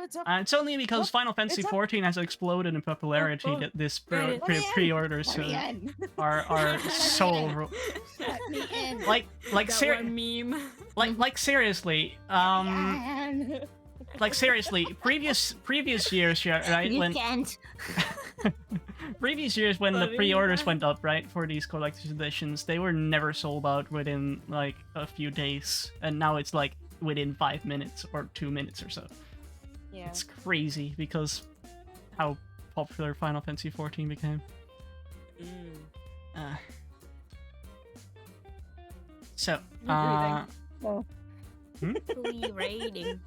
it's up. And it's only because Oh, Final Fantasy it's up. XIV has exploded in popularity Oh, that this Reddit. pre-orders Let me in. are so Let me in. like That one meme. like seriously like seriously previous years, yeah, right, You when can't. previous years when the Funny. pre-orders went up, right, for these collector's editions, they were never sold out within like a few days, and now it's like within 5 minutes or 2 minutes or so. Yeah. It's crazy because how popular Final Fantasy XIV became. Mm. Uh, so, Who rating?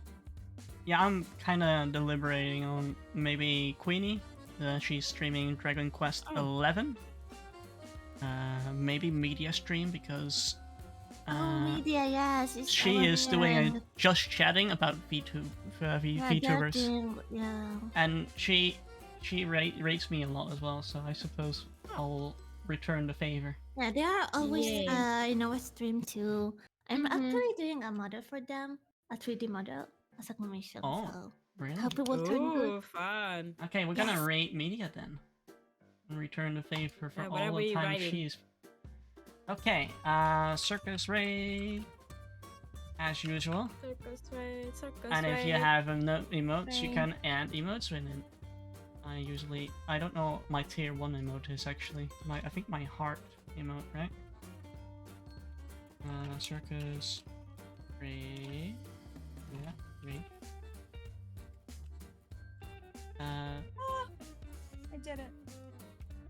yeah, I'm kind of deliberating on maybe Queenie. She's streaming Dragon Quest Oh. 11. Maybe Media Stream because Oh, media, yes. It's she our is doing a end. just chatting about Yeah, VTubers, they're doing- yeah. and she rates me a lot as well. So I suppose I'll return the favor. Yeah, they are always Yay. in our stream too. I'm Mhm. actually doing a model for them, a 3D model as a commission. Oh. So Really? hope it will turn good. Ooh, fun. Okay, we're gonna Yes. rate Media then. And return the favor for Yeah, what are all the we time writing? she's. Okay, Circus Raid, as usual. Circus raid, circus And if you raid. have emotes, you Raid. can add emotes with it. I don't know what my tier 1 emote is actually. I think my heart emote, right? Circus Raid. Yeah, raid. I did it.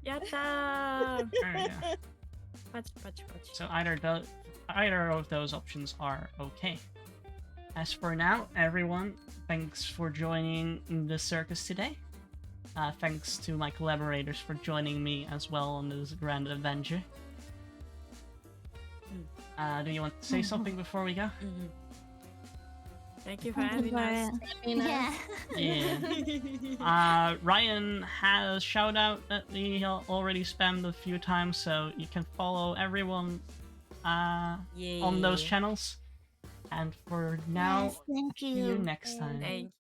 Yatta! There we go. Patch, patch, patch. So either of those options are okay. As for now, everyone, thanks for joining the circus today. Thanks to my collaborators for joining me as well on this grand adventure. Do you want to say something before we go? Mhm. Thank you for Thank you having us. Yeah. Yeah. Ryan has shout out that he already spammed a few times, so you can follow everyone on those Yeah. channels. And for now, Yes, thank see you. you next time. Thank